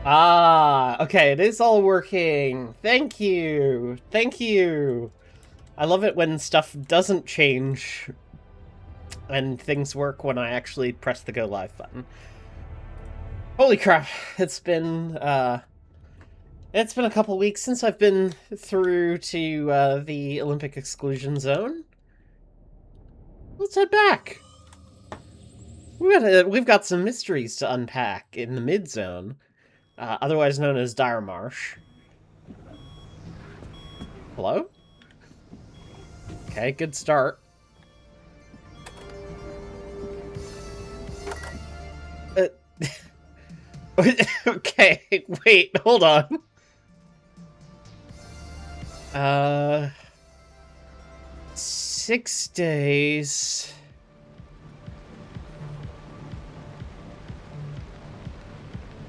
Ah, okay, it is all working. Thank you. Thank you. I love it when stuff doesn't change and things work when I actually press the go live button. Holy crap. It's been a couple weeks since I've been through to the Olympic exclusion zone. Let's head back. We've got some mysteries to unpack in the mid zone, otherwise known as Dire Marsh. Hello? Okay, good start. Okay, wait, hold on. 6 days.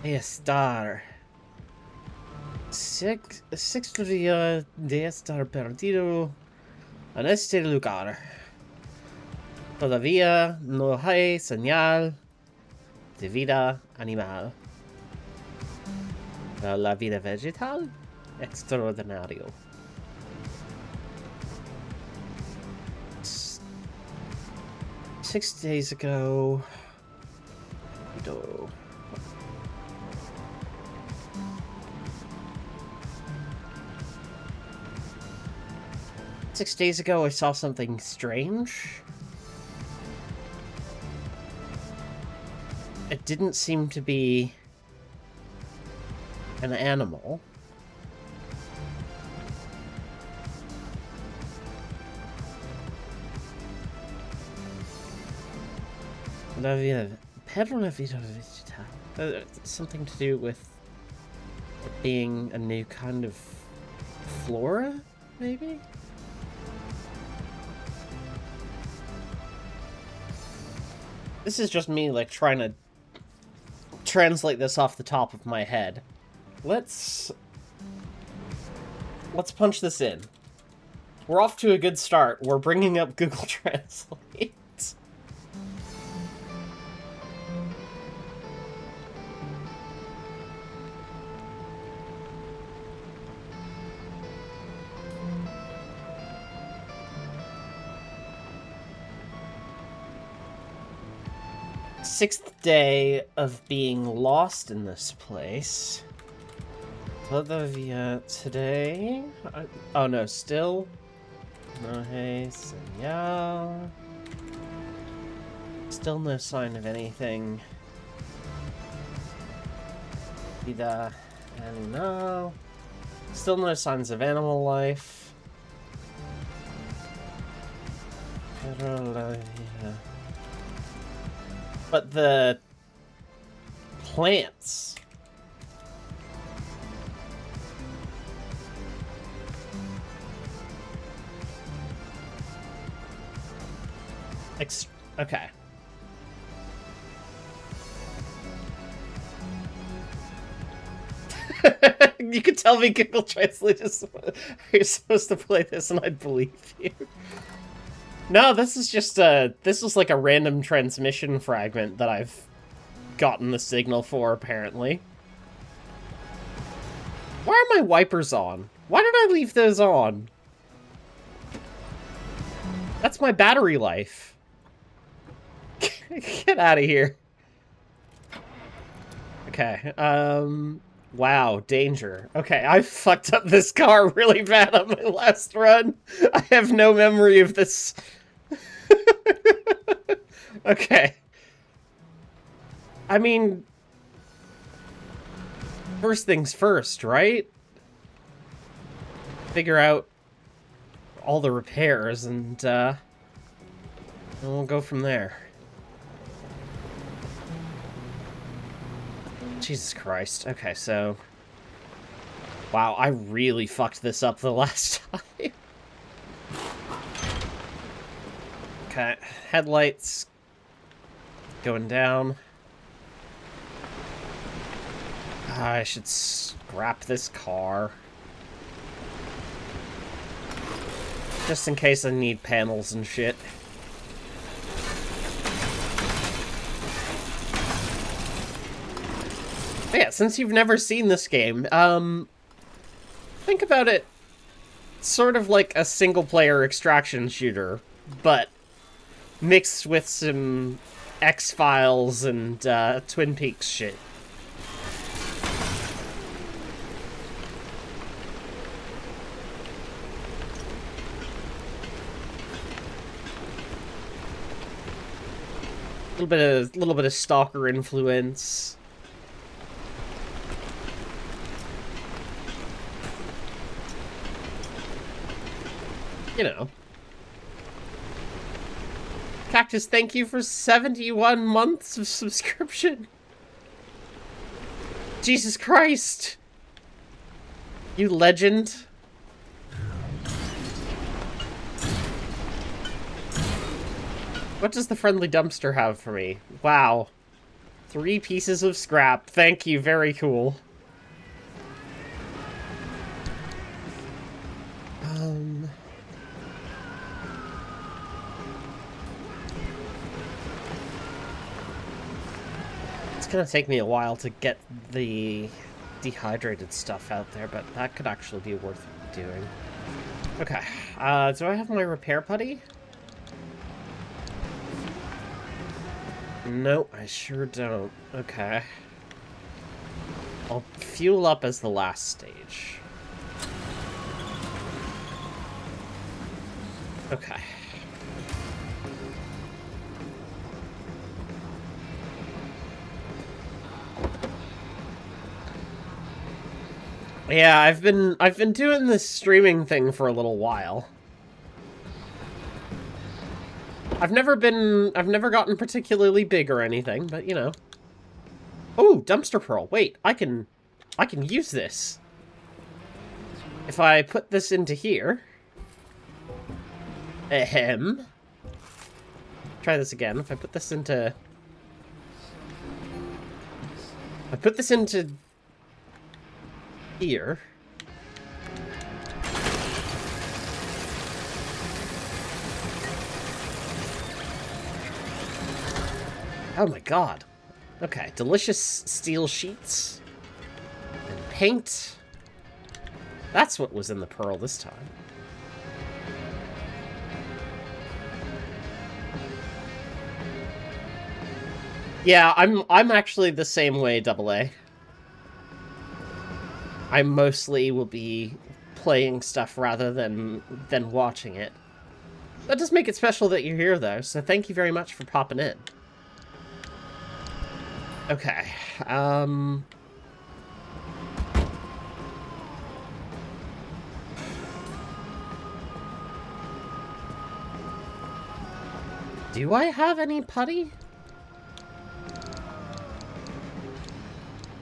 Estar. Six días de estar perdido en este lugar. Todavía no hay señal de vida animal. La vida vegetal? Extraordinario. 6 days ago. 6 days ago, I saw something strange. It didn't seem to be an animal. Something to do with it being a new kind of flora, maybe? This is just me, like, trying to translate this off the top of my head. Let's punch this in. We're off to a good start. We're bringing up Google Translate. 6th day of being lost in this place. Todavía today? Oh no, still? No hay señal. Still no sign of anything. Vida animal. Still no signs of animal life. But the plants. Okay. You could tell me Google Translate is you're supposed to play this and I'd believe you. No, this is just this was like a random transmission fragment that I've gotten the signal for, apparently. Why are my wipers on? Why did I leave those on? That's my battery life. Get out of here. Okay, wow, danger. Okay, I fucked up this car really bad on my last run. I have no memory of this. Okay. I mean, first things first, right? Figure out all the repairs and we'll go from there. Jesus Christ. Okay, so... Wow, I really fucked this up the last time. Okay, headlights going down. I should scrap this car. Just in case I need panels and shit. But yeah, since you've never seen this game, think about it sort of like a single-player extraction shooter, but mixed with some X-Files and Twin Peaks shit. A little bit of Stalker influence. You know. Cactus, thank you for 71 months of subscription. Jesus Christ. You legend. What does the friendly dumpster have for me? Wow. 3 pieces of scrap. Thank you, very cool. It's gonna take me a while to get the dehydrated stuff out there, but that could actually be worth doing. Okay, do I have my repair putty? No, I sure don't. Okay. I'll fuel up as the last stage. Okay. Yeah, I've been doing this streaming thing for a little while. I've never gotten particularly big or anything, but you know. Oh, dumpster pearl. Wait, I can use this. If I put this into here. Ahem. Try this again. If I put this into here. Oh my god. Okay, delicious steel sheets. And paint. That's what was in the pearl this time. Yeah, I'm actually the same way, AA. I mostly will be playing stuff rather than watching it. That does make it special that you're here, though, so thank you very much for popping in. Okay, do I have any putty?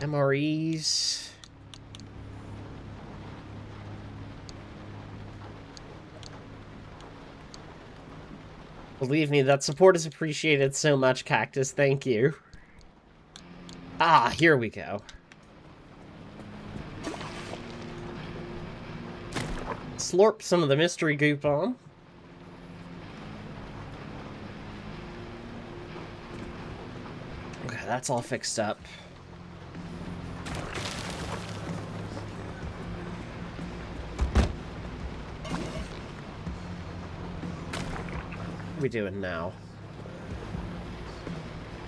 MREs. Believe me, that support is appreciated so much, Cactus. Thank you. Ah, here we go. Slurp some of the mystery goop on. Okay, that's all fixed up. What are we doing now?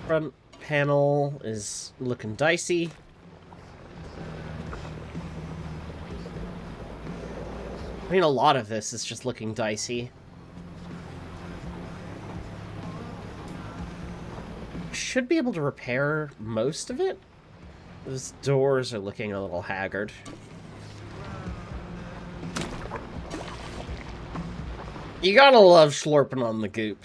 Front panel is looking dicey. I mean, a lot of this is just looking dicey. Should be able to repair most of it. Those doors are looking a little haggard. You gotta love slurping on the goop.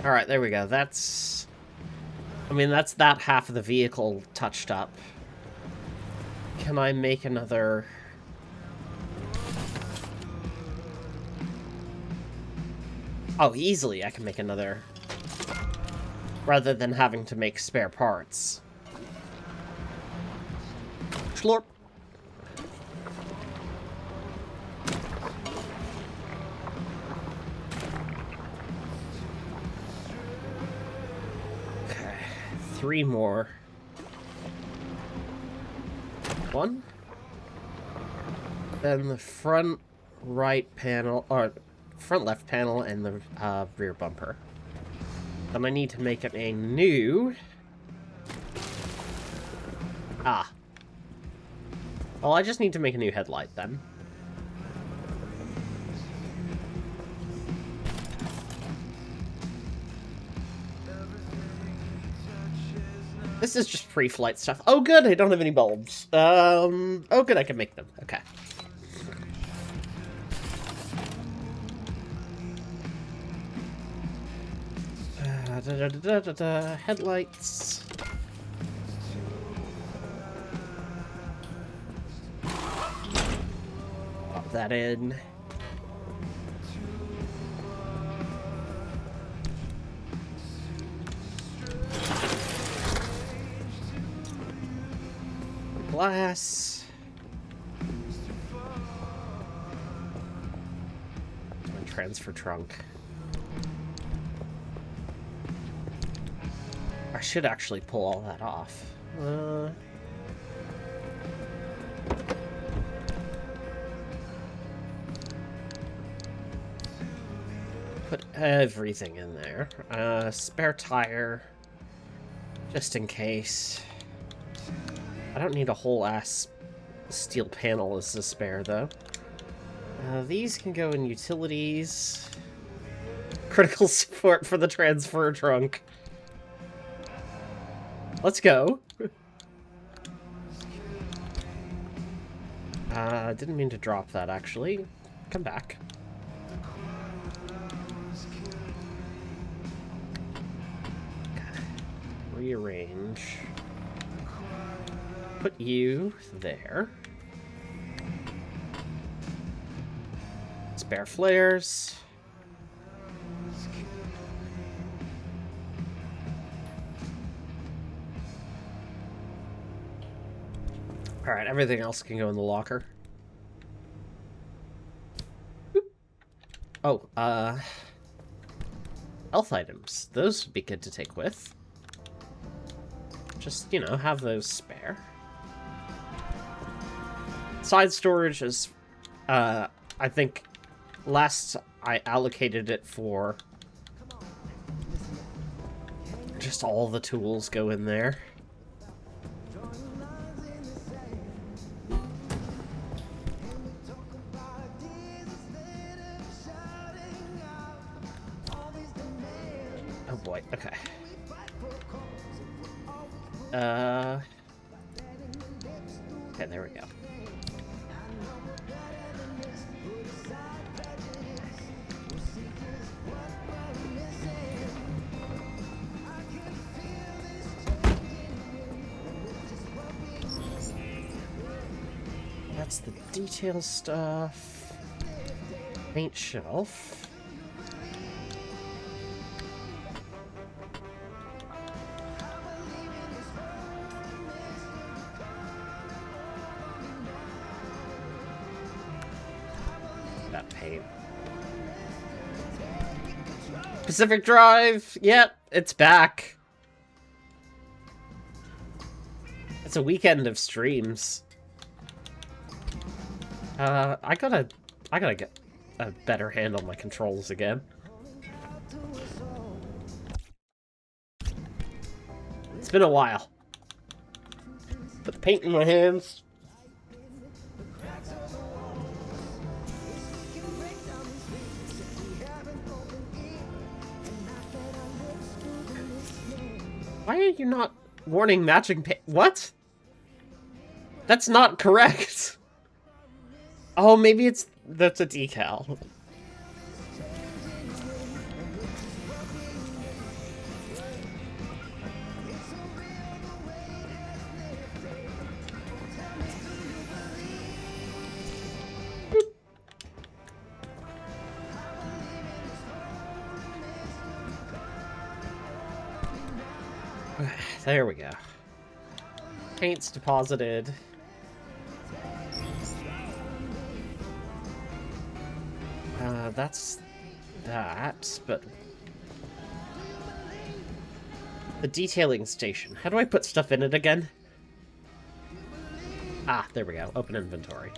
Alright, there we go. That's... I mean, that's that half of the vehicle touched up. Can I make another... Oh, easily I can make another. Rather than having to make spare parts. Slurp. 3 more. 1. Then the front right panel, or front left panel, and the rear bumper. Then I need to make it a new... Ah. Well, I just need to make a new headlight then. This is just pre-flight stuff. Oh, good, I don't have any bulbs. Oh, good, I can make them. Okay. Headlights. Pop that in. Glass. And transfer trunk. I should actually pull all that off. Put everything in there. Spare tire. Just in case. I don't need a whole ass steel panel as a spare, though. These can go in utilities. Critical support for the transfer trunk. Let's go. Didn't mean to drop that, actually. Come back. Rearrange. Put you there. Spare flares. Alright, everything else can go in the locker. Oh, health items. Those would be good to take with. Just, you know, have those spare. Side storage is, I think, last I allocated it for just all the tools go in there. Oh boy, okay. Okay, there we go. That's the detail stuff. Paint shelf. That paint. Pacific Drive! Yep, it's back. It's a weekend of streams. I gotta get a better handle on my controls again. It's been a while. Put the paint in my hands. Why are you not warning matching paint? What? That's not correct. Oh, maybe that's a decal. There we go. Paint's deposited. That's that, but The detailing station. How do I put stuff in it again? Ah, there we go. Open inventory.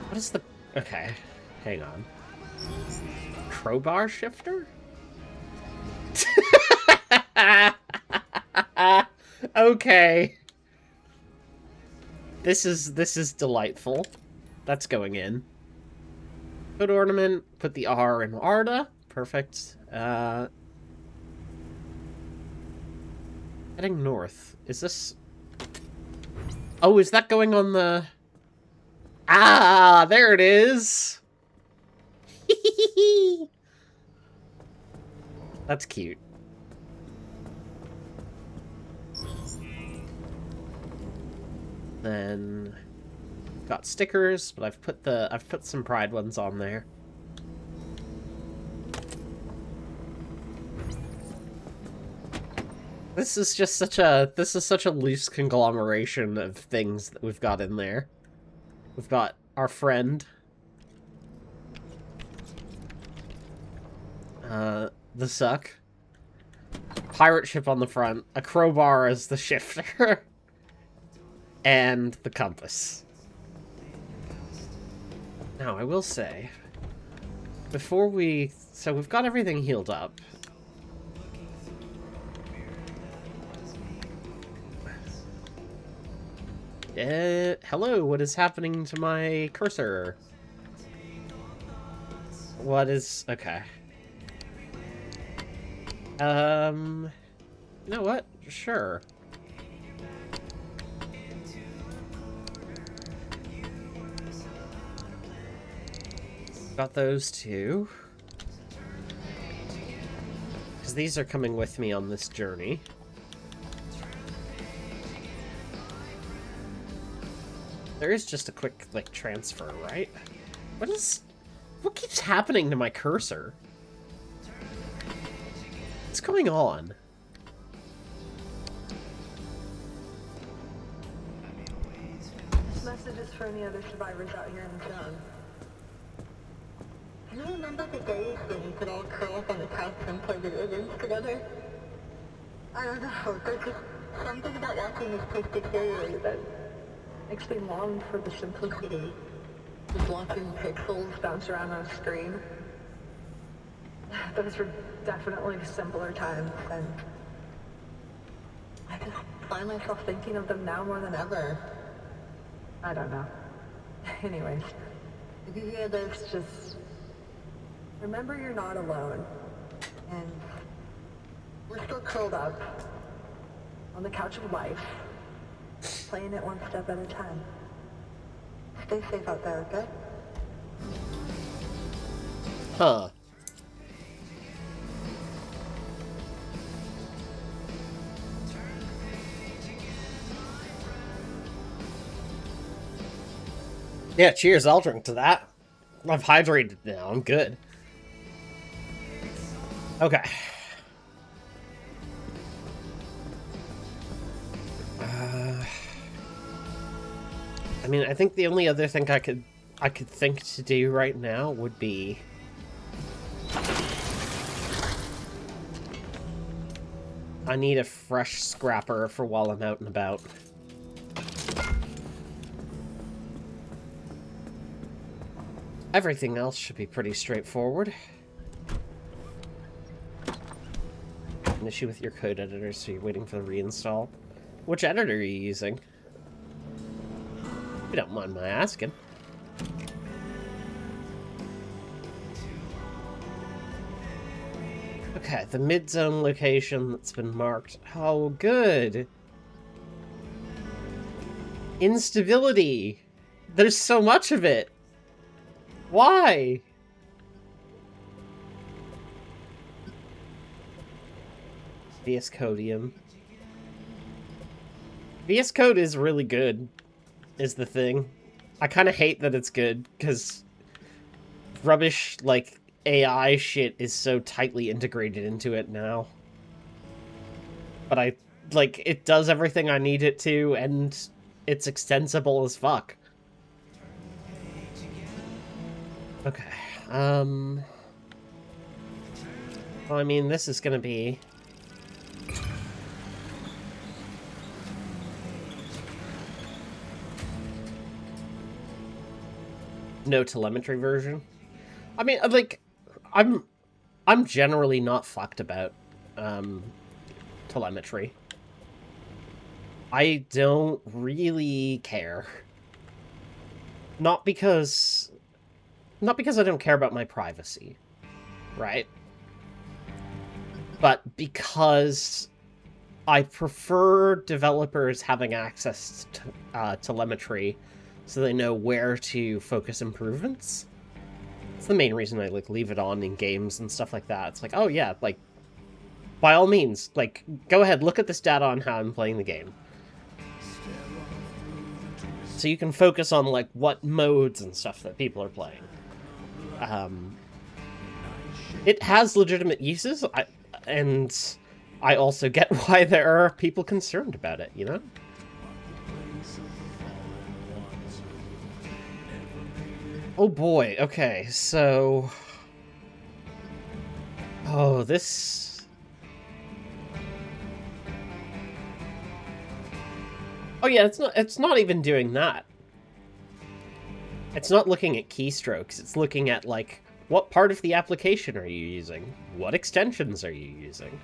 What is the... Okay, hang on. Crowbar shifter? Okay. This is delightful. That's going in. Foot ornament, put the R in Arda. Perfect. Heading north. Is this... Oh, is that going on the... Ah, there it is! That's cute. Then got stickers, but I've put some Pride ones on there. This is such a loose conglomeration of things that we've got in there. We've got our friend. The suck. Pirate ship on the front. A crowbar as the shifter. And the compass. Now, I will say, before we... So we've got everything healed up. Hello, what is happening to my cursor? What is... Okay. You know what? Sure. Got those two. Because these are coming with me on this journey. There is just a quick, like, transfer, right? What keeps happening to my cursor? What's going on? This message is for any other survivors out here in the town. Do you remember the days when we could all curl up on the couch and play video games together? I don't know, there's just something about watching this place deteriorate that makes me long for the simplicity. Just watching pixels bounce around on a screen. Those were definitely simpler times, and I just find myself thinking of them now more than ever. I don't know. Anyways, if you hear this, just remember you're not alone. And we're still curled up on the couch of life, playing it one step at a time. Stay safe out there, okay? Huh. Yeah, cheers, I'll drink to that. I've hydrated now, I'm good. Okay. I mean, I think the only other thing I could think to do right now would be... I need a fresh scrapper for while I'm out and about. Everything else should be pretty straightforward. An issue with your code editor, so you're waiting for the reinstall. Which editor are you using? If you don't mind my asking. Okay, the mid-zone location that's been marked. Oh, good. Instability. There's so much of it. Why? VS Codium. VS Code is really good, is the thing. I kind of hate that it's good, because rubbish, like, AI shit is so tightly integrated into it now. But it does everything I need it to, and it's extensible as fuck. Okay. Well, I mean, this is gonna be... no telemetry version. I mean, like, I'm generally not fucked about telemetry. I don't really care. Not because I don't care about my privacy, right? But because I prefer developers having access to telemetry so they know where to focus improvements. It's the main reason I like leave it on in games and stuff like that. It's like, oh yeah, like by all means, like go ahead, look at this data on how I'm playing the game. So you can focus on like what modes and stuff that people are playing. It has legitimate uses, and I also get why there are people concerned about it, you know? Oh boy, okay, so... oh, this... oh yeah, it's not even doing that. It's not looking at keystrokes, it's looking at, like, what part of the application are you using? What extensions are you using?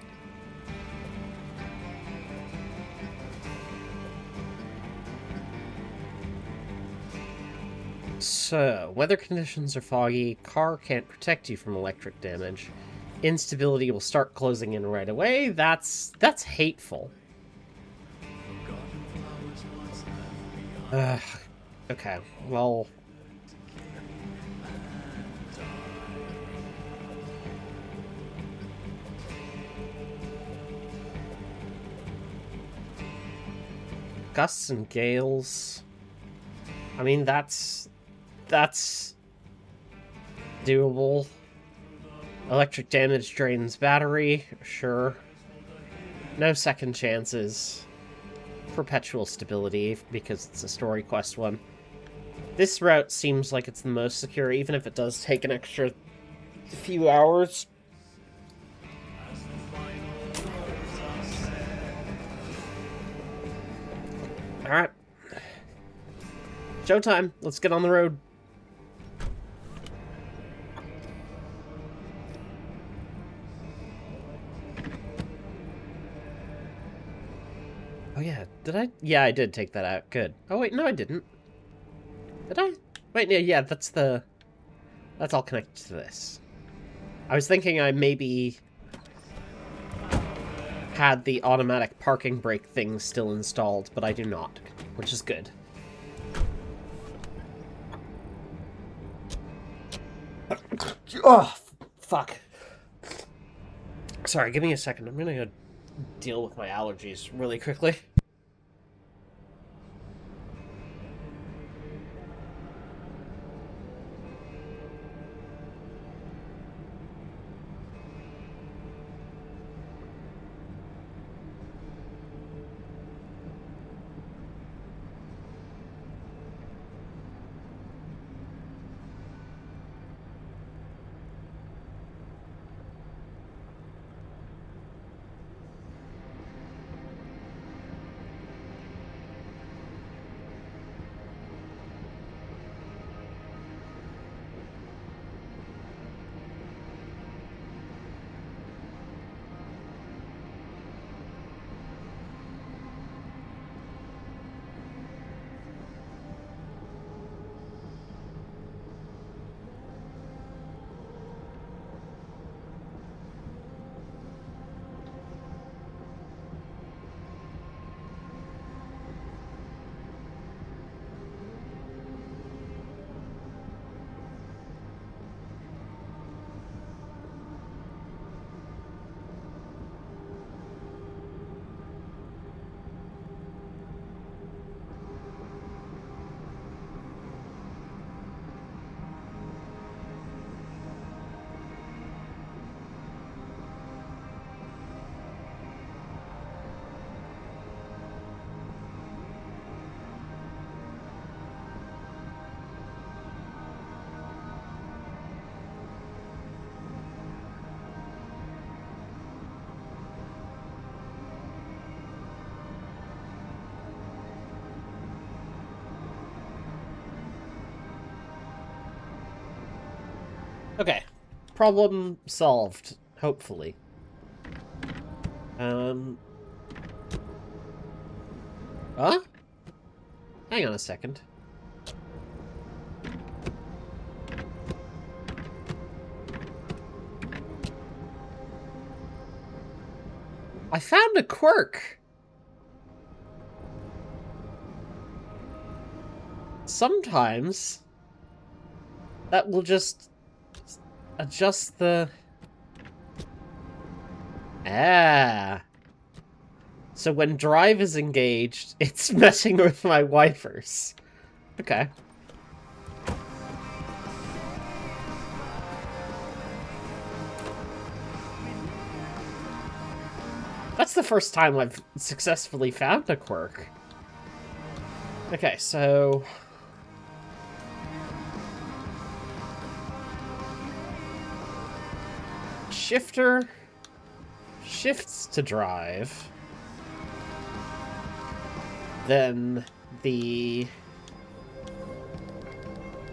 So, weather conditions are foggy, car can't protect you from electric damage, instability will start closing in right away. That's hateful. Okay, well... gusts and gales... I mean, that's doable. Electric damage drains battery, sure. No second chances. Perpetual stability, because it's a story quest one. This route seems like it's the most secure, even if it does take an extra few hours. Alright. Showtime. Let's get on the road. Oh yeah, did I? Yeah, I did take that out. Good. Oh wait, no I didn't. Did I? Wait, yeah, that's all connected to this. I was thinking I maybe had the automatic parking brake thing still installed, but I do not, which is good. Oh, fuck. Sorry, give me a second. I'm gonna go deal with my allergies really quickly. Okay. Problem solved, hopefully. Huh? Hang on a second. I found a quirk! Sometimes that will just adjust the... Ah. So when drive is engaged, it's messing with my wipers. Okay. That's the first time I've successfully found a quirk. Okay, so... Shifter shifts to drive. Then the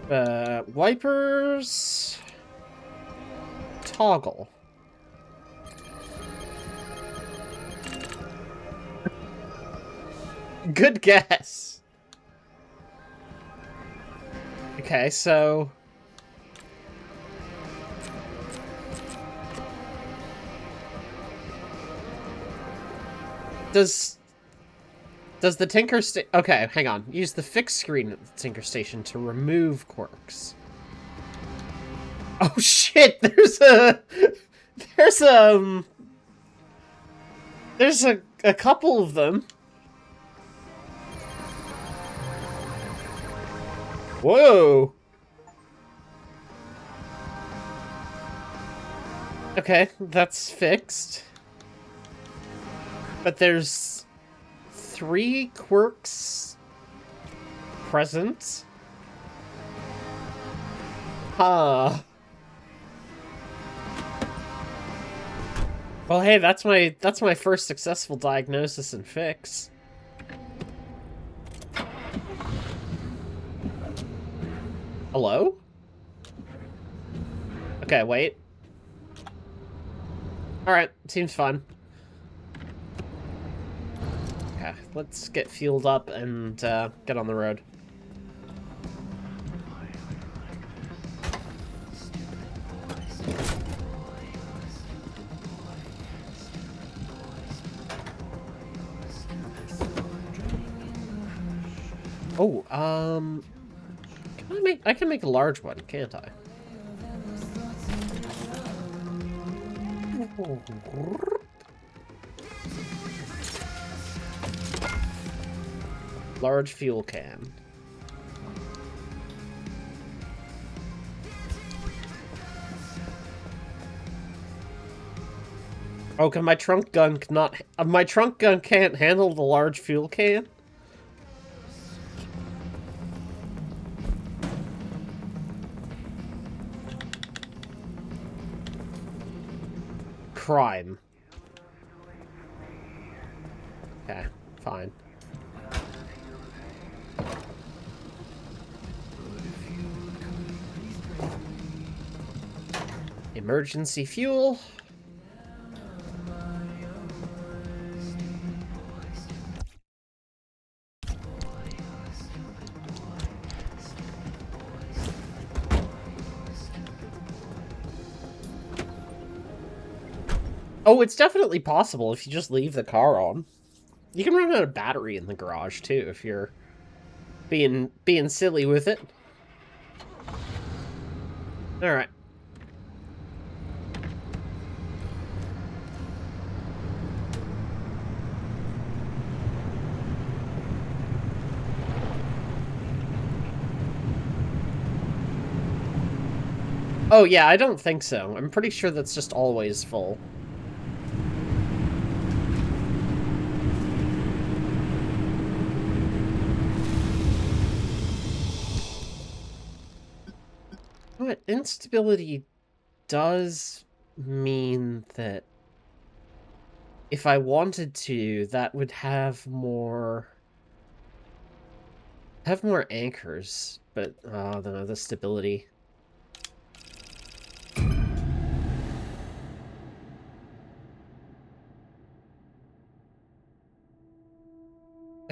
wipers toggle. Good guess. Okay, so... Does the Tinker Okay, hang on. Use the fixed screen at the Tinker Station to remove quirks. Oh shit! There's a couple of them. Whoa. Okay, that's fixed. But there's 3 quirks present. Huh. Well, hey, that's my first successful diagnosis and fix. Hello? Okay, wait. Alright, seems fun. Okay, let's get fueled up and get on the road. Oh, I can make a large one, can't I? Large fuel can. Oh, can my trunk gun not... my trunk gun can't handle the large fuel can? Crime. Okay, fine. Emergency fuel. Oh, it's definitely possible if you just leave the car on. You can run out of battery in the garage, too, if you're being silly with it. Alright. Oh, yeah, I don't think so. I'm pretty sure that's just always full. But instability does mean that if I wanted to, that would have more anchors, but no, the stability.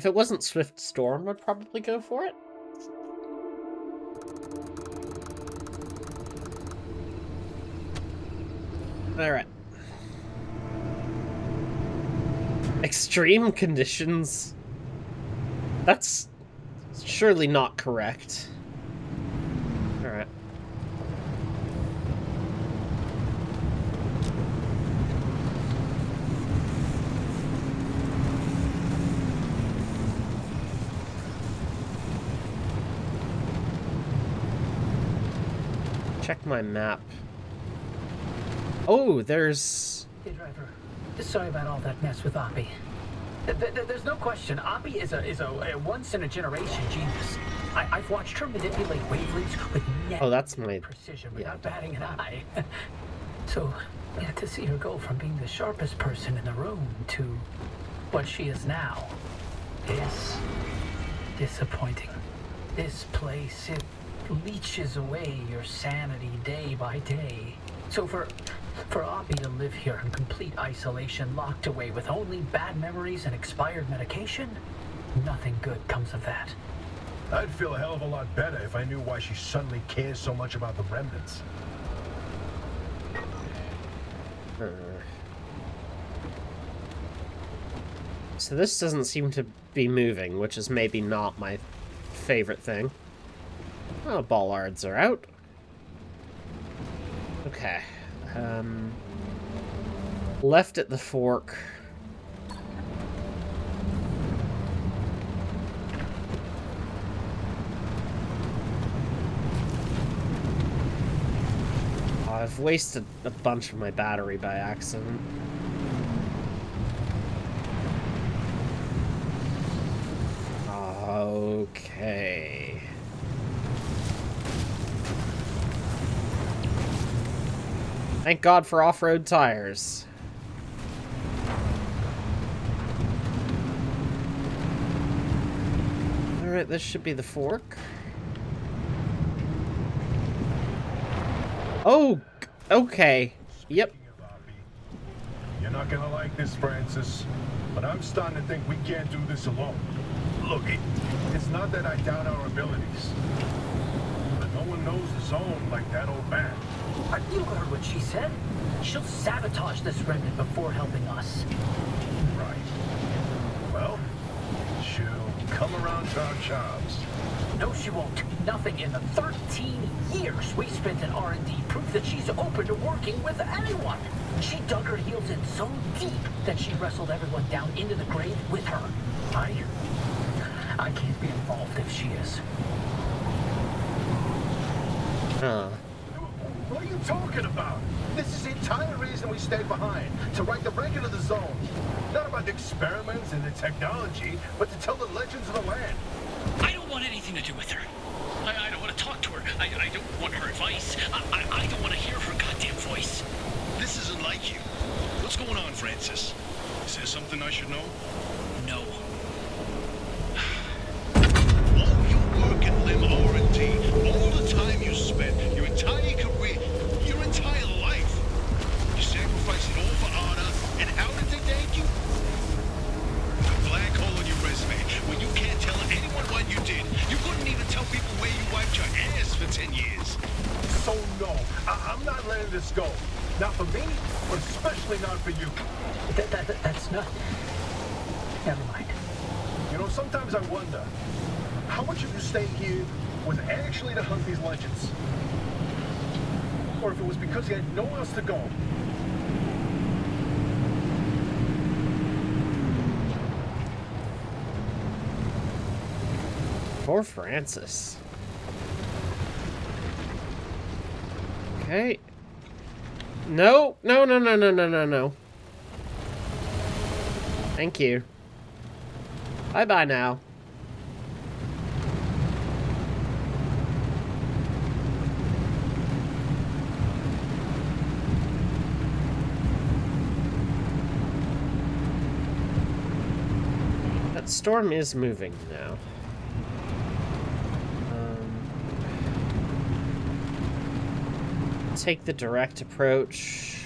it wasn't Swift Storm, I'd probably go for it. Alright. Extreme conditions? That's surely not correct. Alright. Check my map. Oh, there's... Hey, driver. Sorry about all that mess with Oppie. There's no question. Oppie is a once-in-a-generation genius. I've watched her manipulate wavelengths with that's my precision without batting an eye. So, yeah, to see her go from being the sharpest person in the room to what she is now is disappointing. This place, it leeches away your sanity day by day. So for Oppie to live here in complete isolation, locked away with only bad memories and expired medication, nothing good comes of that. I'd feel a hell of a lot better if I knew why she suddenly cares so much about the remnants. So this doesn't seem to be moving, which is maybe not my favorite thing. Oh, bollards are out. Okay. Left at the fork. Oh, I've wasted a bunch of my battery by accident. Okay. Thank God for off-road tires. Alright, this should be the fork. Oh, okay. Yep. You're not gonna like this, Francis, but I'm starting to think we can't do this alone. Look, it's not that I doubt our abilities, but no one knows the zone like that old man. You heard what she said. She'll sabotage this remnant before helping us. Right. Well, she'll come around to our jobs. No, she won't. Nothing in the 13 years we spent in R&D proved that she's open to working with anyone. She dug her heels in so deep that she wrestled everyone down into the grave with her. I can't be involved if she is. What are you talking about? This is the entire reason we stayed behind, to write the record of the zone. Not about the experiments and the technology, but to tell the legends of the land. I don't want anything to do with her. I don't want to talk to her. I don't want her advice. I don't want to hear her goddamn voice. This isn't like you. What's going on, Francis? Is there something I should know? No. All your work in Lim R&D, all the time you spent, your entire career, your entire life. You sacrificed it all for honor, and how did they thank you? A black hole in your resume, where you can't tell anyone what you did. You couldn't even tell people where you wiped your ass for 10 years. So no, I'm not letting this go. Not for me, but especially not for you. That's not... Never mind. You know, sometimes I wonder, how much of you staying here was actually to hunt these legends? Or if it was because you had nowhere else to go. Poor Francis. Okay. No. No. Thank you. Bye-bye now. That storm is moving now. Take the direct approach.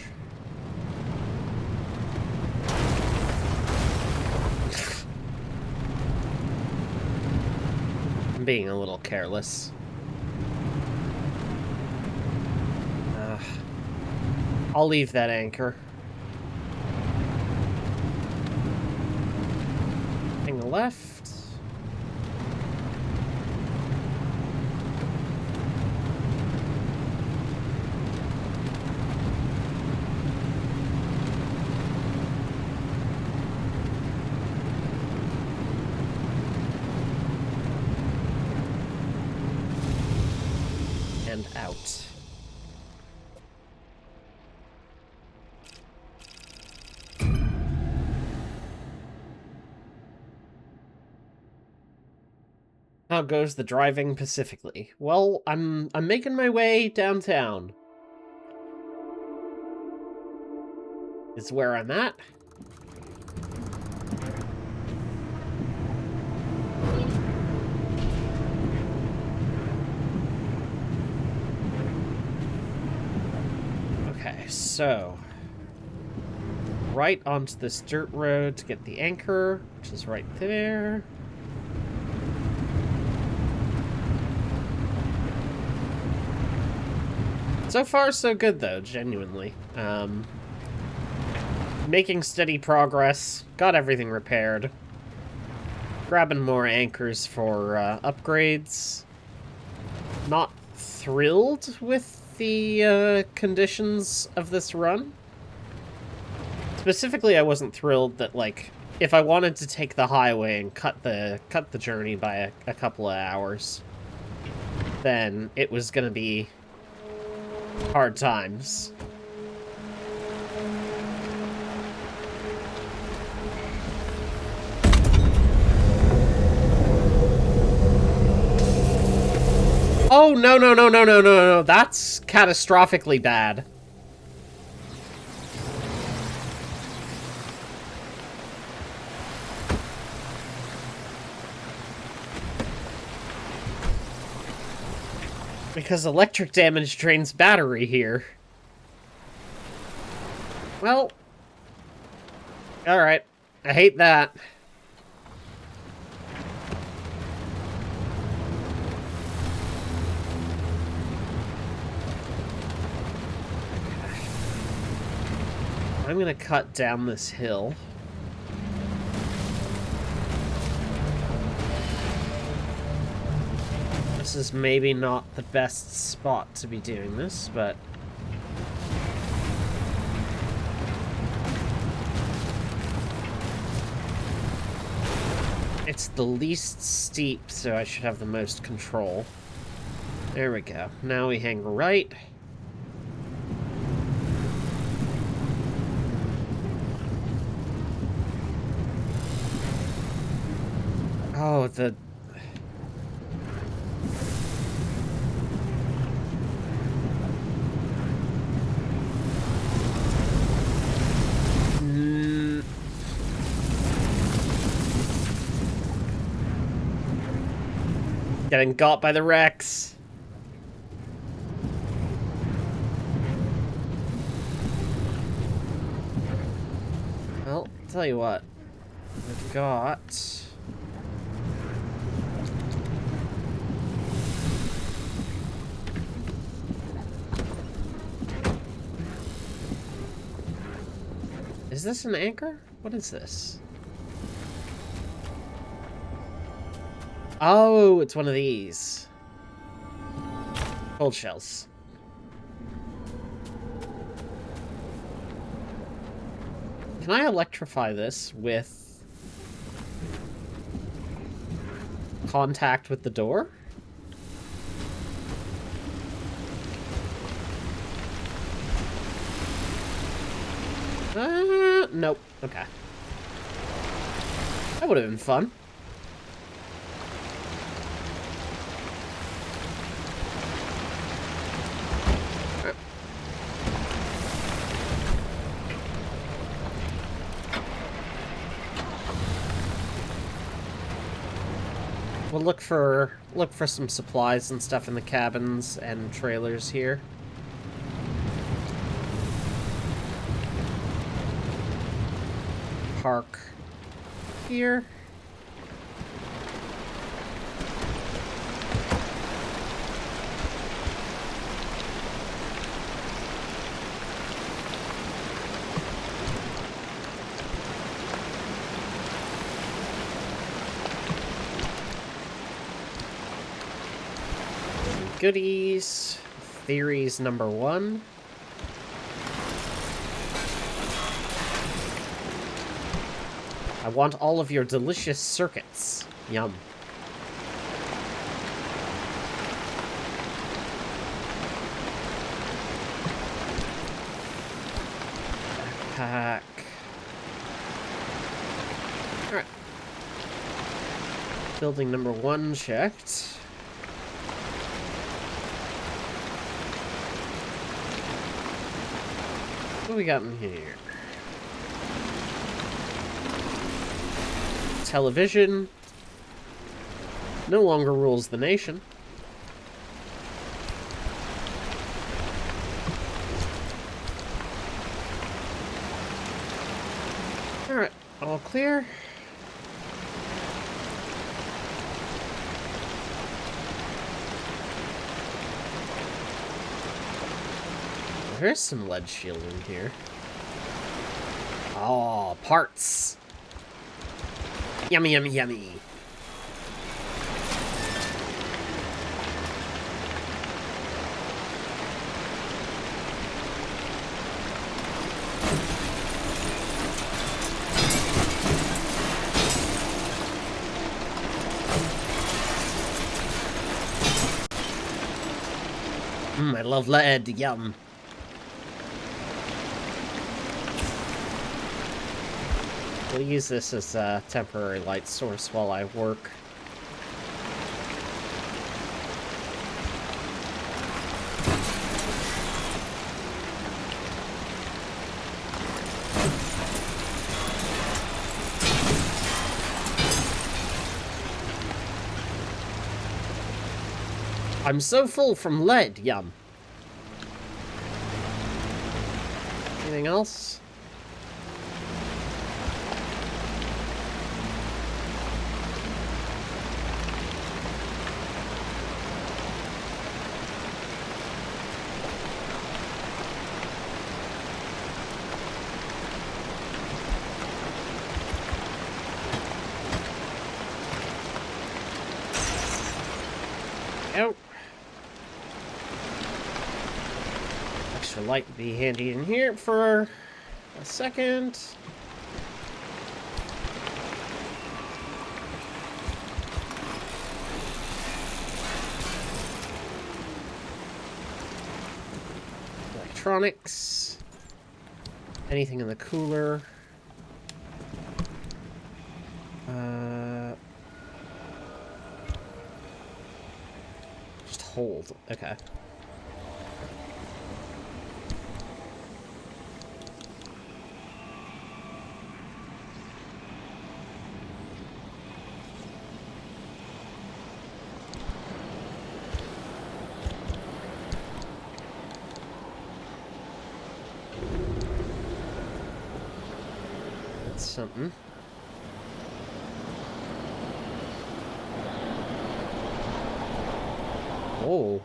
being a little careless. I'll leave that anchor. Hang left. And out. How goes the driving pacifically? Well, I'm making my way downtown. Is where I'm at. Okay, so right onto this dirt road to get the anchor, which is right there. So far, so good, though, genuinely. Making steady progress. Got everything repaired. Grabbing more anchors for upgrades. Not thrilled with the conditions of this run. Specifically, I wasn't thrilled that, like, if I wanted to take the highway and cut the journey by a couple of hours, then it was gonna be hard times. Oh, no, no, no, no, no, no, no. That's catastrophically bad. Because electric damage drains battery here. Well, alright. I hate that. I'm gonna cut down this hill. This is maybe not the best spot to be doing this, but... it's the least steep, so I should have the most control. There we go. Now we hang right. Oh, the... Getting got by the Rex. Well, tell you what. We've got... Is this an anchor? What is this? Oh, it's one of these. Cold shells. Can I electrify this with contact with the door? Nope. Okay. That would have been fun. We'll look for some supplies and stuff in the cabins and trailers here. Park here. goodies. Theories number 1. I want all of your delicious circuits. Yum. Backpack. Alright. Building number 1 checked. What do we got in here? Television. No longer rules the nation. Alright, all clear. There's some lead shield in here. Oh, parts. Yummy, yummy, yummy. I love lead, yum. We'll use this as a temporary light source while I work. I'm so full from lead, yum. Anything else? Oh. Extra light would be handy in here for a second. Electronics. Anything in the cooler. Just hold. Okay. That's something. Oh.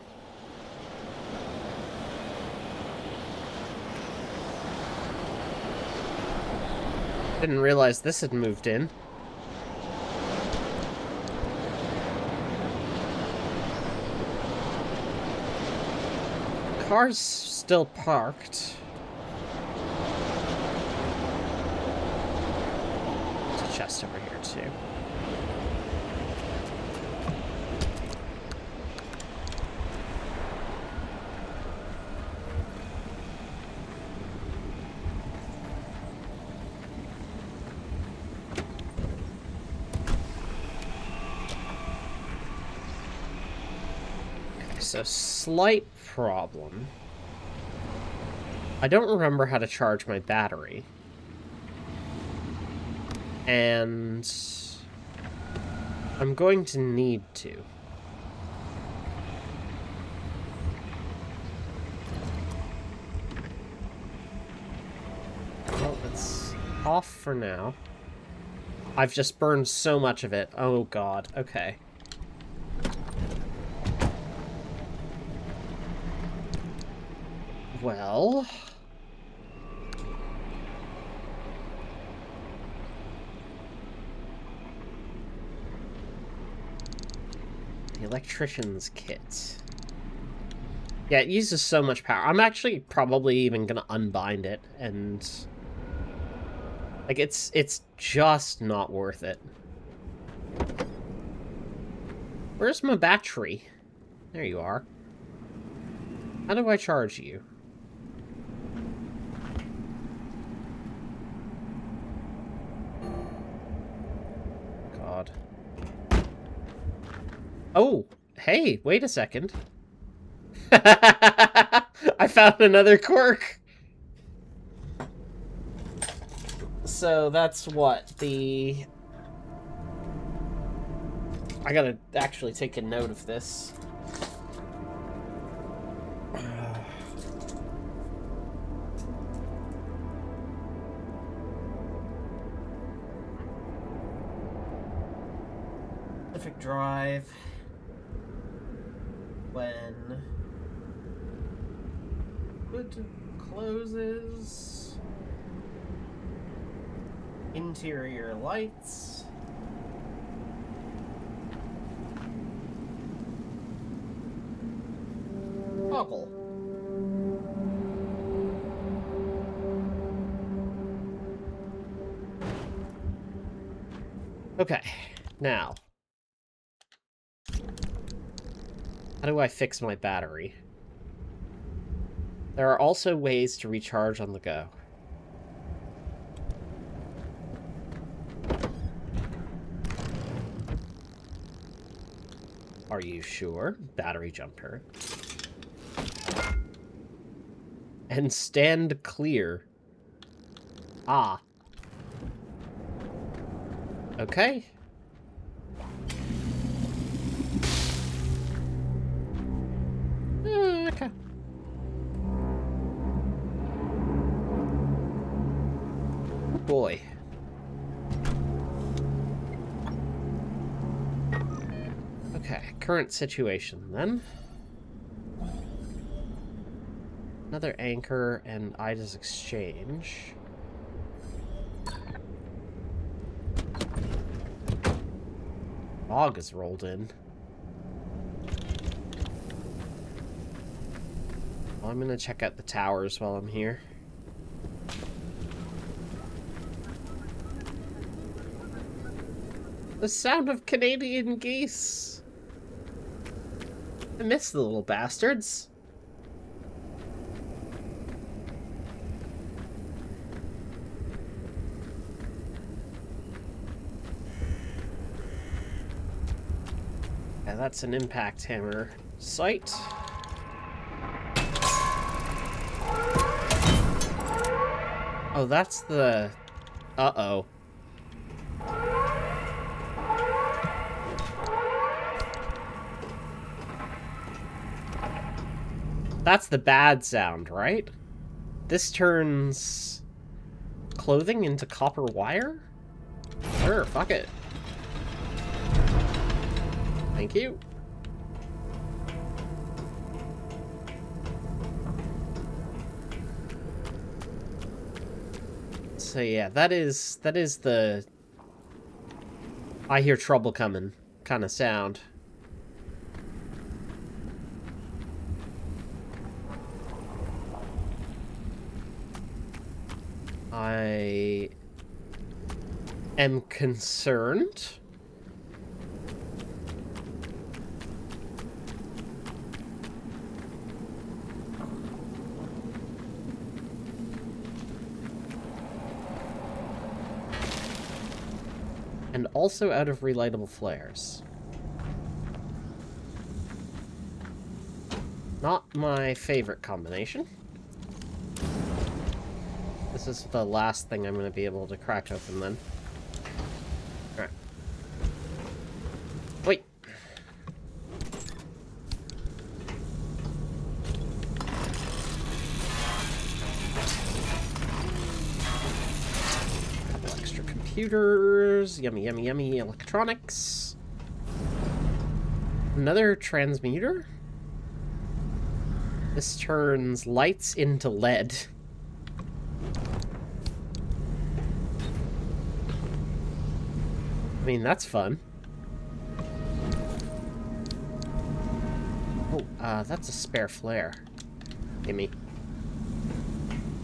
Didn't realize this had moved in. Car's still parked. There's a chest over here too. So, slight problem. I don't remember how to charge my battery. And I'm going to need to. Well, it's off for now. I've just burned so much of it. Oh god, okay. Well... the electrician's kit. Yeah, it uses so much power. I'm actually probably even gonna unbind it, and... like, it's just not worth it. Where's my battery? There you are. How do I charge you? God. Oh, hey, wait a second. I found another quirk. So that's what the... I gotta actually take a note of this. Specific drive. When hood closes. Interior lights. Toggle. Okay, now. How do I fix my battery? There are also ways to recharge on the go. Are you sure? Battery jumper. And stand clear. Ah. Okay. Okay. Oh boy. Okay, current situation then. Another anchor and Ida's exchange. Fog is rolled in. Well, I'm gonna check out the towers while I'm here. The sound of Canadian geese! I miss the little bastards. Yeah, that's an impact hammer sight. Oh, that's the... Uh-oh. That's the bad sound, right? This turns clothing into copper wire? Sure, fuck it. Thank you. So yeah, that is the I hear trouble coming kind of sound. I am concerned. And also out of relightable flares. Not my favorite combination. This is the last thing I'm going to be able to crack open then. Alright. Wait. Couple extra computers. Yummy, yummy, yummy electronics. Another transmuter? This turns lights into lead. I mean, that's fun. Oh, that's a spare flare. Gimme.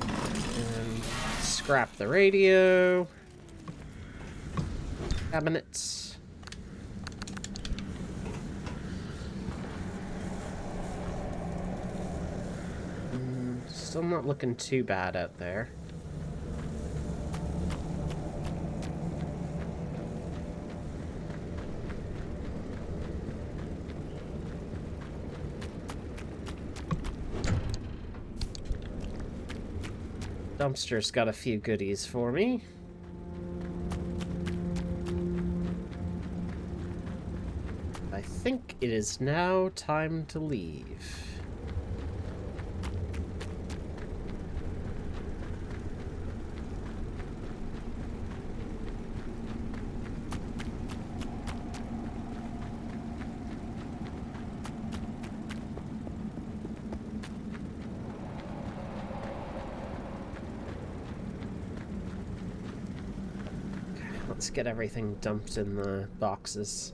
And scrap the radio. Cabinets. Still not looking too bad out there. Dumpster's got a few goodies for me. I think it is now time to leave. Let's get everything dumped in the boxes.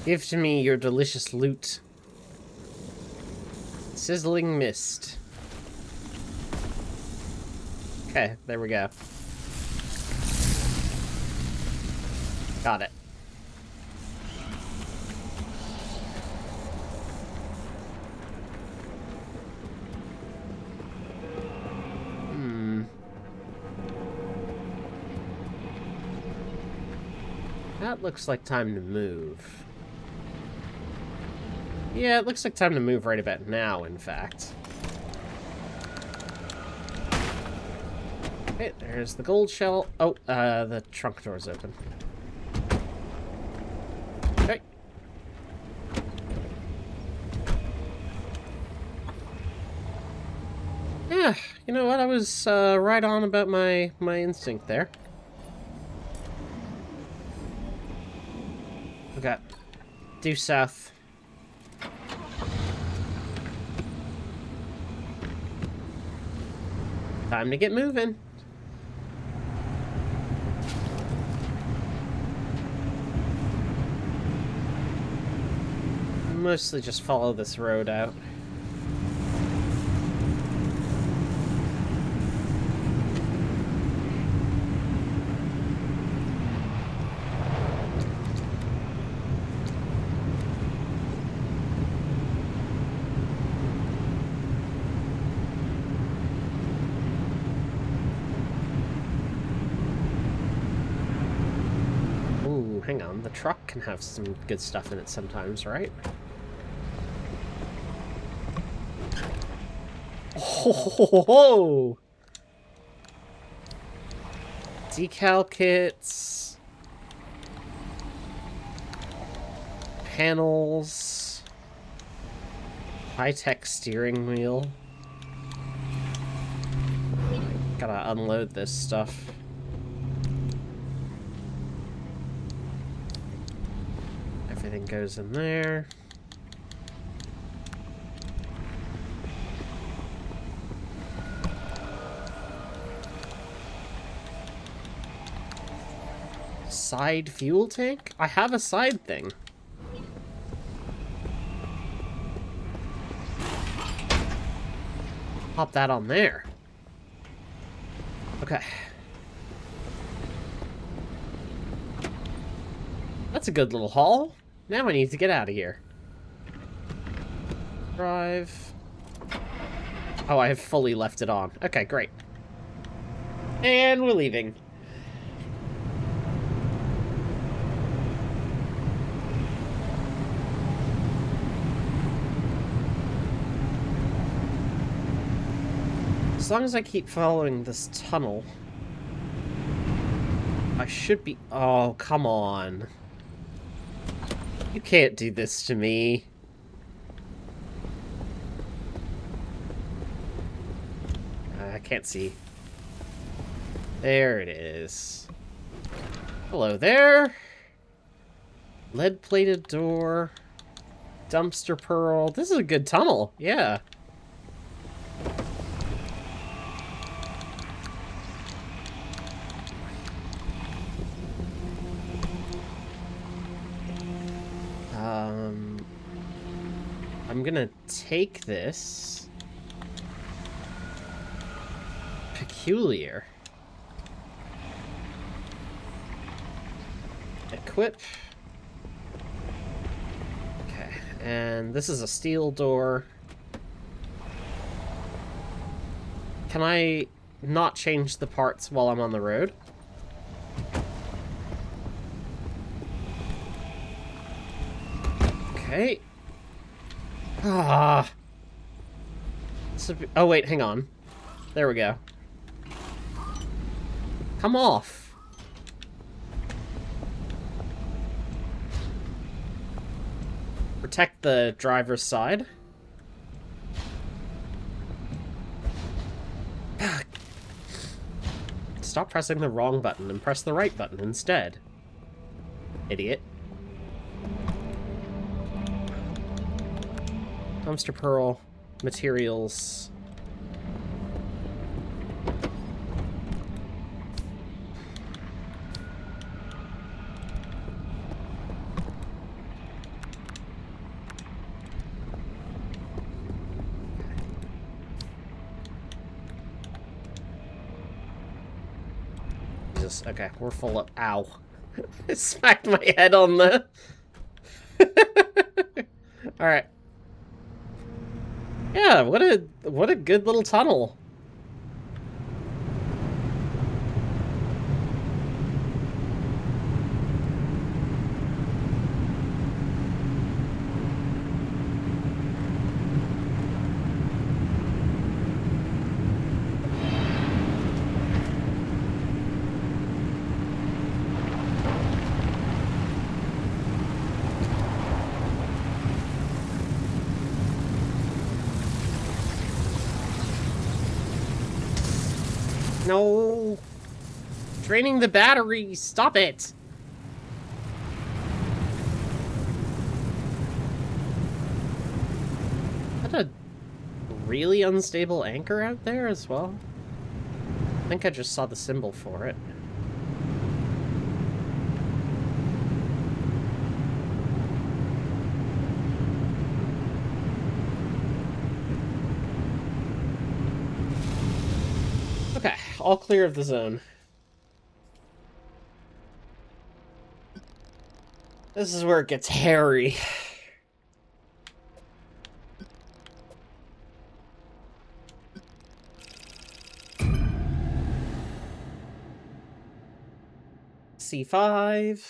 Give to me your delicious loot. Sizzling mist. Okay, there we go. Got it. That looks like time to move. Yeah, it looks like time to move right about now, in fact. Okay, there's the gold shell. Oh, the trunk door's open. Okay. Yeah, you know what? I was right on about my instinct there. Okay. Due south. Time to get moving. Mostly just follow this road out. Hang on, the truck can have some good stuff in it sometimes, right? Oh! Decal kits. Panels. High-tech steering wheel. Gotta unload this stuff. Everything goes in there. Side fuel tank? I have a side thing. Pop that on there. Okay. That's a good little haul. Now I need to get out of here. Drive. Oh, I have fully left it on. Okay, great. And we're leaving. As long as I keep following this tunnel, I should be... Oh, come on. You can't do this to me. can't see. There it is. Hello there. Lead-plated door. Dumpster pearl. This is a good tunnel. Yeah. I'm gonna take this. Peculiar. Equip. Okay, and this is a steel door. Can I not change the parts while I'm on the road? Okay. Ah. Oh, wait, hang on. There we go. Come off. Protect the driver's side. Stop pressing the wrong button and press the right button instead. Idiot. Dumpster pearl, materials. Jesus, okay, we're full of... Ow. I smacked my head on the... Alright. Yeah, what a good little tunnel. No! Draining the battery! Stop it! Is that a really unstable anchor out there as well? I think I just saw the symbol for it. Okay, all clear of the zone. This is where it gets hairy. C5.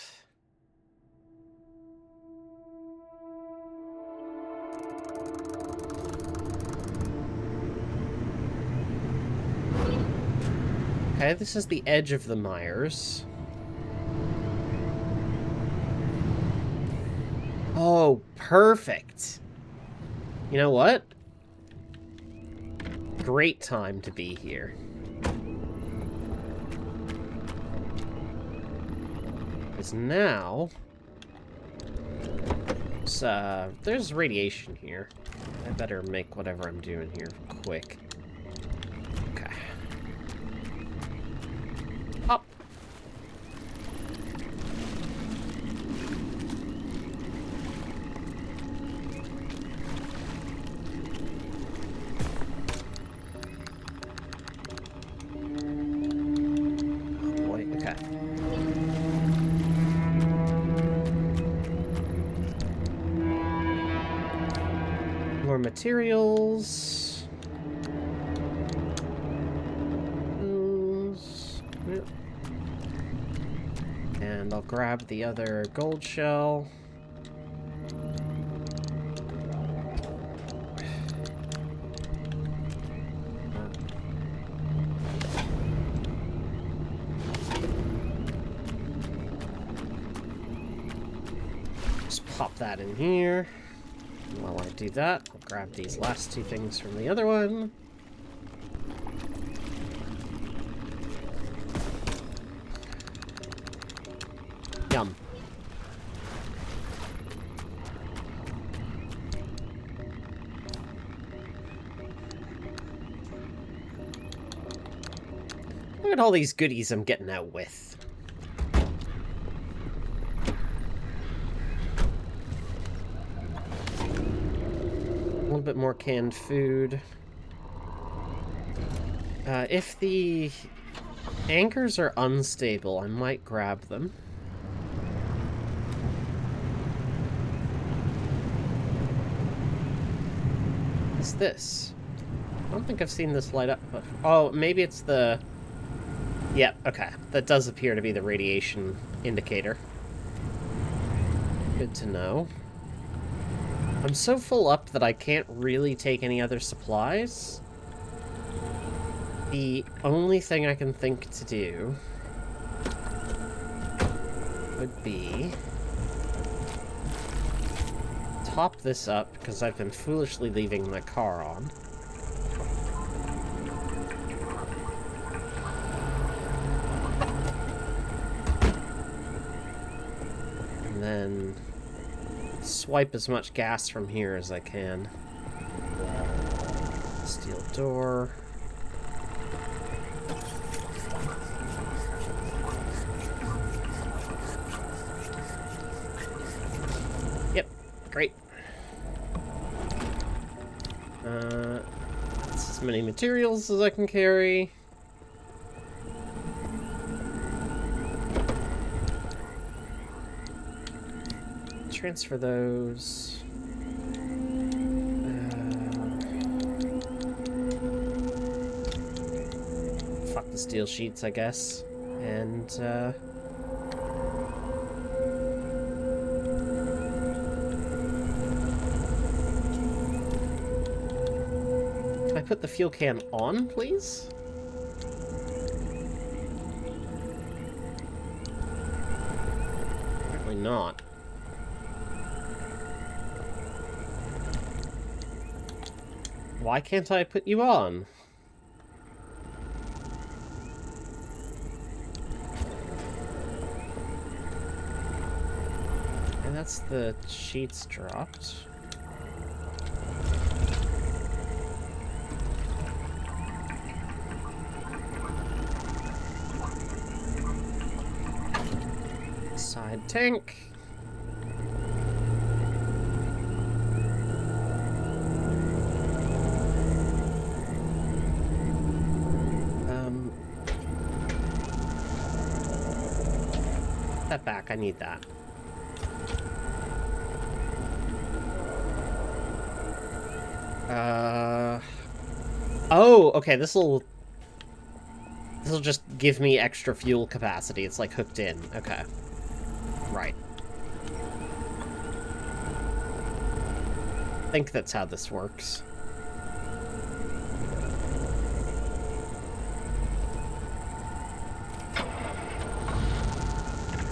Okay, this is the edge of the mires. Oh, perfect. You know what? Great time to be here. Because now... there's radiation here. I better make whatever I'm doing here quick. Okay. Up. Oh boy, okay. More materials. And I'll grab the other gold shell. Just pop that in here. And while I do that, I'll grab these last two things from the other one. Yum. Look at all these goodies I'm getting out with. A little bit more canned food. If the anchors are unstable, I might grab them. What's this? I don't think I've seen this light up. Oh, maybe it's the... Yeah, okay. That does appear to be the radiation indicator. Good to know. I'm so full up that I can't really take any other supplies. The only thing I can think to do would be top this up, because I've been foolishly leaving my car on. And then swipe as much gas from here as I can. Steel door. Yep, great. That's as many materials as I can carry. Transfer those. Fuck the steel sheets, I guess. And, can I put the fuel can on, please? Apparently not. Why can't I put you on? And that's the sheets dropped. Side tank. That back, I need that. Oh, okay, this'll just give me extra fuel capacity. It's like hooked in. Okay. Right. I think that's how this works.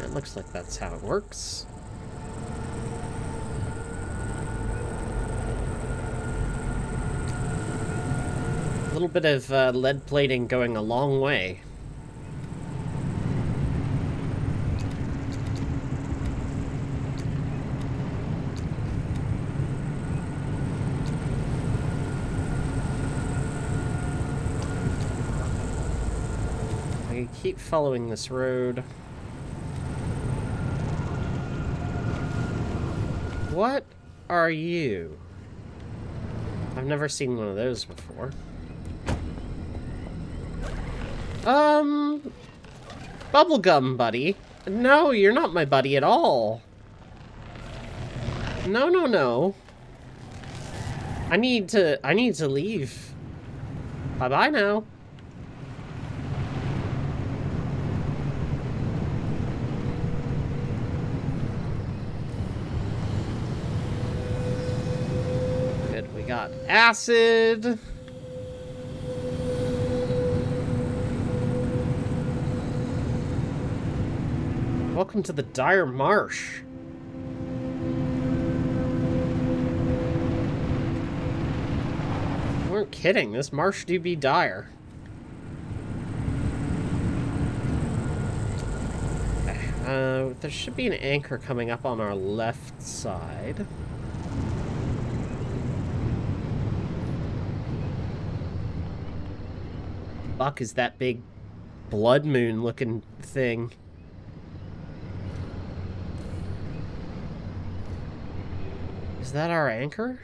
It looks like that's how it works. A little bit of lead plating going a long way. I keep following this road. What are you? I've never seen one of those before. Bubblegum buddy. No, you're not my buddy at all. No, no, no. I need to leave. Bye-bye now. Good, we got acid. Welcome to the Dire Marsh. You weren't kidding. This marsh do be dire. There should be an anchor coming up on our left side. Fuck is that big blood moon looking thing? Is that our anchor?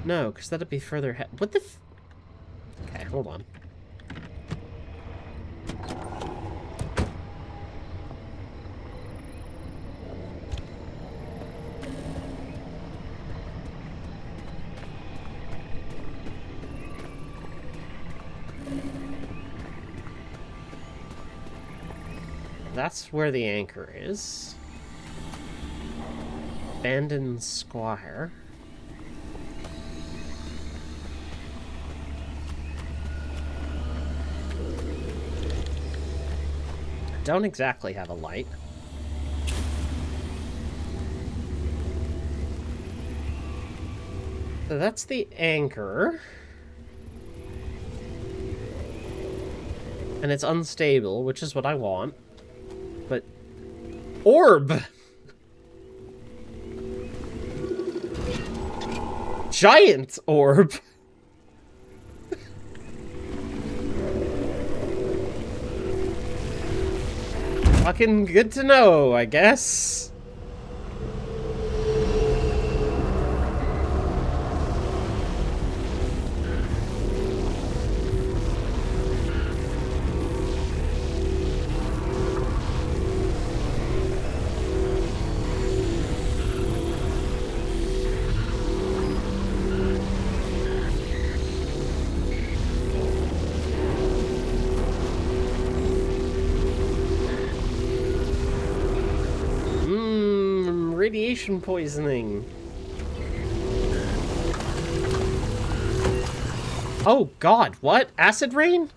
No, because that'd be further ahead. What the f... Okay, hold on. That's where the anchor is. Abandoned Squire. Don't exactly have a light. So that's the anchor. And it's unstable, which is what I want. But... Orb! Giant orb! Fucking good to know, I guess. Radiation poisoning. Oh god, what? Acid rain?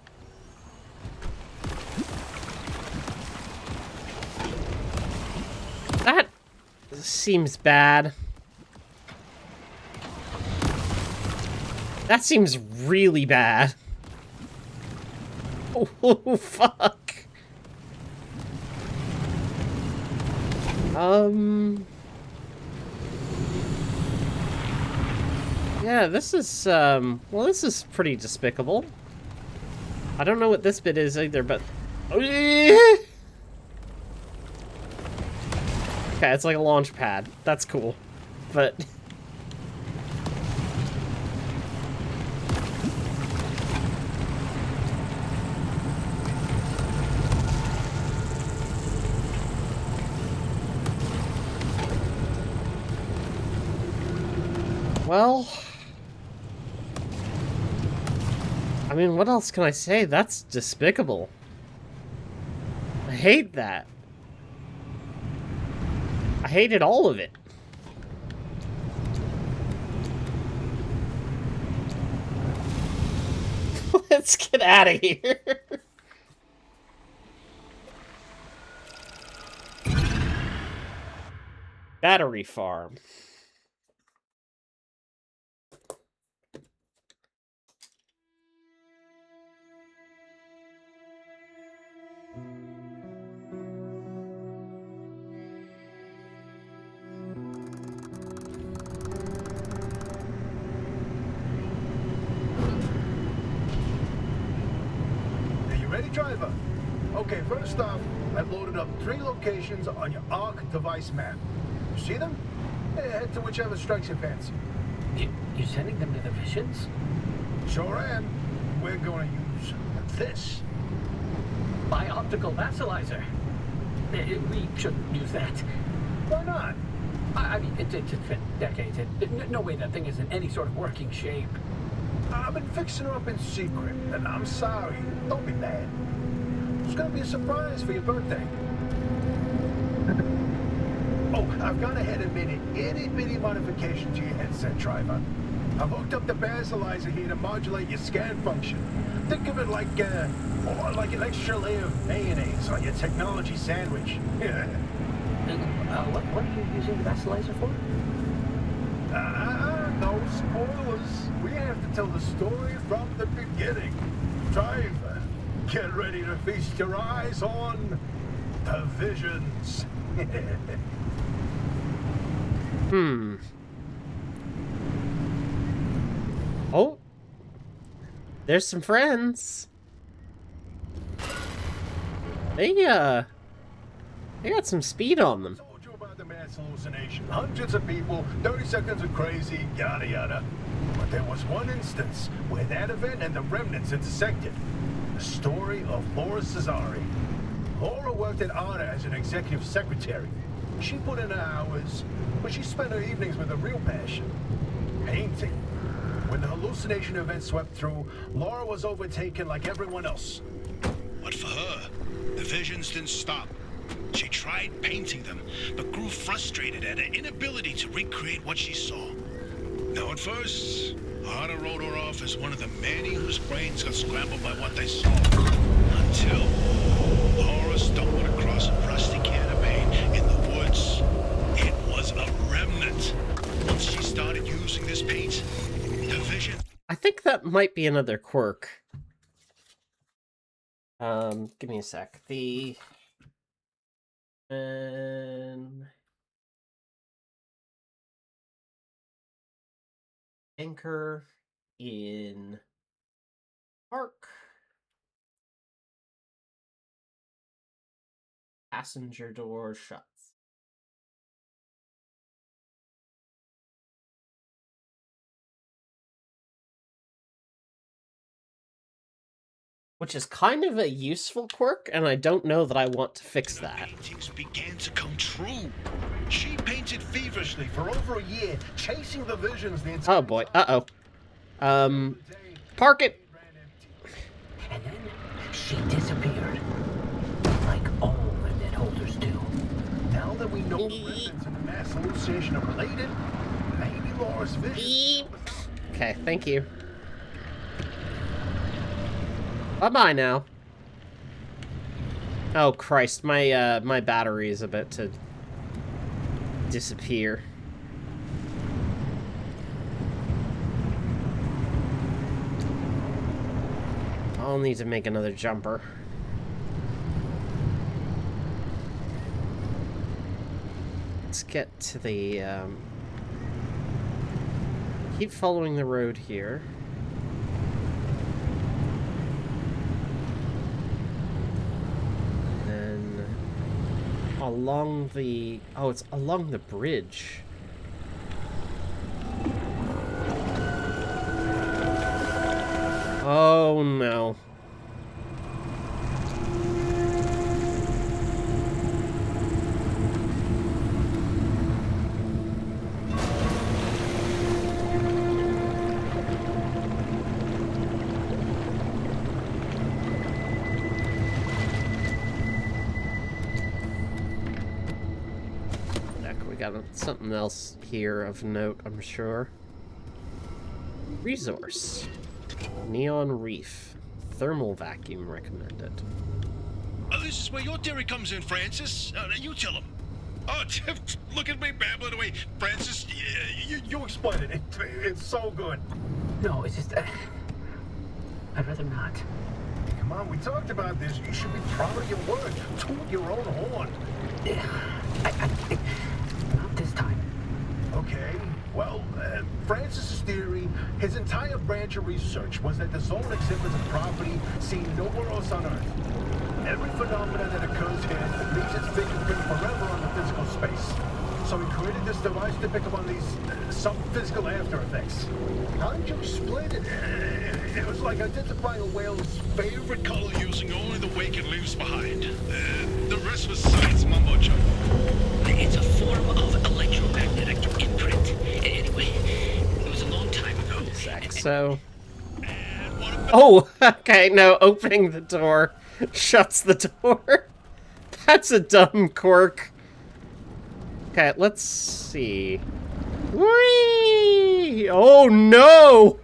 That seems bad. That seems really bad. Oh, fuck. Yeah, this is, well, this is pretty despicable. I don't know what this bit is either, but... Okay, it's like a launch pad. That's cool. But... Well... I mean, what else can I say? That's despicable. I hate that. I hated all of it. Let's get out of here. Battery farm. Driver. Okay, first off, I've loaded up 3 locations on your ARC device map. You see them? Head to whichever strikes your fancy. You're sending them to the visions? Sure am. We're going to use this. My optical vassalizer. We shouldn't use that. Why not? I mean, it's been decades. No way that thing is in any sort of working shape. I've been fixing her up in secret, and I'm sorry. Don't be mad. It's gonna be a surprise for your birthday. Oh, I've gone ahead and made an itty-bitty modification to your headset, driver. I've hooked up the vassalizer here to modulate your scan function. Think of it like an extra layer of mayonnaise on your technology sandwich. What are you using the vassalizer for? No spoilers. We have to tell the story from the beginning. Driver, get ready to feast your eyes on The visions. Oh. There's some friends. They got some speed on them. Told you about the mass hallucination. Hundreds of people, 30 seconds of crazy, yada yada. But there was one instance where that event and the remnants intersected. The story of Laura Cesari. Laura worked at ARDA as an executive secretary. She put in her hours, but she spent her evenings with a real passion. Painting. When the hallucination event swept through, Laura was overtaken like everyone else. But for her, the visions didn't stop. She tried painting them, but grew frustrated at her inability to recreate what she saw. Now at first, Arda wrote her off as one of the many whose brains got scrambled by what they saw. Until Laura stumbled across a rusty can of paint in the woods. It was a remnant. Once she started using this paint, the vision... I think that might be another quirk. Give me a sec. The... Anchor in park. Passenger door shuts. Which is kind of a useful quirk, and I don't know that I want to fix that. Paintings began to come true. She painted Feverishly for over a year, chasing the visions the entire Oh boy, uh-oh. Park it! And then she disappeared. Like all remnant holders do. Now that we know the remnants and the mass hallucination are related, maybe Laura's vision... Okay, thank you. Bye-bye now. Oh, Christ, my, my battery is about to disappear. I'll need to make another jumper. Let's get to the, keep following the road here. Then along the... Oh, it's along the bridge. Oh, no. Heck, we got something else here of note, I'm sure. Resource. Neon Reef. Thermal vacuum recommended. This is where your theory comes in, Francis. You tell him. Oh, look at me babbling away. Francis, You explain it. It's so good. No, it's just... I'd rather not. Come on, we talked about this. You should be proud of your work. Toot your own horn. Not this time. Okay. Well, Francis's theory, his entire branch of research was that the zone exhibits a property seen nowhere else on Earth. Every phenomenon that occurs here leaves its fingerprint forever on the physical space. So he created this device to pick up on these, some physical after effects. How did you explain it? It was like identifying a whale's favorite color using only the wake it leaves behind. The rest was science mumbo jumbo. It's a form of electromagnetic imprint. Anyway, it was a long time ago. So... Oh, okay, no, opening the door shuts the door. That's a dumb quirk. Okay, let's see. Whee! Oh, no!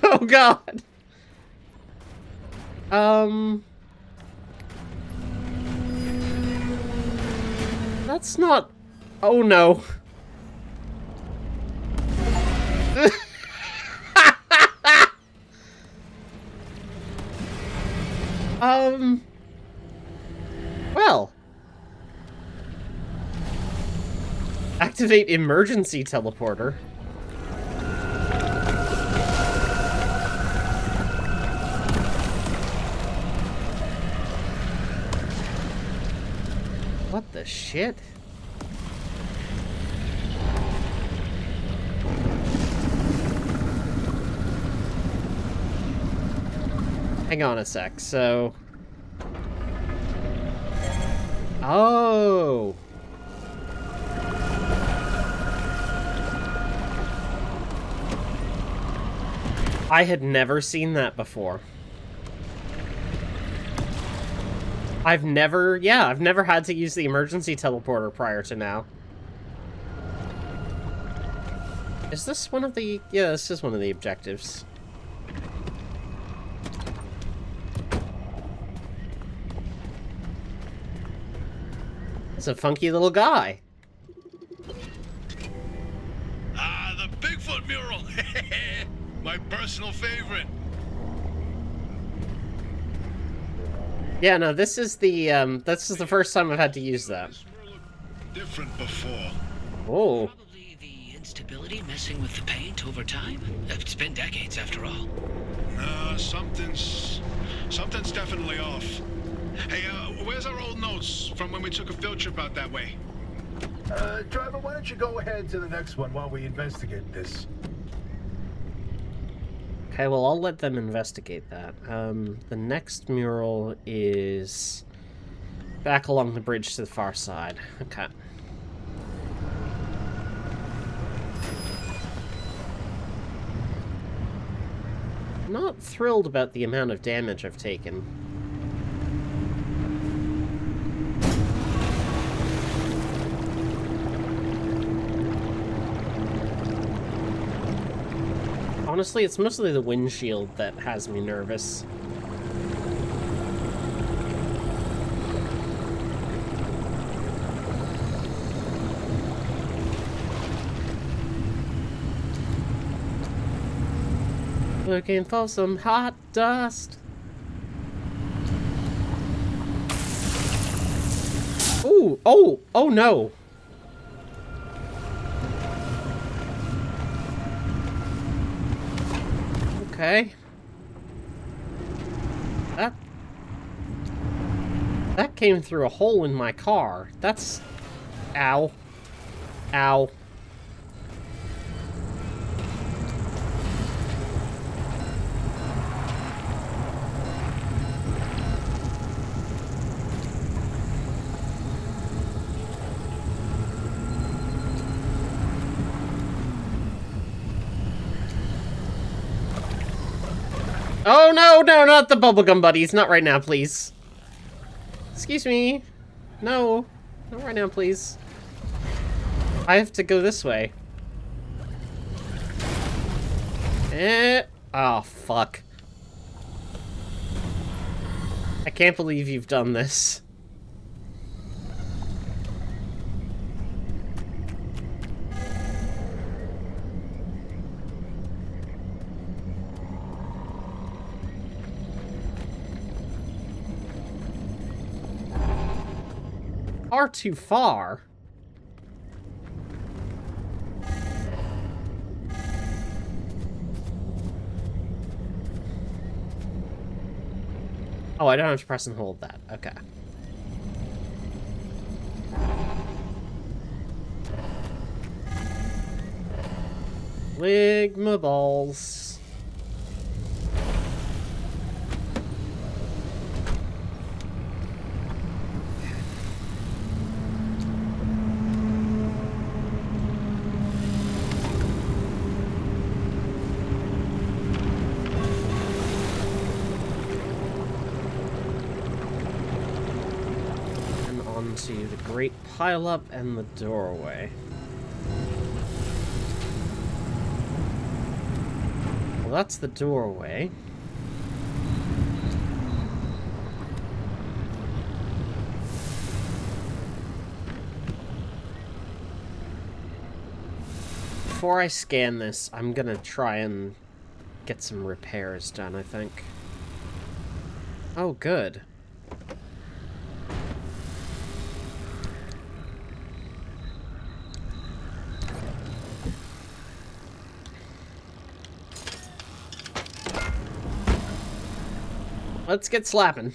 Oh, God. That's not... Oh, no. Well. Activate emergency teleporter. What the shit? Hang on a sec, so... Oh! I had never seen that before. I've never had to use the emergency teleporter prior to now. Is this one of the... Yeah, this is one of the objectives. It's a funky little guy. Ah, the Bigfoot mural! My personal favorite. Yeah, no, this is the first time I've had to use that. This mural looked different before. Oh. Probably the instability messing with the paint over time. It's been decades after all. Nah, something's definitely off. Hey, where's our old notes from when we took a field trip out that way? Driver, why don't you go ahead to the next one while we investigate this? Okay, well, I'll let them investigate that. The next mural is back along the bridge to the far side. Okay. Not thrilled about the amount of damage I've taken. Honestly, it's mostly the windshield that has me nervous. Looking for some hot dust. Ooh, oh no. Okay. That came through a hole in my car. That's... Ow. Ow. Oh, no, not the bubblegum buddies. Not right now, please. Excuse me. No. Not right now, please. I have to go this way. Oh, fuck. I can't believe you've done this. Far too far. Oh, I don't have to press and hold that. Okay. Ligma balls. To the great pileup and the doorway. Well, that's the doorway. Before I scan this, I'm gonna try and get some repairs done, I think. Oh, good. Let's get slapping.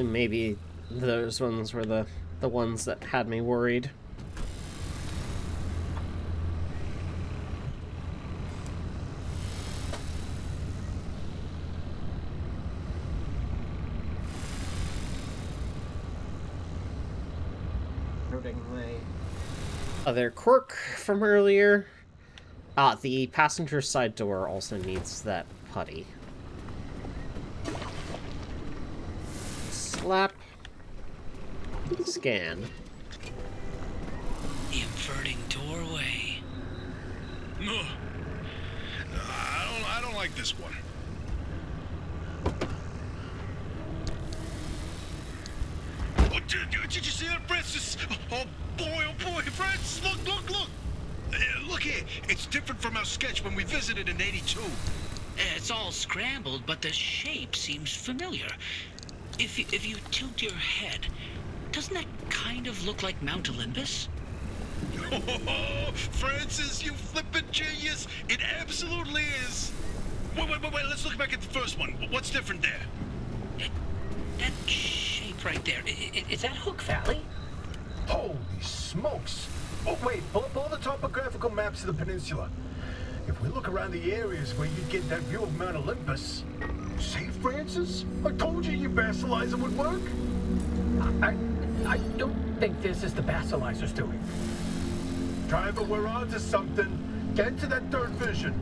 Maybe those ones were the ones that had me worried. Other quirk from earlier. The passenger side door also needs that putty. Slap. Scan. The inverting doorway. Ugh. I don't like this one. Oh, did you see that, Francis? Oh boy, Francis, look! Look here, it's different from our sketch when we visited in '82. It's all scrambled, but the shape seems familiar. If you tilt your head, doesn't that kind of look like Mount Olympus? Oh, Francis, you flippin' genius! It absolutely is. Wait, let's look back at the first one. What's different there? That shape right there, is that Hook Valley? Holy smokes! Oh, wait, pull up all the topographical maps of the peninsula. If we look around the areas where you'd get that view of Mount Olympus... See, Francis? I told you your basilizer would work. I don't think this is the basilizer's doing. Driver, we're on to something. Get to that third vision.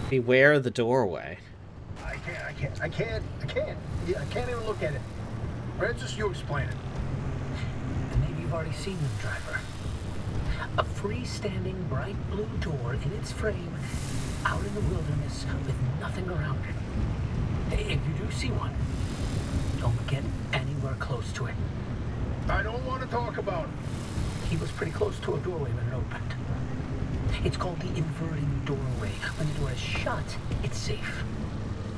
Beware the doorway. I can't. Yeah, I can't even look at it. Francis, you explain it. Maybe you've already seen them, driver. A freestanding bright blue door in its frame, out in the wilderness with nothing around it. If you do see one, don't get anywhere close to it. I don't want to talk about it. He was pretty close to a doorway when it opened. It's called the inverting doorway. When the door is shut, it's safe.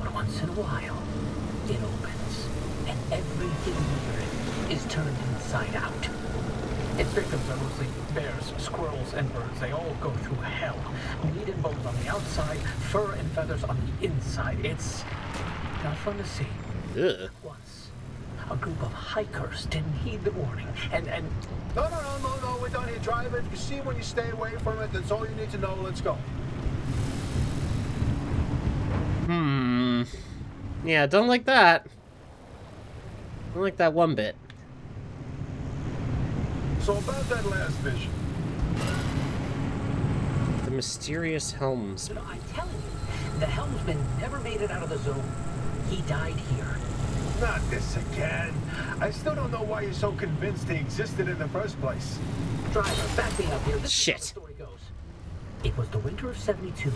But once in a while, it opens, and everything near it is turned inside out. Its victims are mostly bears, squirrels, and birds. They all go through hell. Meat and bones on the outside, fur and feathers on the inside. It's not fun to see. Ugh. Once, a group of hikers didn't heed the warning, and... No, we're done here, driver. If you see when you stay away from it, that's all you need to know. Let's go. Yeah, don't like that. Don't like that one bit. So about that last vision. The mysterious helms. No, I'm telling you, the helmsman never made it out of the zone. He died here. Not this again. I still don't know why you're so convinced they existed in the first place. Driver, back me up here. This Shit. is how the story goes. It was the winter of '72.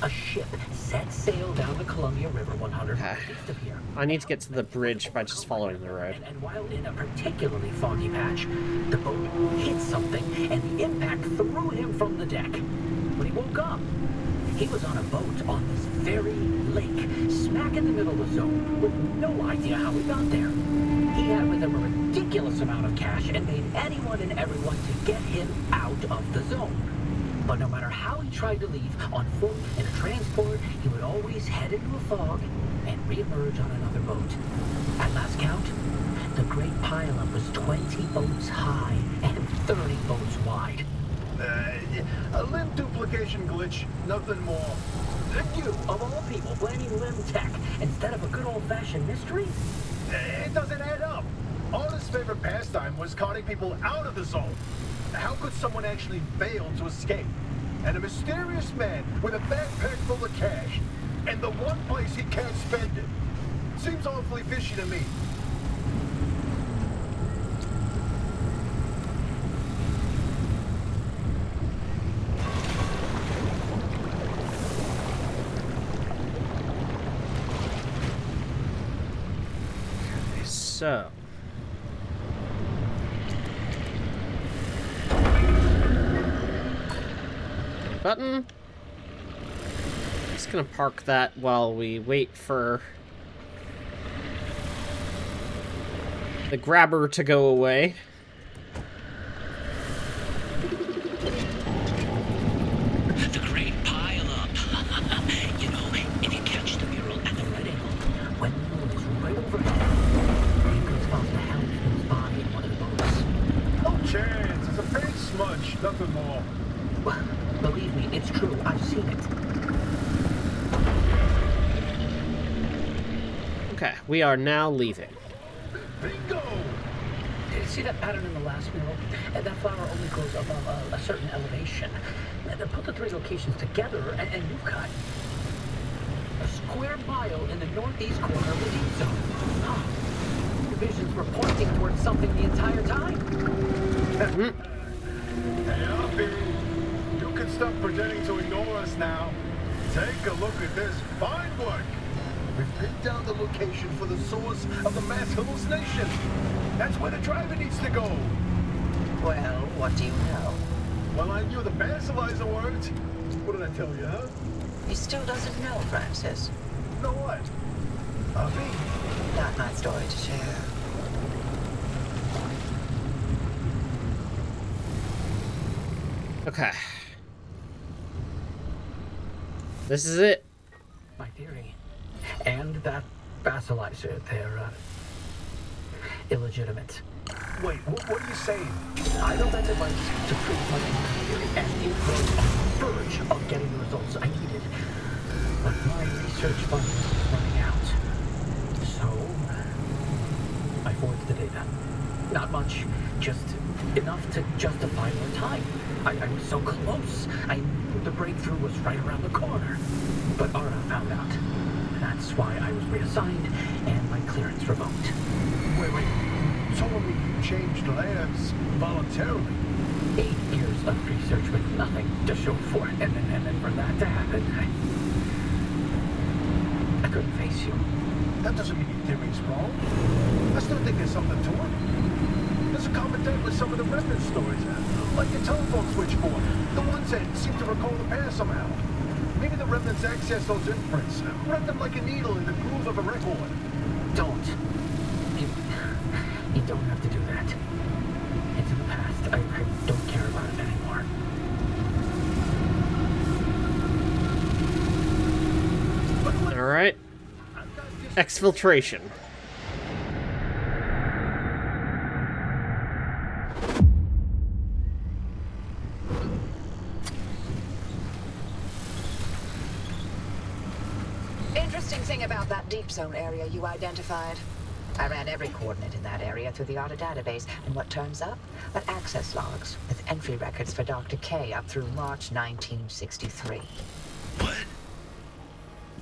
A ship set sail down the Columbia River 100 miles east of here. I need to get to the bridge by just following the road. And while in a particularly foggy patch, the boat hit something, and the impact threw him from the deck. When he woke up, he was on a boat on this very lake, smack in the middle of the zone, with no idea how he got there. He had with him a ridiculous amount of cash and made anyone and everyone to get him out of the zone. But no matter how he tried to leave, on foot, in a transport, he would always head into a fog and reemerge on another boat. At last count, the great pileup was 20 boats high and 30 boats wide. A limb duplication glitch, nothing more. You, of all people, blaming limb tech instead of a good old-fashioned mystery? It doesn't add up. Artist's favorite pastime was carting people out of the zone. How could someone actually fail to escape? And a mysterious man with a backpack full of cash, and the one place he can't spend it. Seems awfully fishy to me. so. Button. Just gonna park that while we wait for the grabber to go away. The great pile-up. You know, if you catch the mural at the red angle, When the moon is right overhead, you can spot the helmsman's body in one of the boats. No chance. It's a paint smudge. Nothing more. Well, believe me, it's true. I've seen it. Okay, we are now leaving. Bingo! See that pattern in the last mural? That flower only grows above a certain elevation. Then put the three locations together, and you've got a square mile in the northeast corner of the deep zone. Your visions were pointing towards something the entire time. Hey, Alfie, you can stop pretending to ignore us now. Take a look at this fine work. We've pinned down the location for the source of the mass hallucination. That's where the driver needs to go. Well, what do you know? Well, I knew the basilizer worked. What did I tell you, huh? He still doesn't know, Francis. Know what? Alfie? Not my story to share. Okay. This is it. My theory. And that basilizer, they're illegitimate. Wait, what are you saying? I built that device to prove my own theory, and it was on the verge of getting the results I needed. But my research funding was running out. So, I forged the data. Not much, just enough to justify more time. I was so close. I knew the breakthrough was right around the corner. But Ara found out. That's why I was reassigned and my clearance revoked. Wait. You told me you changed labs voluntarily. 8 years of research with nothing to show for it, and then for that to happen, I couldn't face you. That doesn't mean your theory's wrong. I still think there's something to it. There's a common thread with some of the remnant stories, like the telephone switchboard. The ones that seem to recall the past somehow. Maybe the remnants access those imprints, read them like a needle in the groove of a record. Don't. You don't have to do that. It's in the past. I don't care about it anymore. All right. Exfiltration. Interesting thing about that deep zone area you identified. I ran every coordinate in that area through the ARDA database, and what turns up? But access logs with entry records for Dr. K up through March 1963. What?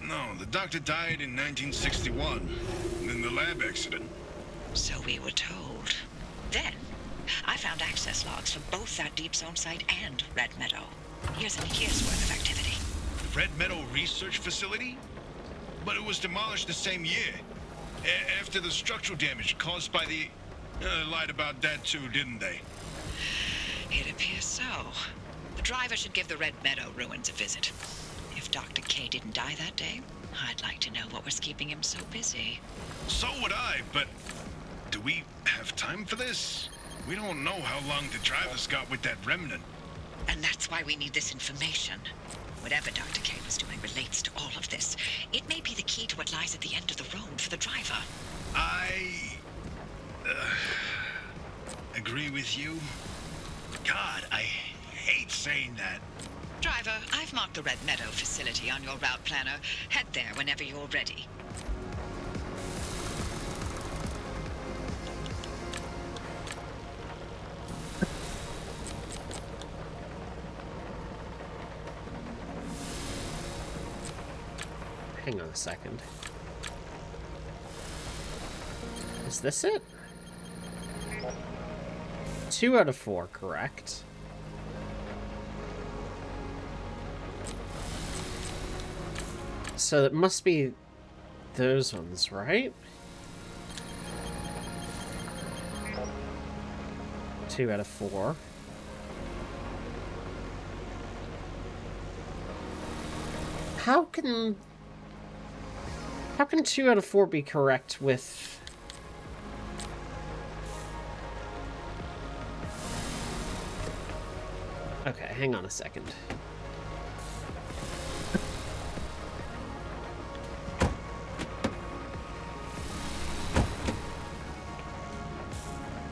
No, the doctor died in 1961, in the lab accident. So we were told. Then, I found access logs for both that Deep Zone site and Red Meadow. Years and years worth of activity. Red Meadow Research Facility? But it was demolished the same year. After the structural damage caused by the... lied about that too, didn't they? It appears so. The driver should give the Red Meadow ruins a visit. If Dr. K didn't die that day, I'd like to know what was keeping him so busy. So would I, but... do we have time for this? We don't know how long the driver's got with that remnant. And that's why we need this information. Whatever Dr. K was doing relates to all of this. It may be the key to what lies at the end of the road for the driver. I... agree with you. God, I hate saying that. Driver, I've marked the Red Meadow facility on your route planner. Head there whenever you're ready. Hang on a second. Is this it? 2 out of 4, correct? So it must be those ones, right? 2 out of 4. How can 2 out of 4 be correct with... Okay, hang on a second.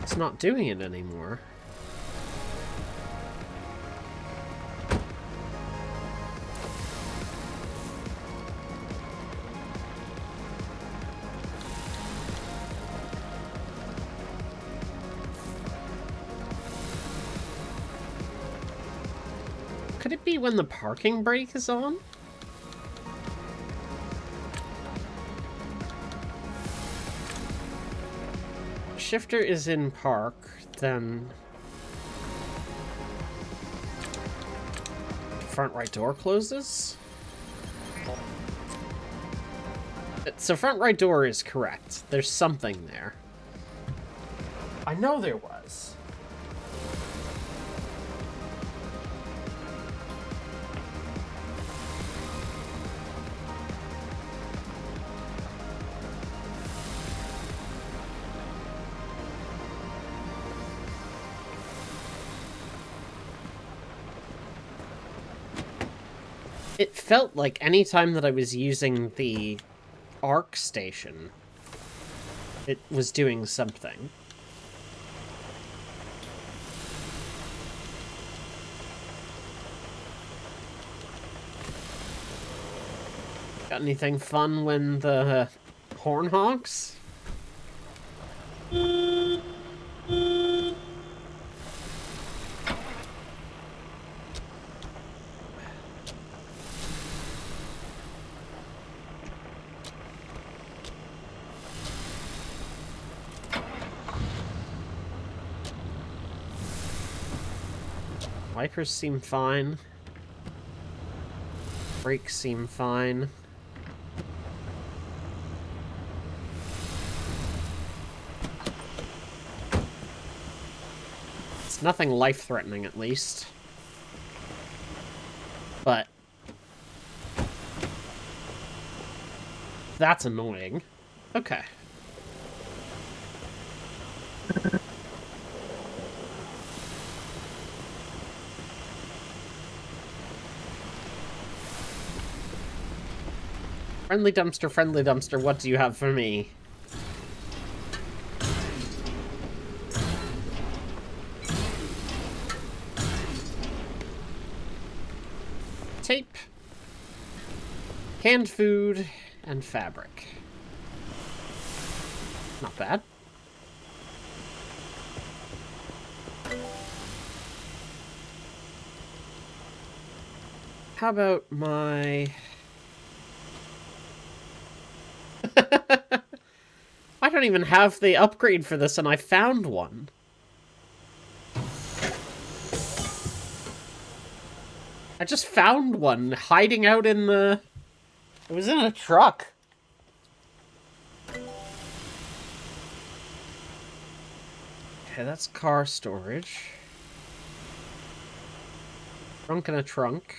It's not doing it anymore. Could it be when the parking brake is on? Shifter is in park, then... Front right door closes? So front right door is correct. There's something there. I know there was. It felt like any time that I was using the arc station, it was doing something. Got anything fun when the horn honks? Wipers seem fine. Brakes seem fine. It's nothing life-threatening, at least. But... that's annoying. Okay. Friendly dumpster, what do you have for me? Tape. Canned food and fabric. Not bad. How about my... I don't even have the upgrade for this, and I found one. I just found one hiding out in the... It was in a truck. Okay, that's car storage. Trunk in a trunk.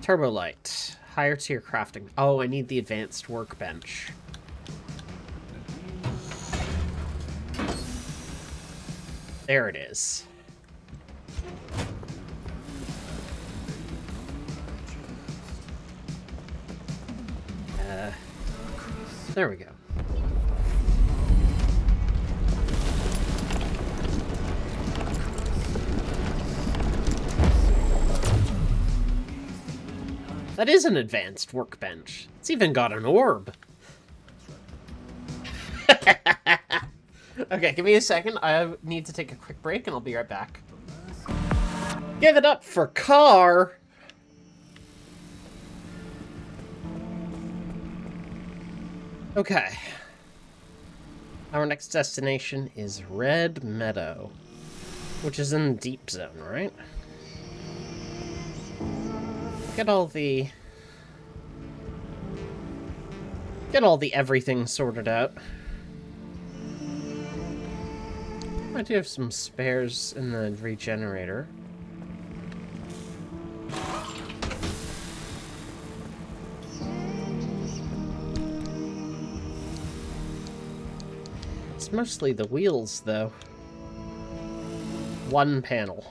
Turbo light. Higher tier crafting. Oh, I need the advanced workbench. There it is. There we go. That is an advanced workbench. It's even got an orb. Okay, give me a second. I need to take a quick break, and I'll be right back. Give it up for car! Okay. Our next destination is Red Meadow, which is in the Deep Zone, right? Get all the everything sorted out. I do have some spares in the regenerator. It's mostly the wheels, though. One panel.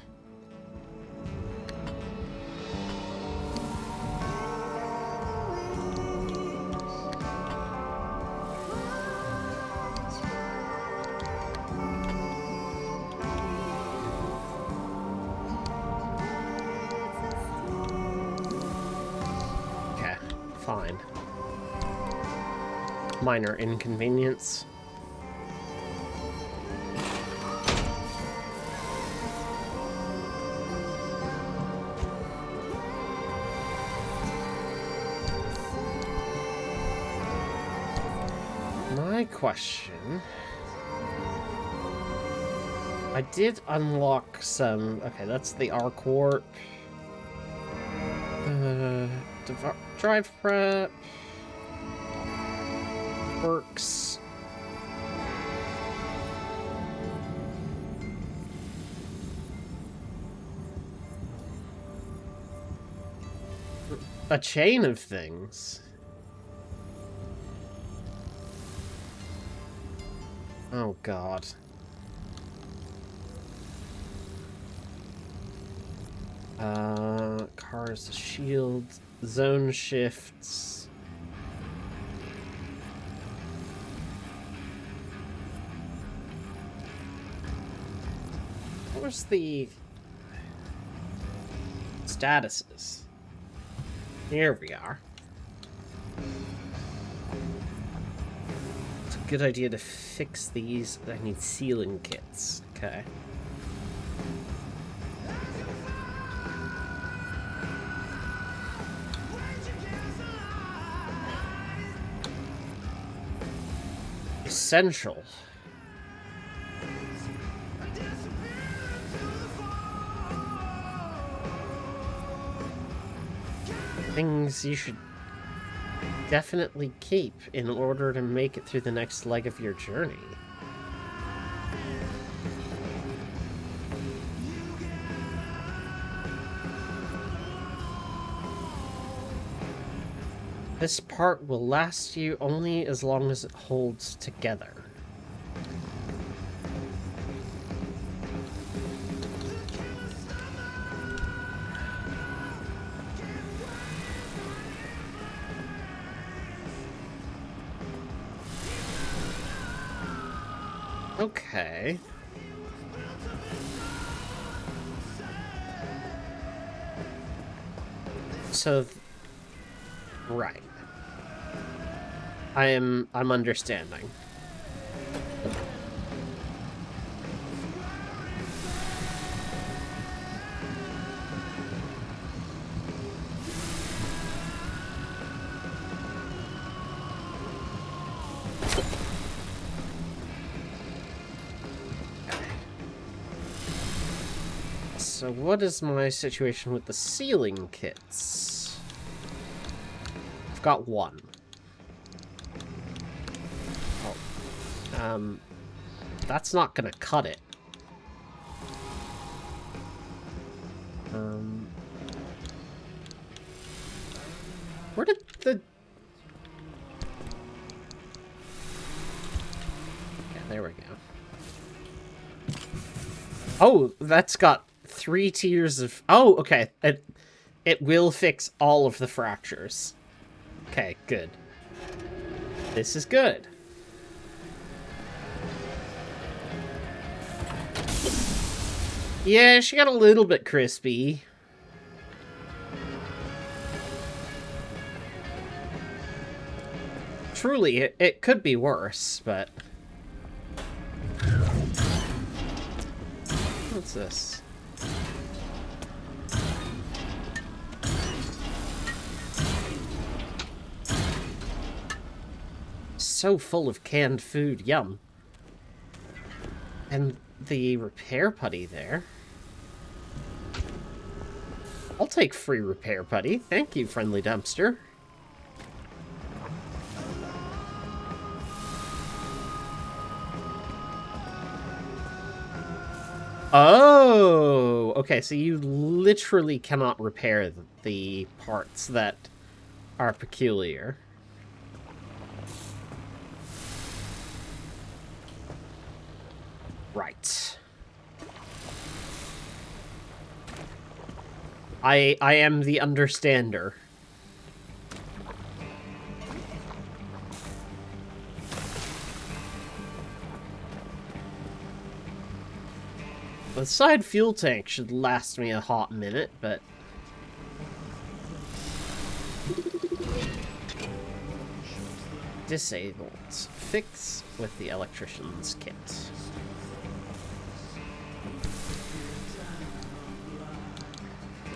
Okay, fine. Minor inconvenience. My question... I did unlock some... Okay, that's the Arc Warp. Drive prep... Works... A chain of things. Oh, God. Cars, shield, zone shifts. What was the statuses? Here we are. It's a good idea to fix these. I need sealing kits. Okay. Essential. Things you should definitely keep in order to make it through the next leg of your journey. This part will last you only as long as it holds together. Okay. So, right. I'm understanding. So what is my situation with the sealing kits? I've got one. Oh. That's not gonna cut it. Where did the... Yeah, there we go. Oh, that's got 3 tiers of... Oh, okay. It will fix all of the fractures. Okay, good. This is good. Yeah, she got a little bit crispy. Truly, it could be worse, but... What's this? So full of canned food, yum. And the repair putty there. I'll take free repair putty. Thank you, friendly dumpster. Oh, okay, so you literally cannot repair the parts that are peculiar. Right. I am the understander. The side fuel tank should last me a hot minute, but... Disabled. Fix with the electrician's kit.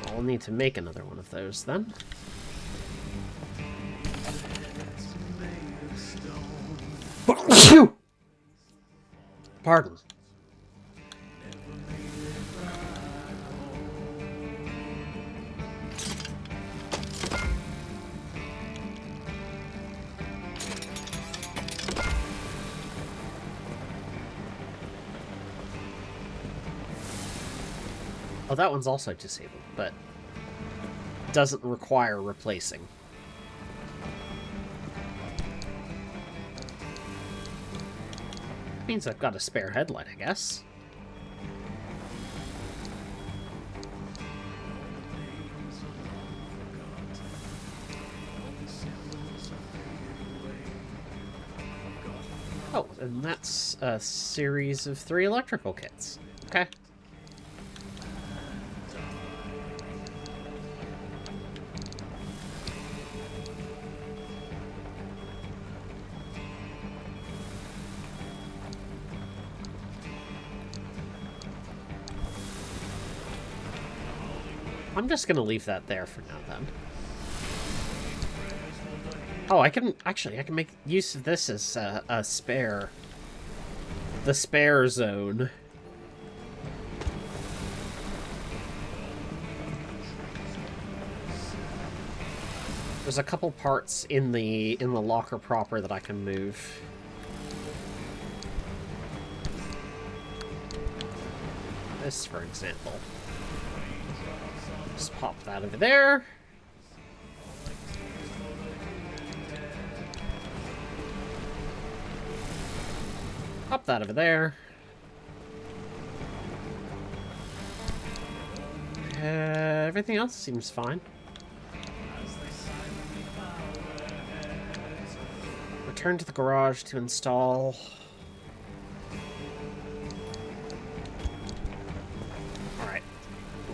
I'll need to make another one of those then. Pardon. Oh, that one's also disabled, but doesn't require replacing. Means I've got a spare headlight, I guess. Oh, and that's a series of 3 electrical kits. Okay. I'm just gonna leave that there for now, then. Oh, I can make use of this as a spare. The spare zone. There's a couple parts in the locker proper that I can move. This, for example. Just pop that over there. Pop that over there. Everything else seems fine. Return to the garage to install. Alright.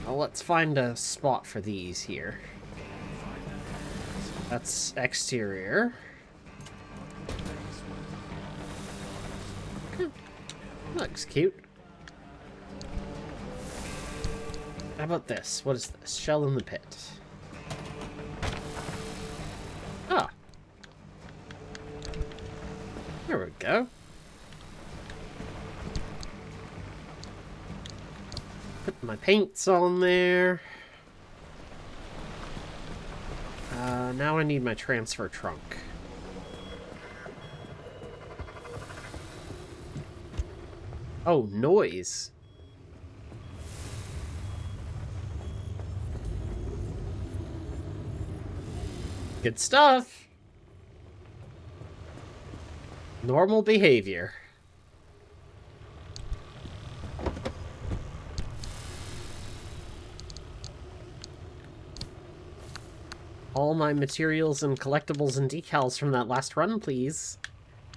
Well, let's find a spot for these here. That's exterior. Looks cute. How about this? What is this? Shell in the pit. Ah. There we go. Put my paints on there. Now I need my transfer trunk. Oh, noise. Good stuff. Normal behavior. All my materials and collectibles and decals from that last run, please.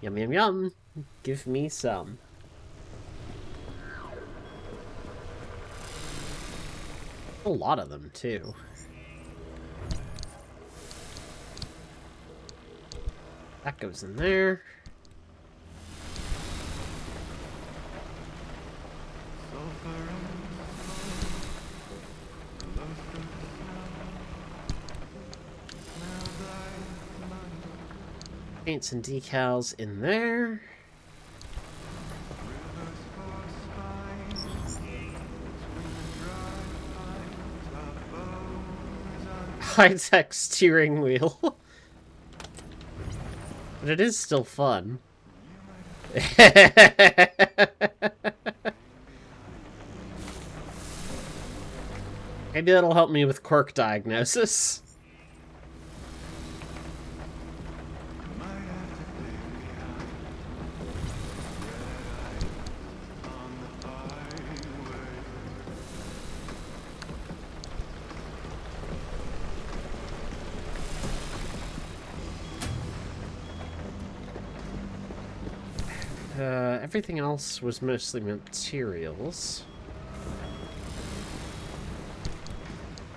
Yum, yum, yum. Give me some. A lot of them, too. That goes in there. Paints and decals in there. High-tech steering wheel. But it is still fun. Maybe that'll help me with quirk diagnosis. Everything else was mostly materials.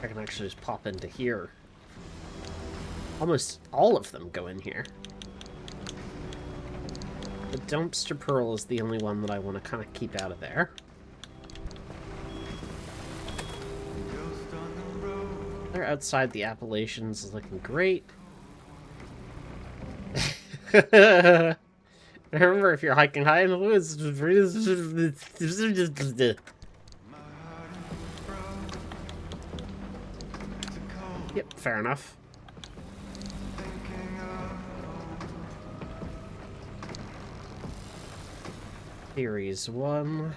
I can actually just pop into here. Almost all of them go in here. The dumpster pearl is the only one that I want to kind of keep out of there. They're outside the Appalachians is looking great. Remember, if you're hiking high in the woods... Yep, fair enough. Series 1.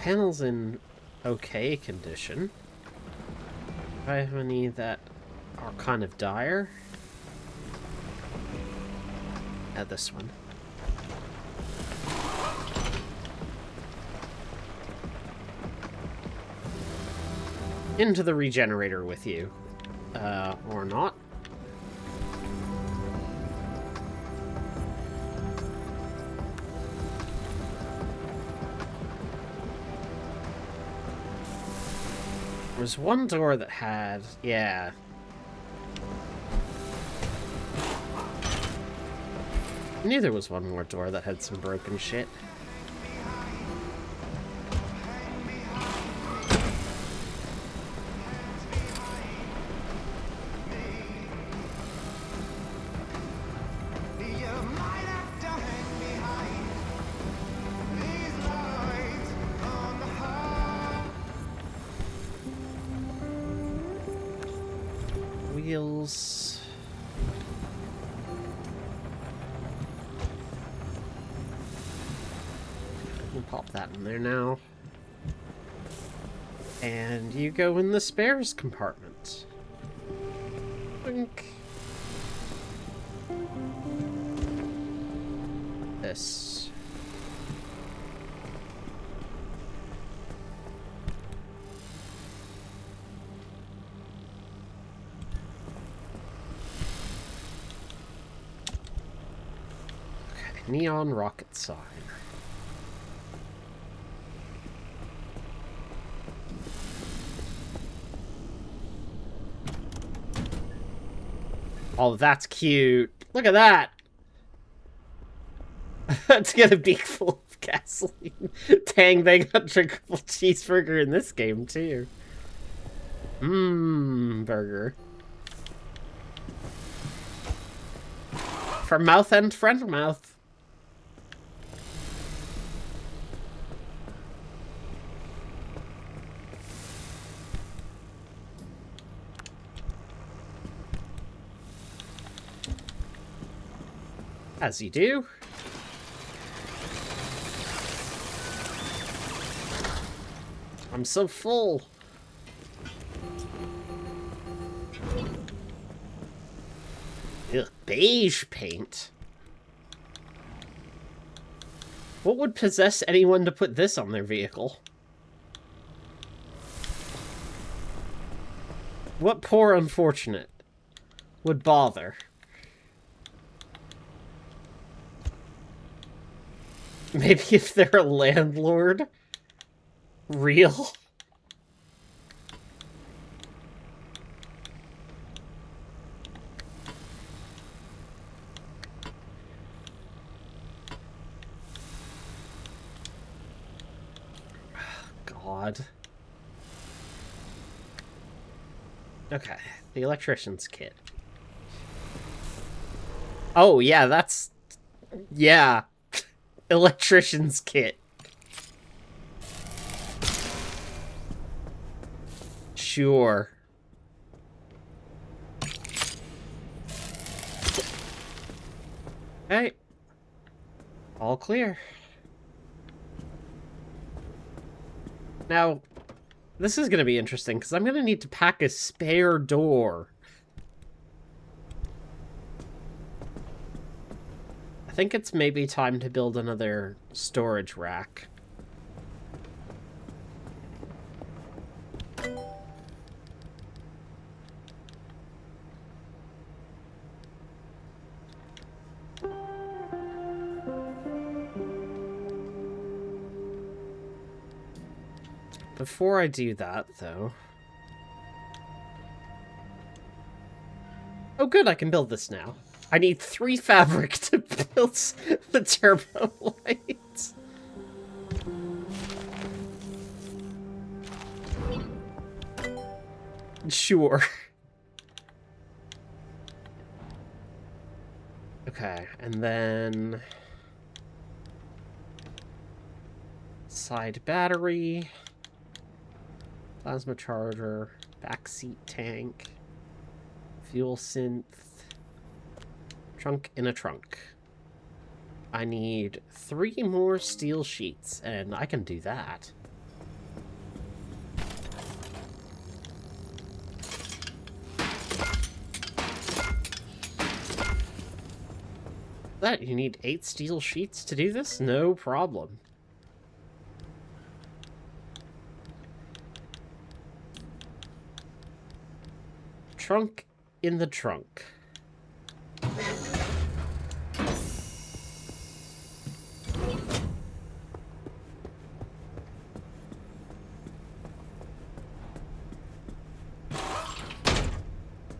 Panels in okay condition. Do I have any that are kind of dire? This one. Into the regenerator with you. Or not. There was one door that had... yeah. I knew there was one more door that had some broken shit. Wheels. We'll pop that in there now. And you go in the spares compartment. Blink. This. Neon rocket sign. Oh, that's cute. Look at that. It's got a beak full of gasoline. Dang, they got drinkable cheeseburger in this game, too. Mmm, burger. For mouth and friend mouth. As you do. I'm so full. Ugh, beige paint. What would possess anyone to put this on their vehicle? What poor unfortunate would bother? Maybe if they're a landlord? Real? God. Okay, the electrician's kit. Oh, yeah, that's... Yeah. Electrician's kit. Sure. Okay. All clear. Now, this is going to be interesting, because I'm going to need to pack a spare door. I think it's maybe time to build another storage rack. Before I do that, though... Oh good, I can build this now. I need 3 fabric to build the turbo lights. Sure. Okay, and then... Side battery... Plasma charger, backseat tank, fuel synth, trunk in a trunk. I need 3 more steel sheets, and I can do that. That, you need 8 steel sheets to do this? No problem. Trunk in the trunk.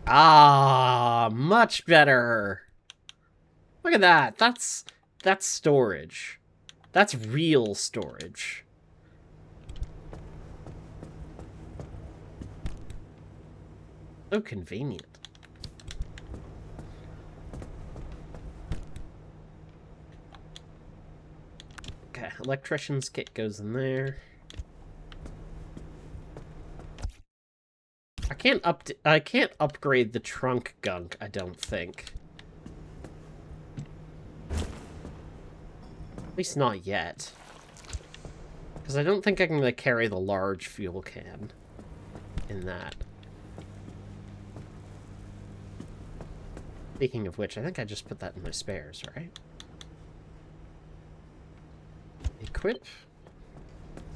Ah, much better. Look at that. That's storage. That's real storage. So convenient. Okay, electrician's kit goes in there. I can't upgrade the trunk gunk, I don't think. At least not yet. Because I don't think I can carry the large fuel can in that. Speaking of which, I think I just put that in my spares, right? Equip.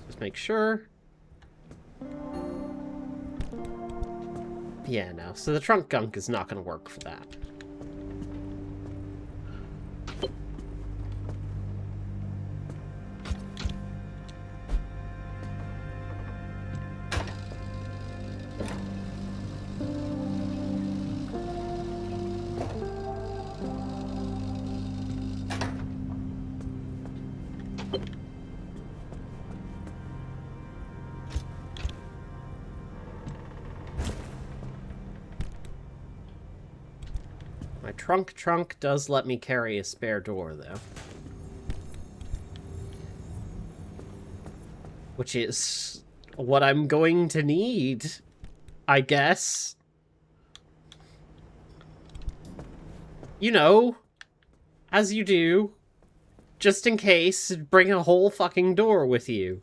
Just make sure. Yeah, no. So the trunk gunk is not going to work for that. My trunk does let me carry a spare door, though. Which is what I'm going to need, I guess. You know, as you do, just in case, bring a whole fucking door with you.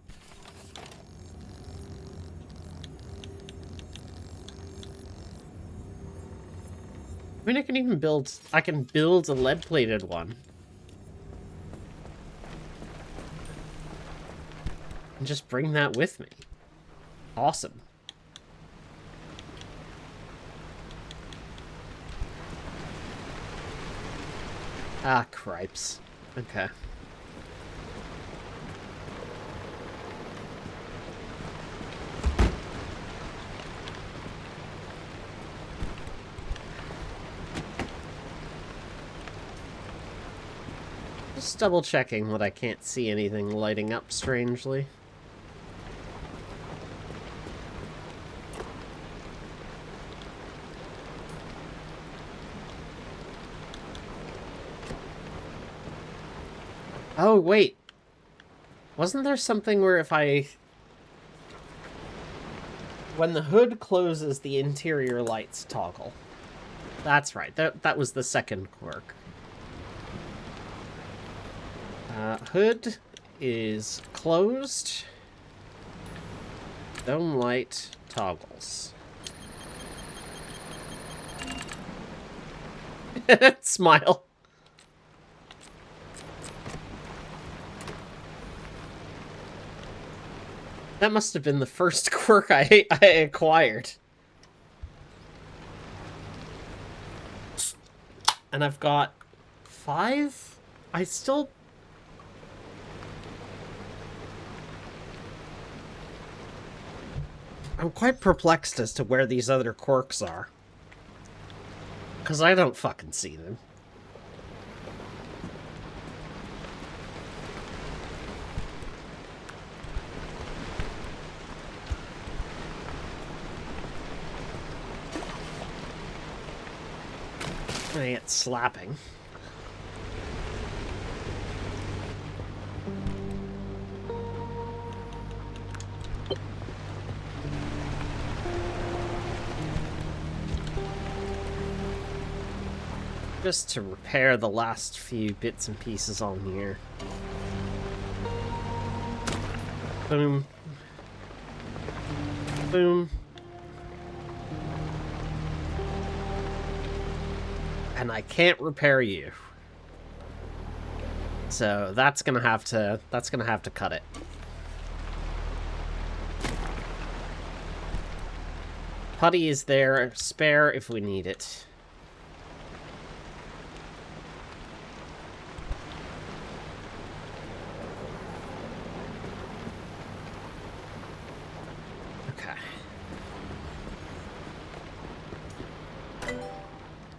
I mean, I can build a lead-plated one. And just bring that with me. Awesome. Ah, cripes. Okay. Just double checking that I can't see anything lighting up strangely. Oh, wait. Wasn't there something where if I... When the hood closes, the interior lights toggle? That's right. That was the second quirk. Hood is closed. Dome light toggles. Smile. That must have been the first quirk I acquired. And I've got 5? I still... I'm quite perplexed as to where these other quirks are. Because I don't fucking see them. I get slapping. Just to repair the last few bits and pieces on here. Boom. Boom. And I can't repair you. So that's gonna have to cut it. Putty is there, spare if we need it.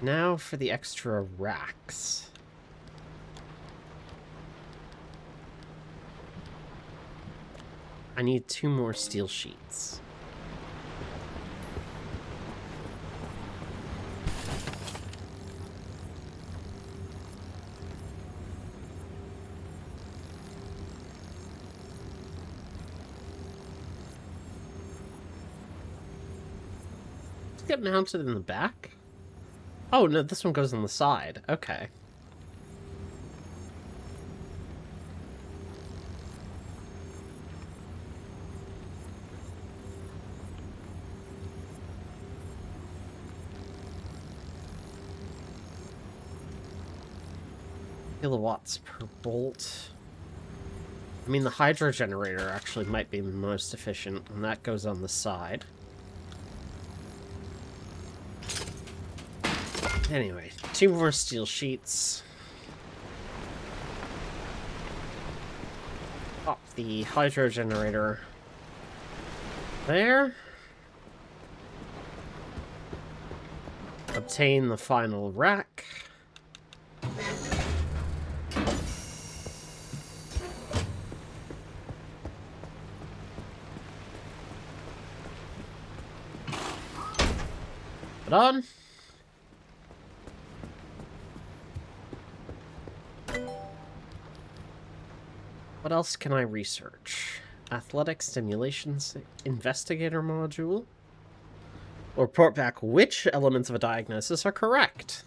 Now for the extra racks. I need 2 more steel sheets. Does it get mounted in the back? Oh, no, this one goes on the side. Okay. Kilowatts per bolt. I mean, the hydro generator actually might be the most efficient, and that goes on the side. Anyway, 2 more steel sheets. Pop the hydro generator there. Obtain the final rack. Put on. What else can I research? Athletic Stimulations Investigator Module? Or report back which elements of a diagnosis are correct.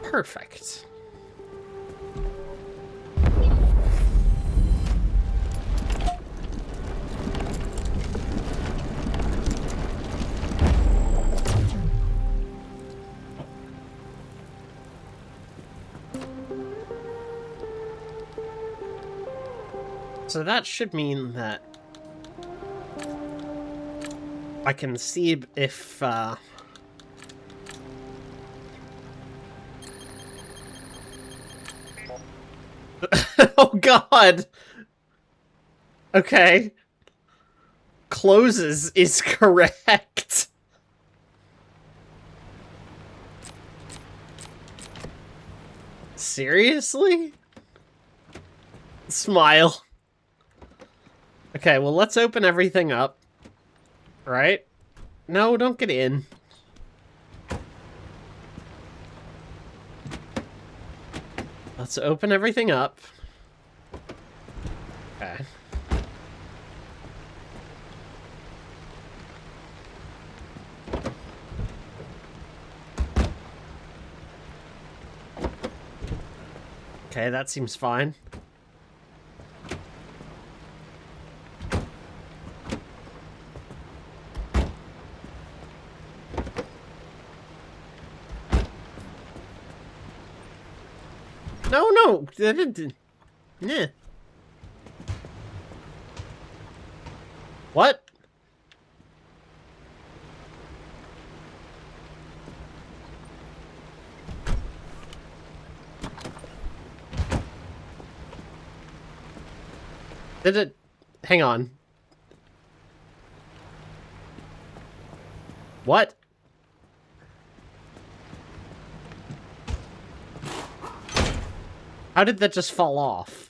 Perfect. So that should mean that I can see if Oh god! Okay. Closes is correct. Seriously? Smile. Okay, well, let's open everything up. Right? No, don't get in. Let's open everything up. Okay. Okay, that seems fine. No. Nah. What? Did it... Hang on. What? How did that just fall off?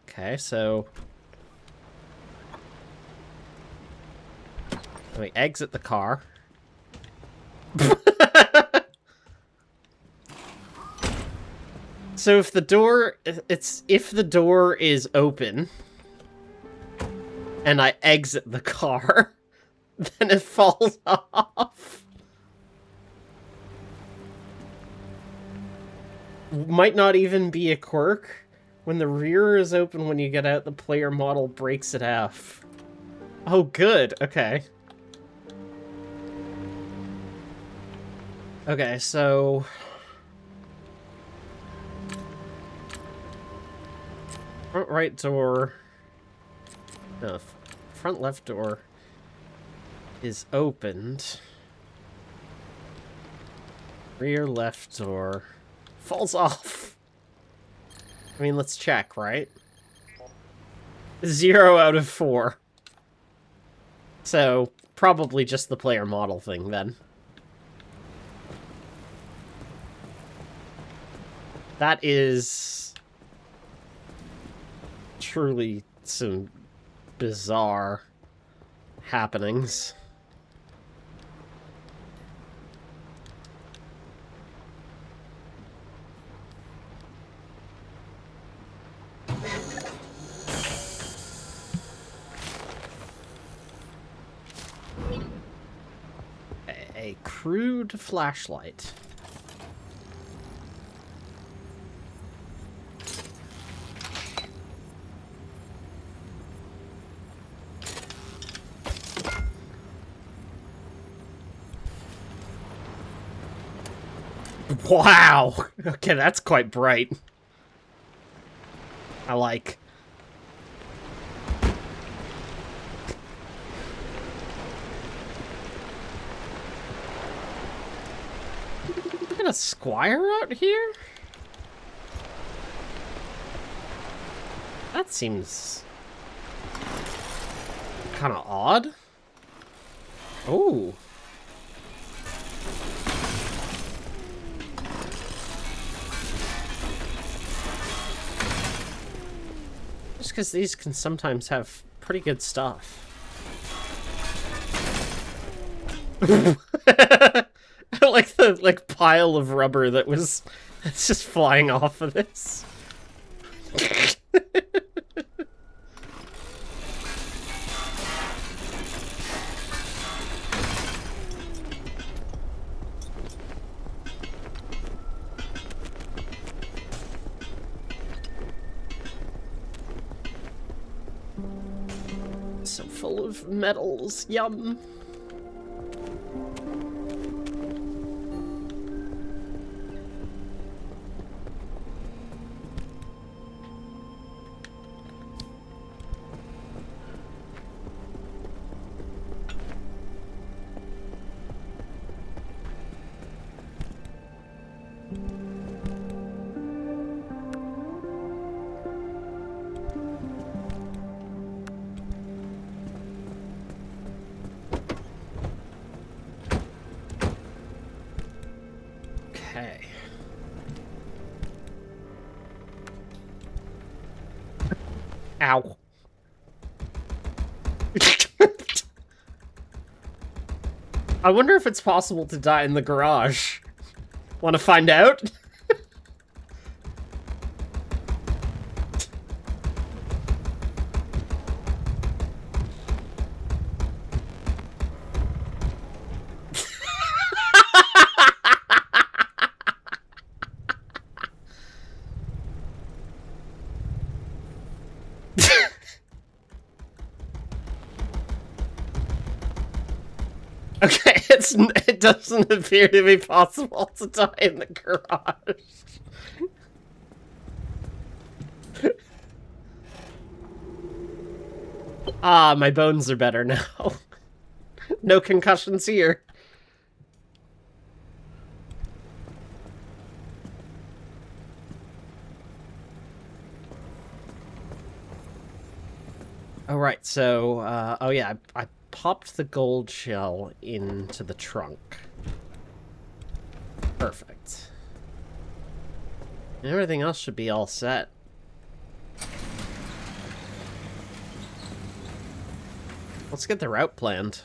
Okay, so... Let me exit the car. So if the door... If the door is open... And I exit the car... Then it falls off. Might not even be a quirk. When the rear is open when you get out, the player model breaks it off. Oh, good. Okay. Okay, so... Front right door... No, front left door is opened. Rear left door falls off. I mean, let's check, right? 0 out of 4. So, probably just the player model thing, then. That is... truly some bizarre happenings. A crude flashlight. Wow! Okay, that's quite bright. I like. Look at a squire out here? That seems... kind of odd. Oh. Just because these can sometimes have pretty good stuff. I like the pile of rubber that's just flying off of this. So full of metals, yum. Ow. I wonder if it's possible to die in the garage. Want to find out? Okay, it doesn't appear to be possible to die in the garage. Ah, my bones are better now. No concussions here. Alright, so, oh yeah, I popped the gold shell into the trunk. Perfect. Everything else should be all set. Let's get the route planned.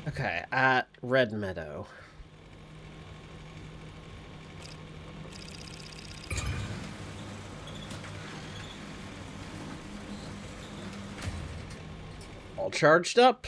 Okay, at Red Meadow. All charged up.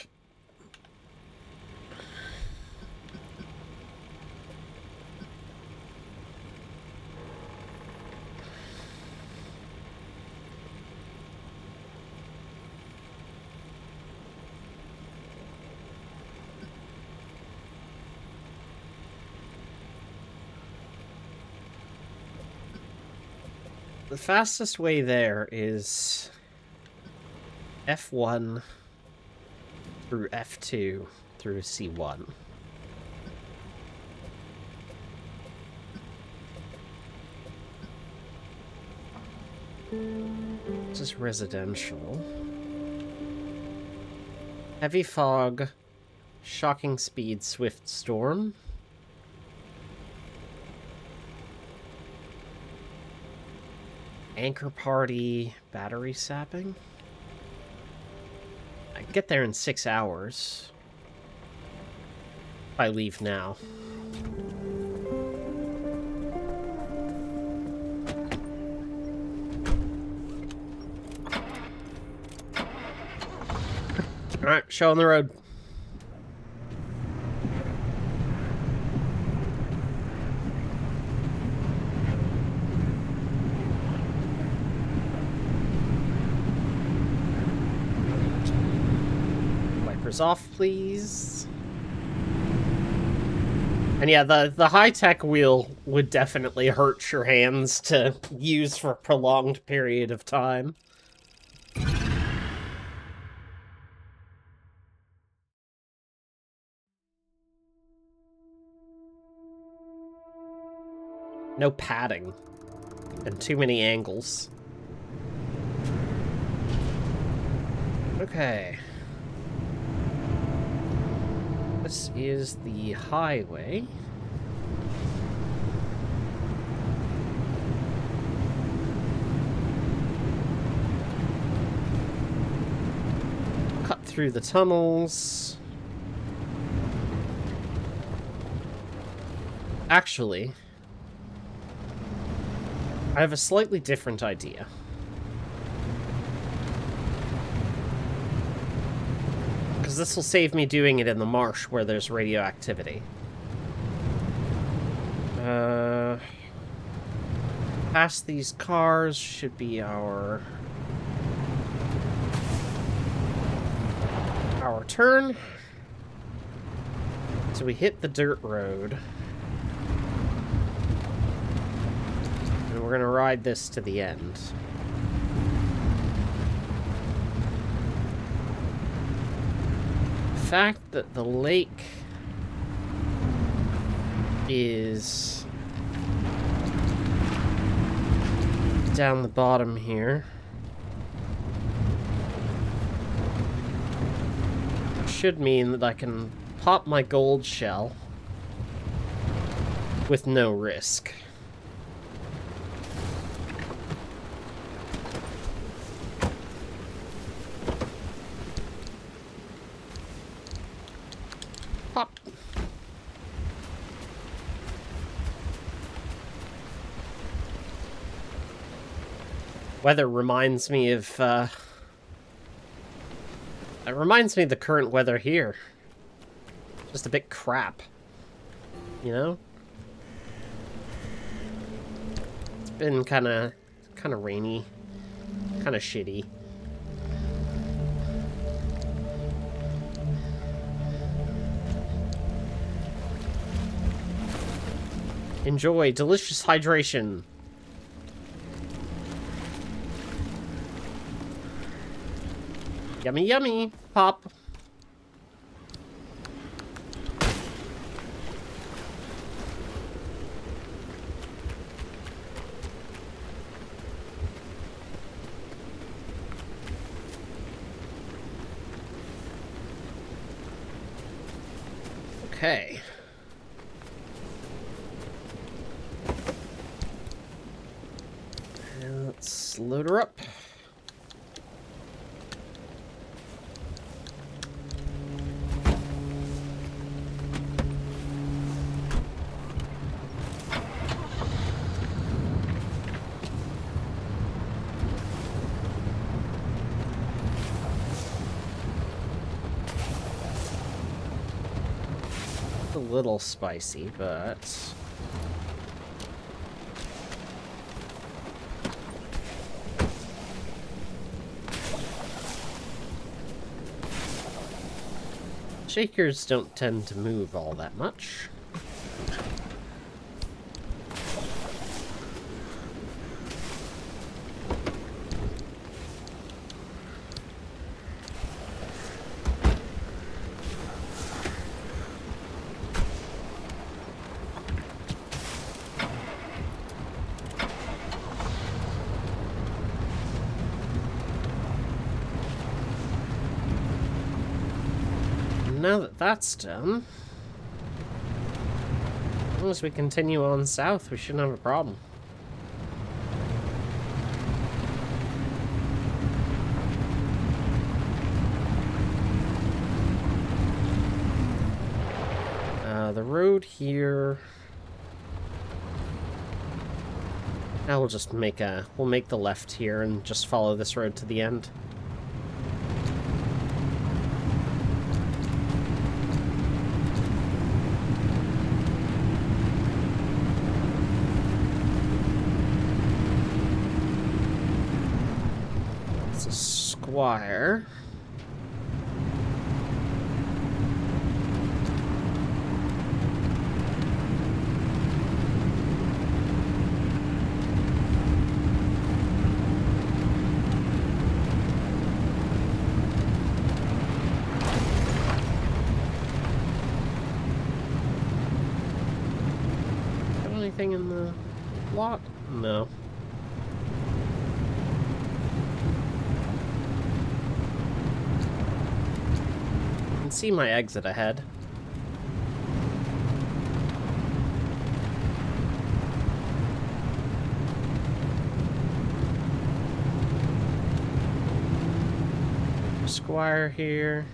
The fastest way there is F1 through F2 through C1. This is residential. Heavy fog, shocking speed, swift storm. Anchor party, battery sapping. I can get there in 6 hours. If I leave now. Alright, show on the road. Off, please. And yeah, the high-tech wheel would definitely hurt your hands to use for a prolonged period of time. No padding. And too many angles. Okay. This is the highway. Cut through the tunnels. Actually, I have a slightly different idea. Because this will save me doing it in the marsh where there's radioactivity. Past these cars should be our turn. So we hit the dirt road. And we're gonna ride this to the end. The fact that the lake is down the bottom here should mean that I can pop my gold shell with no risk. Pop. Weather reminds me of, it reminds me of the current weather here. Just a bit crap. You know? It's been kinda rainy. Kinda shitty. Enjoy delicious hydration. Yummy, yummy. Pop. Okay. Let's load her up. A little spicy, but shakers don't tend to move all that much. Now that that's done, as long as we continue on south, we shouldn't have a problem. The road here. Now we'll just make we'll make the left here and just follow this road to the end. It's a squire. Anything in the lot? No. I can see my exit ahead. Squire here.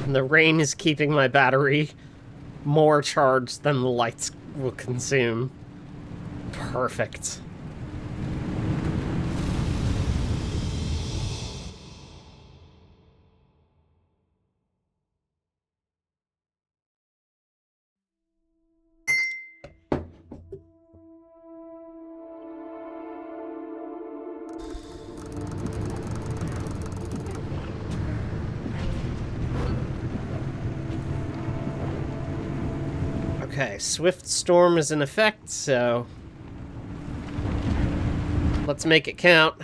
And the rain is keeping my battery more charged than the lights will consume. Perfect. Okay, Swift Storm is in effect, so let's make it count.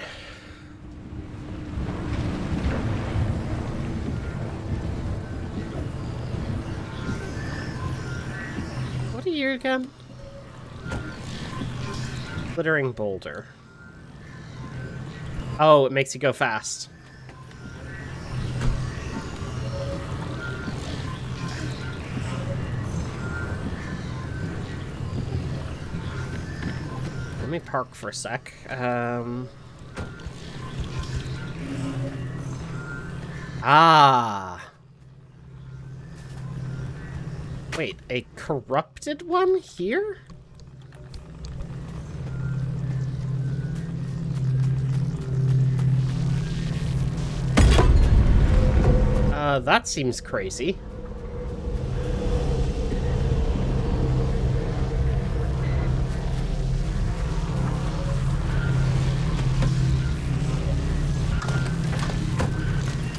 here again? Glittering boulder. Oh, it makes you go fast. Let me park for a sec. Ah. Wait, a corrupted one here? That seems crazy.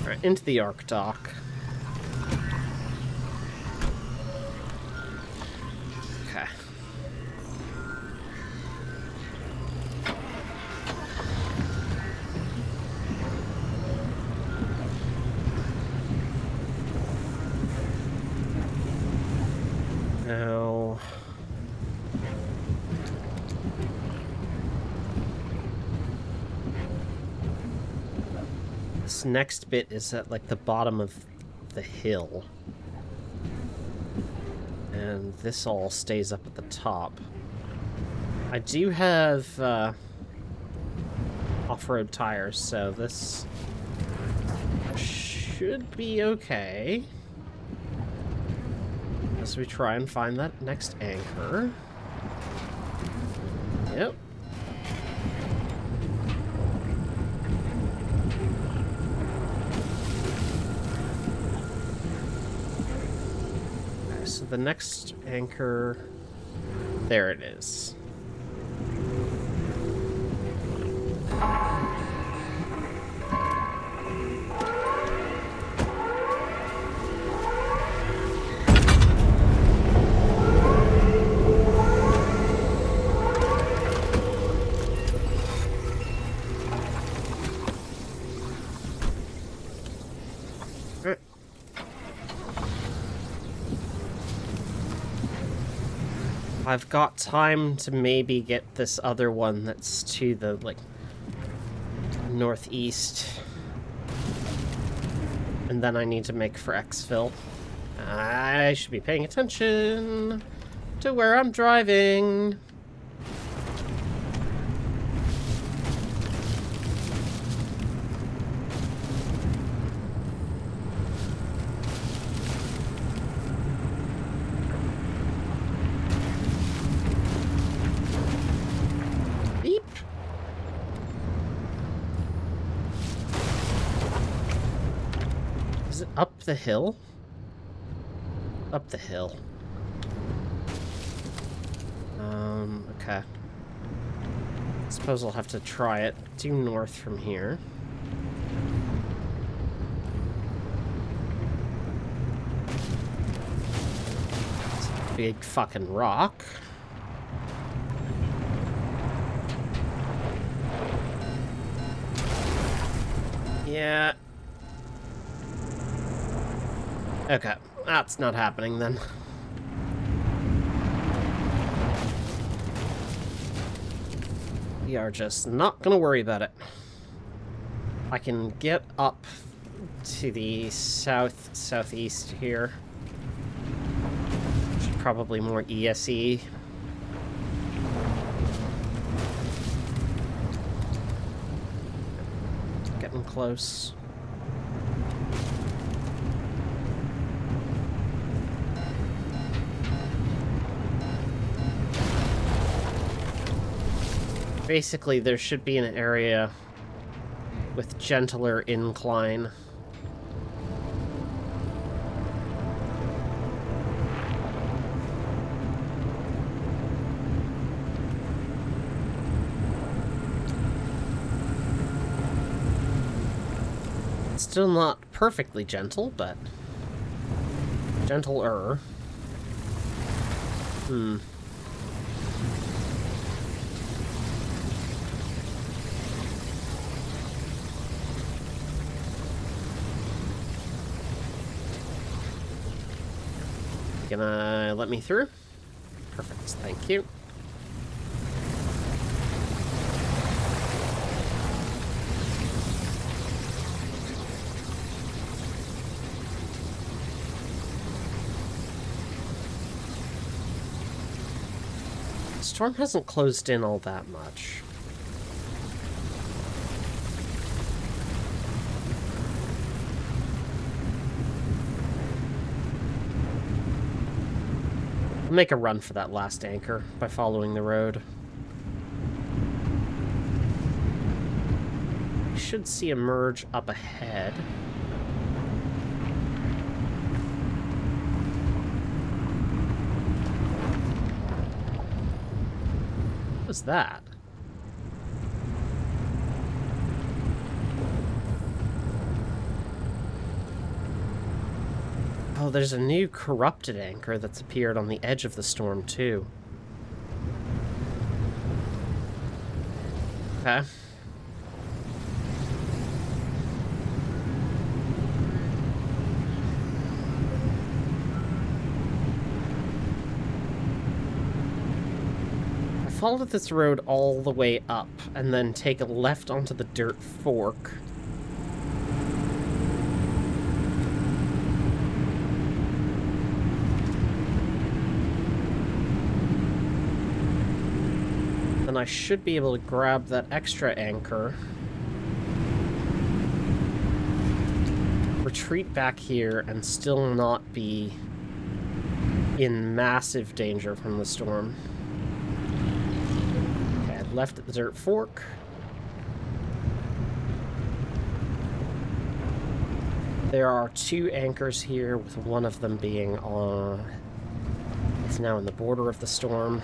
Alright, into the Arc Dock. Okay. Now... this next bit is at, like, the bottom of the hill. And this all stays up at the top. I do have, off-road tires, so this should be okay. As we try and find that next anchor. Yep. Okay, so the next anchor... there it is. I've got time to maybe get this other one that's to the, like, northeast. And then I need to make for exfil. I should be paying attention to where I'm driving. Up the hill? Up the hill. Okay. I suppose I'll have to try it due north from here. It's a big fucking rock. Yeah. Okay, that's not happening then. We are just not gonna worry about it. I can get up to the southeast here. Which is probably more ESE. Getting close. Basically, there should be an area with gentler incline. It's still not perfectly gentle, but gentler. Gonna let me through? Perfect. Thank you. Storm hasn't closed in all that much. I'll make a run for that last anchor by following the road. You should see a merge up ahead. What was that? Oh, there's a new corrupted anchor that's appeared on the edge of the storm, too. Okay. Follow this road all the way up, and then take a left onto the dirt fork. Then I should be able to grab that extra anchor. Retreat back here and still not be in massive danger from the storm. Left at the dirt fork. There are 2 anchors here, with one of them being on... It's now in the border of the storm.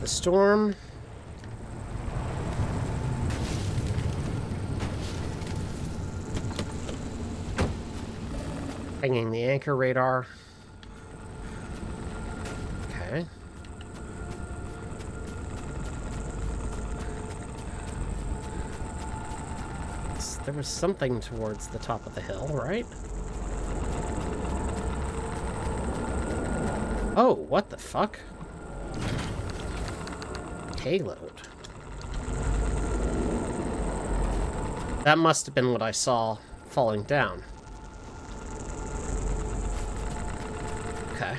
The storm. Hanging the anchor radar. Okay. There was something towards the top of the hill, right? Oh, what the fuck? Payload. That must have been what I saw falling down. Okay.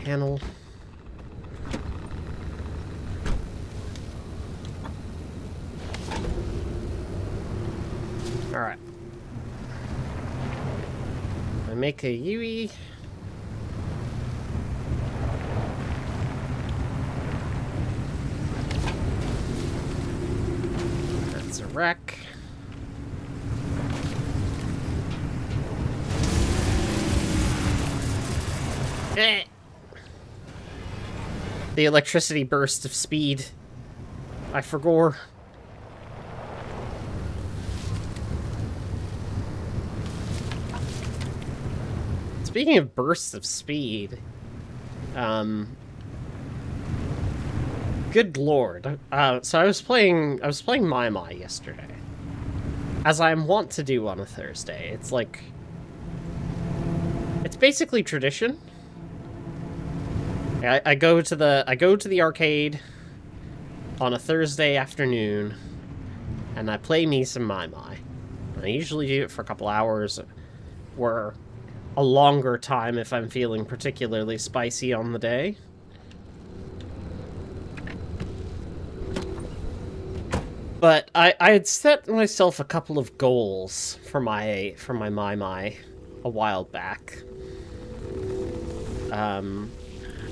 Panel. Alright. I make a Yui. That's a wreck. Eh. The electricity burst of speed. I forgot. Speaking of bursts of speed, good lord. So I was playing My My yesterday, as I'm wont to do on a Thursday. It's like, it's basically tradition. I go to the arcade on a Thursday afternoon, and I play me some My My. I usually do it for a couple hours, or a longer time if I'm feeling particularly spicy on the day. But I had set myself a couple of goals for my My My a while back.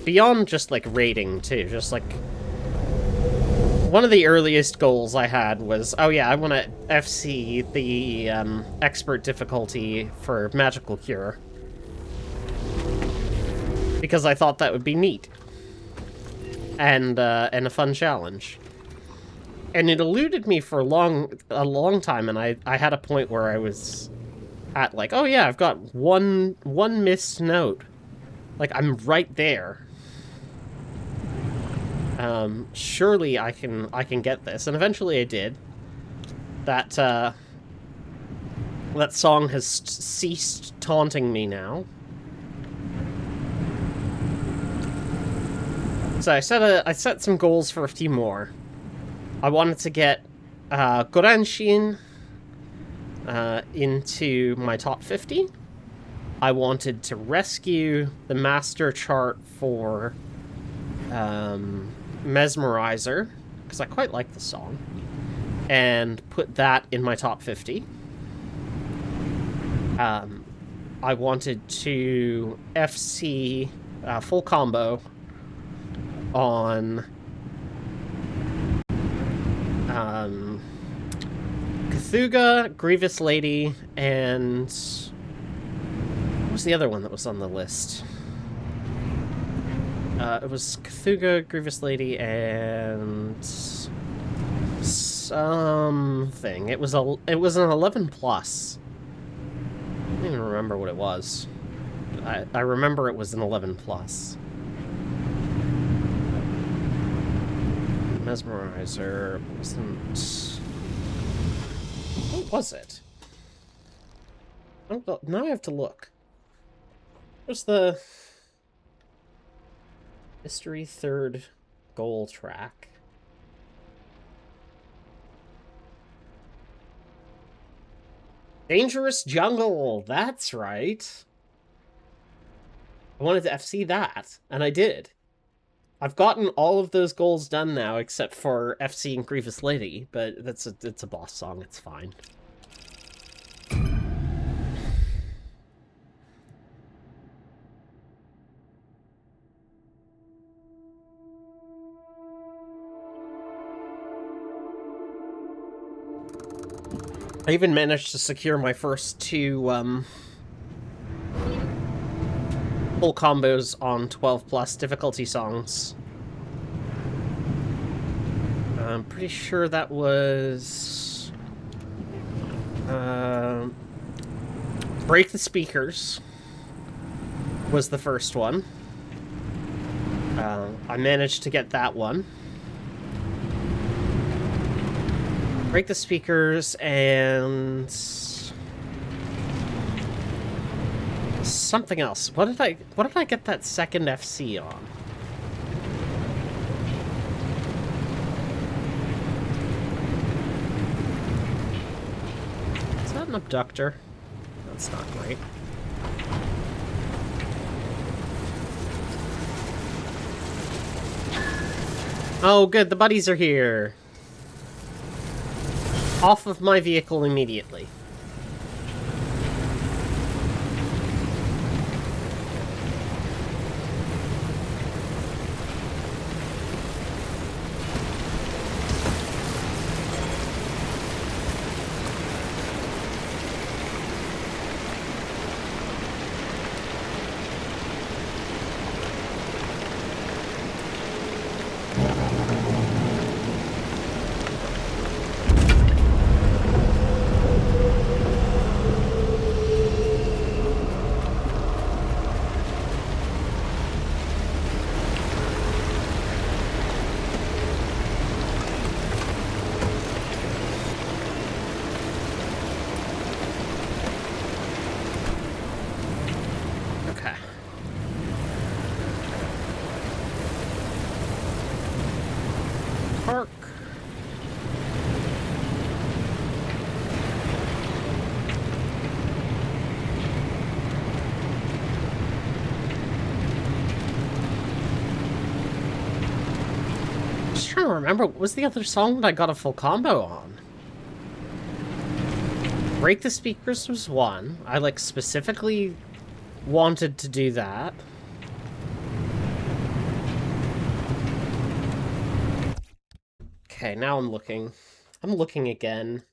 Beyond just like rating too, just like one of the earliest goals I had was, oh yeah, I want to FC the expert difficulty for Magical Cure. because I thought that would be neat and a fun challenge. And it eluded me for a long time, and I had a point where I was at like, oh yeah, I've got one missed note. Like, I'm right there. Surely I can get this, and eventually I did. That that song has ceased taunting me now. So I set some goals for a few more. I wanted to get Goranshin into my top 50. I wanted to rescue the master chart for Mesmerizer, because I quite like the song, and put that in my top 50. I wanted to FC full combo on Cthulhu, Grievous Lady, and what was the other one that was on the list? It was Cthulhu, Grievous Lady, and something. It was an 11 plus. I don't even remember what it was. I remember it was an 11 plus. Mesmerizer wasn't... What was it? Oh, now I have to look. Where's the... Mystery third goal track? Dangerous Jungle! That's right! I wanted to FC that, and I did. I've gotten all of those goals done now, except for FC and Grievous Lady, but it's a boss song, it's fine. I even managed to secure my first two, full combos on 12 plus difficulty songs. I'm pretty sure that was... Break the Speakers was the first one. I managed to get that one. Break the Speakers and... something else. What did I get that second FC on? Is that an abductor? That's not great. Oh, good, the buddies are here. Off of my vehicle immediately. Park. Just trying to remember, what was the other song that I got a full combo on? Break the Speakers was one. I, like, specifically wanted to do that. Okay, now I'm looking. I'm looking again.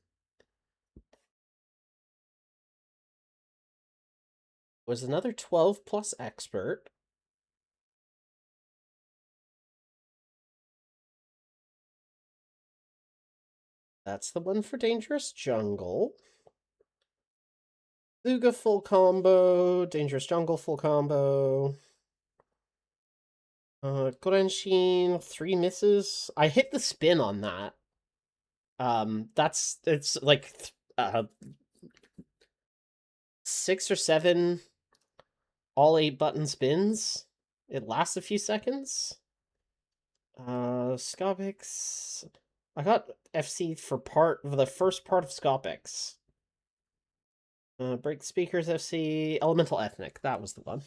Was another 12 plus expert. That's the one for Dangerous Jungle. Luga full combo, Dangerous Jungle full combo. Gorenshin, 3 misses. I hit the spin on that. It's like 6 or 7 all 8 button spins. It lasts a few seconds. Scopix. I got FC for the first part of Scopix. Break Speakers FC. Elemental Ethnic. That was the one.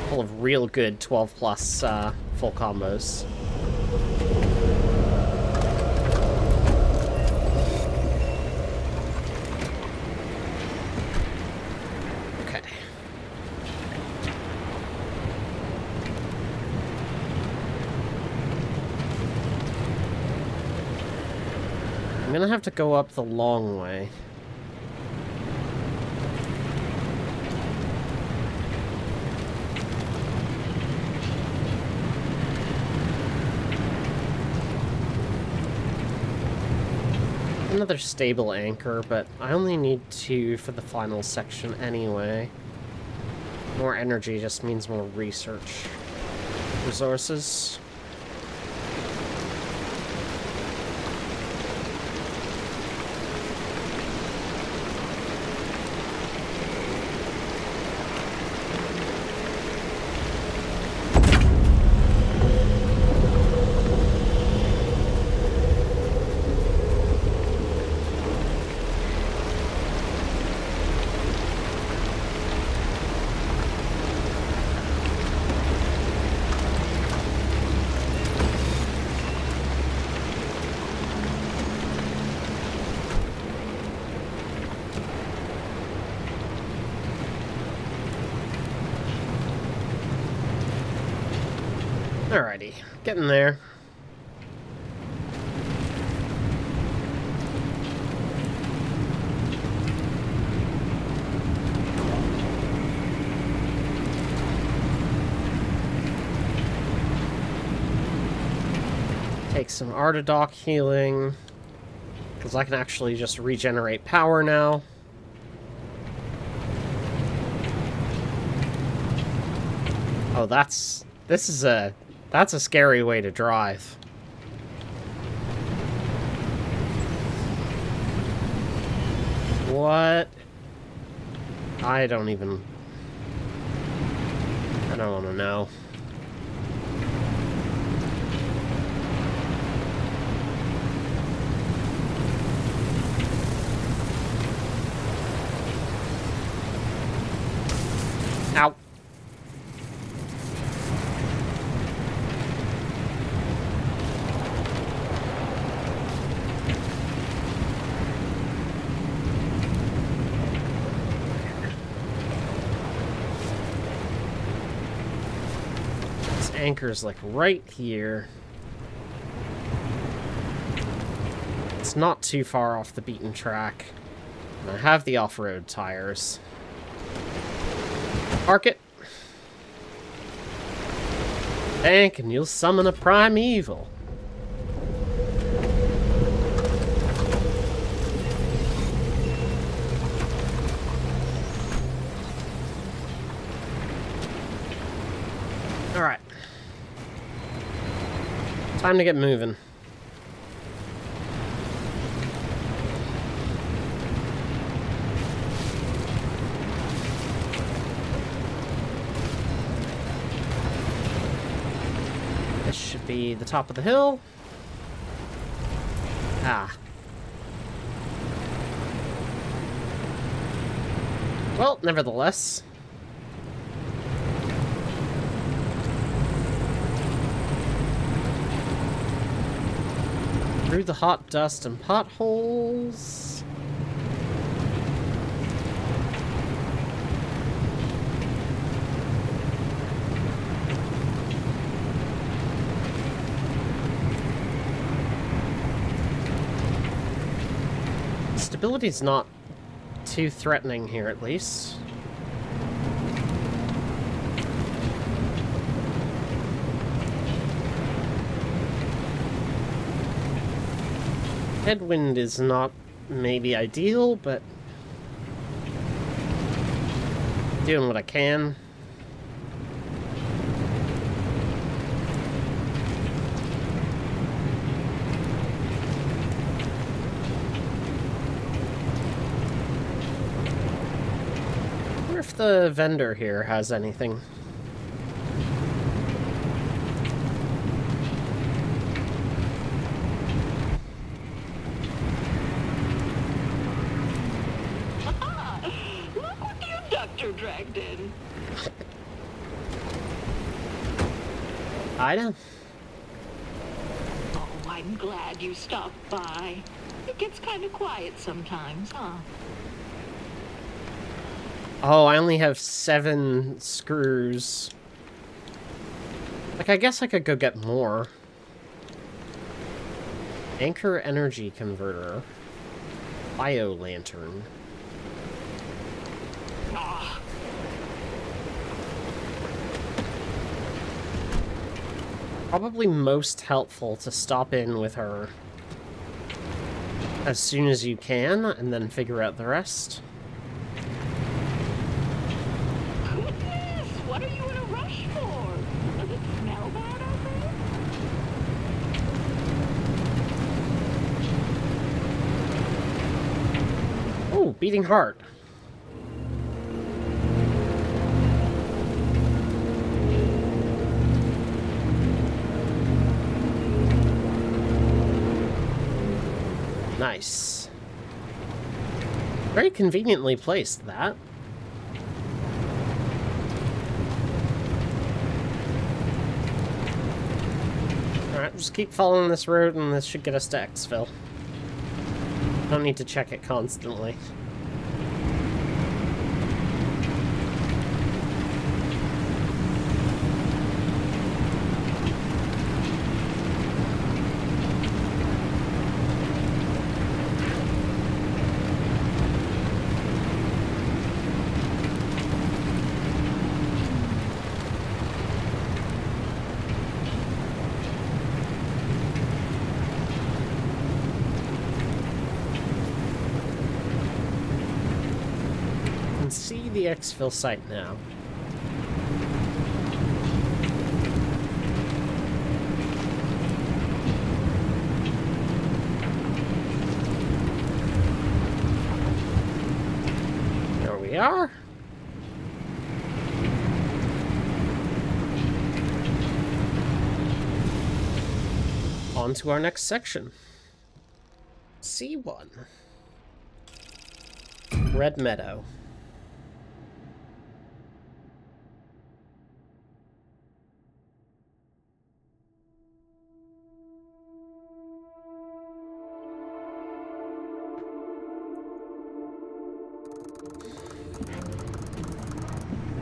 Full of real good 12 plus full combos. Okay. I'm gonna have to go up the long way. Another stable anchor, but I only need 2 for the final section anyway. More energy just means more research resources. Alrighty, getting there. Take some Artidoc healing, because I can actually just regenerate power now. Oh, that's a scary way to drive. What? I don't want to know. Ow. Anchor's like right here. It's not too far off the beaten track. And I have the off-road tires. Park it. Tank and you'll summon a primeval. Alright. Time to get moving. This should be the top of the hill. Ah. Well, nevertheless. Through the hot dust and potholes. Visibility's not too threatening here, at least. Headwind is not maybe ideal, but doing what I can. I wonder if the vendor here has anything. Look what the abductor dragged in. I don't. Oh, I'm glad you stopped by. It gets kind of quiet sometimes, huh? Oh, I only have 7 screws. Like, I guess I could go get more. Anchor energy converter. Bio lantern. Ah, Probably most helpful to stop in with her as soon as you can, and then figure out the rest. goodness! What are you in a rush for? Does it smell bad out there? Oh, beating heart. Nice. Very conveniently placed, that. Alright, just keep following this road and this should get us to Exfil. Don't need to check it constantly. See the Exfil site now. There we are. On to our next section. C1. Red Meadow.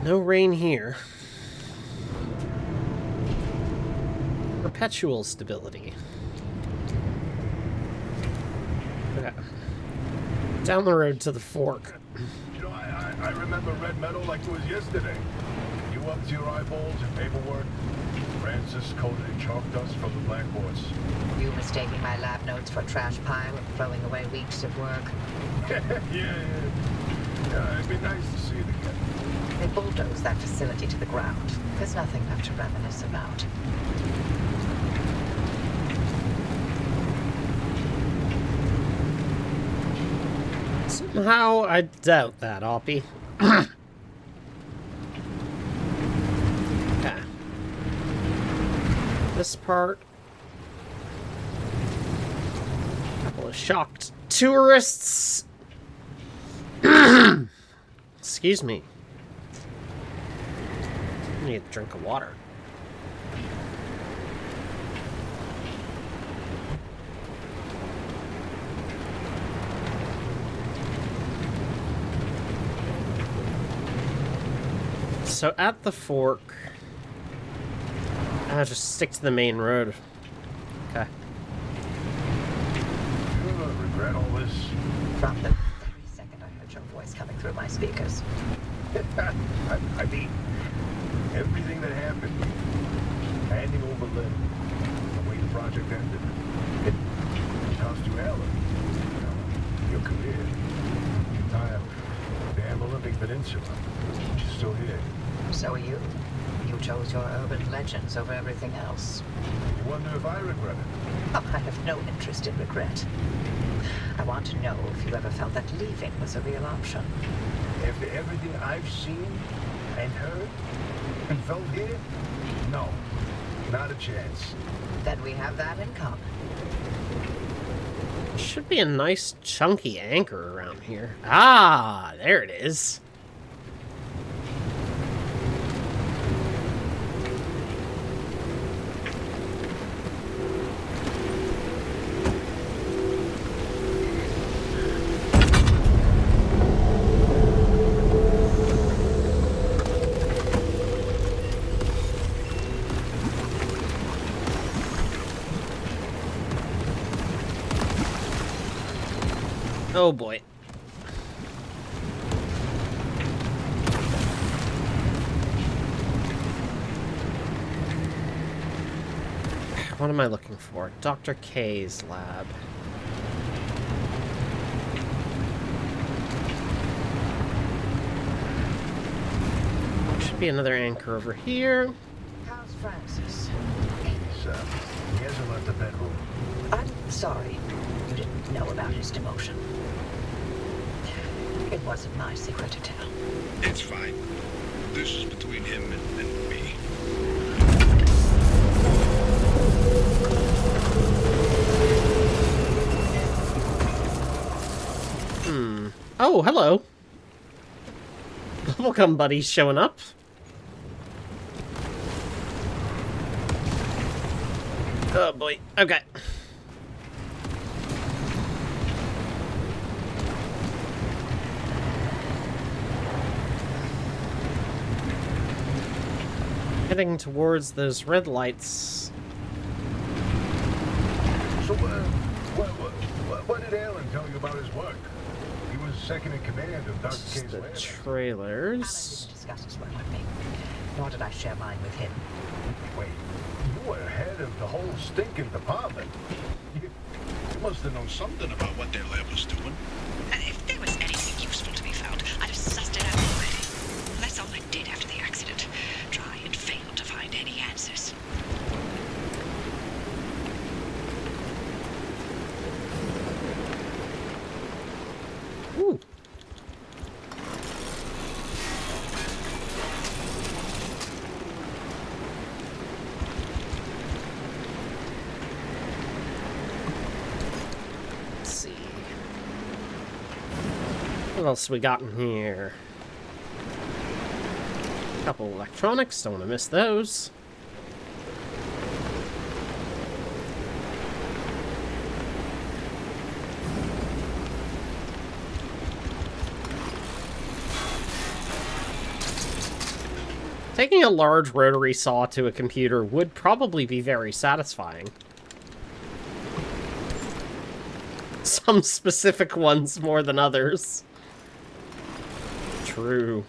No rain here. Perpetual stability. Okay. Down the road to the fork. You know, I remember Red Meadow like it was yesterday. You up to your eyeballs in paperwork. Francis coated in chalk dust from the Black Horse. You mistaking my lab notes for a trash pile and throwing away weeks of work. Yeah, it'd be nice to see it again. They bulldozed that facility to the ground. There's nothing left to reminisce about. Somehow, I doubt that, Oppie. Okay. This part. Couple of shocked tourists. Excuse me. I need a drink of water. So at the fork, I'll just stick to the main road. Okay. You regret all this? From the very second I heard your voice coming through my speakers. I mean, everything that happened, handing over Lynn, the way the project ended, it cost you Ellen, your career, the entire damn Olympic Peninsula. She's still here. So are you. You chose your urban legends over everything else. You wonder if I regret it? Oh, I have no interest in regret. I want to know if you ever felt that leaving was a real option. After everything I've seen and heard and felt here, no, not a chance. Then we have that in common. Should be a nice chunky anchor around here. Ah, there it is. Oh boy. What am I looking for? Dr. K's lab. Should be another anchor over here. How's Francis? He hasn't left the bedroom. I'm sorry you didn't know about his demotion. It wasn't my secret to tell. It's fine. This is between him and me. Oh, hello. Bubblegum buddy's showing up. Oh boy. Okay. Heading towards those red lights. So, what did Alan tell you about his work? He was second in command of Dr. K's The lab. Alan trailers. didn't discuss his work with me, nor did I share mine with him. Wait, you were head of the whole stinking department. You must have known something about what their lab was doing. If there was anything useful to be found, I'd have sussed it out already. That's all I did after the accident. Try and fail to find any answers. Ooh. Let's see. What else we got in here? Couple electronics, don't want to miss those. Taking a large rotary saw to a computer would probably be very satisfying. Some specific ones more than others. True.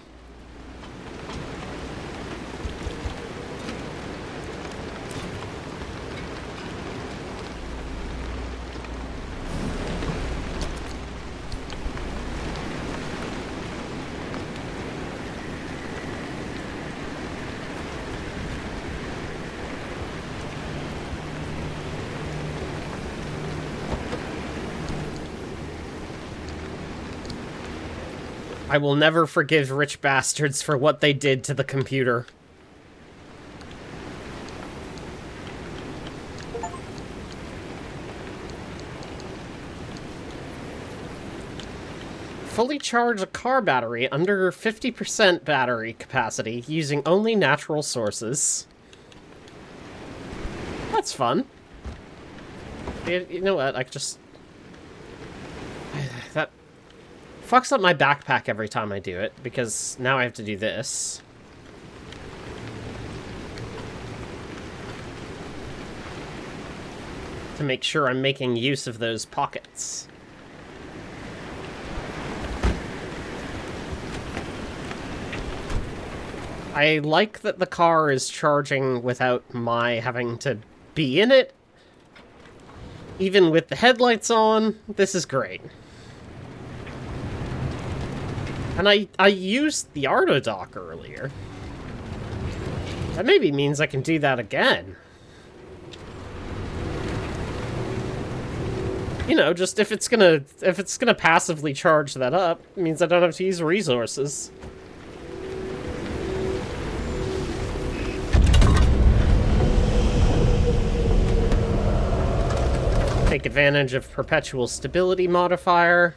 I will never forgive rich bastards for what they did to the computer. Fully charge a car battery under 50% battery capacity using only natural sources. That's fun. You know what? I just... That fucks up my backpack every time I do it, because now I have to do this. To make sure I'm making use of those pockets. I like that the car is charging without my having to be in it. Even with the headlights on, this is great. And I used the Ardo dock earlier. That maybe means I can do that again. You know, just if it's gonna passively charge that up, it means I don't have to use resources. Take advantage of perpetual stability modifier.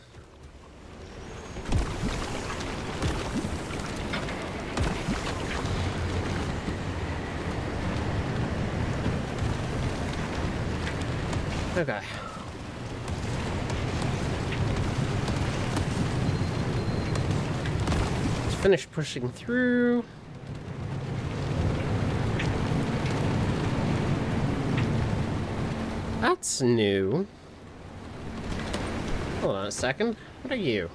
Okay. Let's finish pushing through. That's new. Hold on a second. What are you?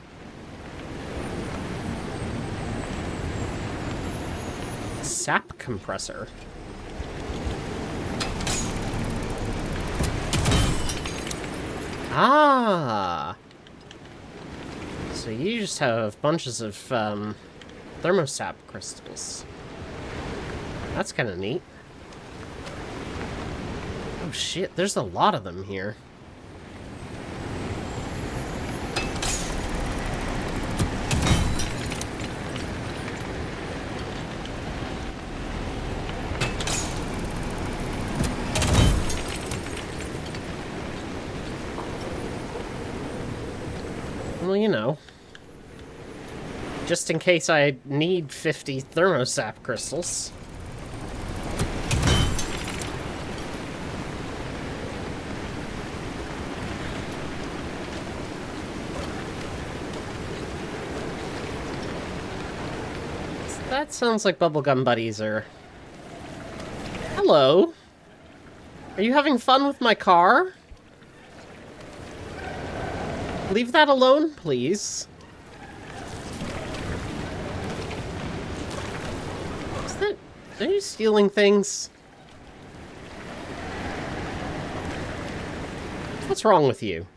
Sap compressor. Ah! So you just have bunches of thermosap crystals. That's kind of neat. Oh shit, there's a lot of them here. Well, you know, just in case I need 50 thermosap crystals. That sounds like bubblegum buddies are... Hello? Are you having fun with my car? Leave that alone, please. Is that... Are you stealing things? What's wrong with you?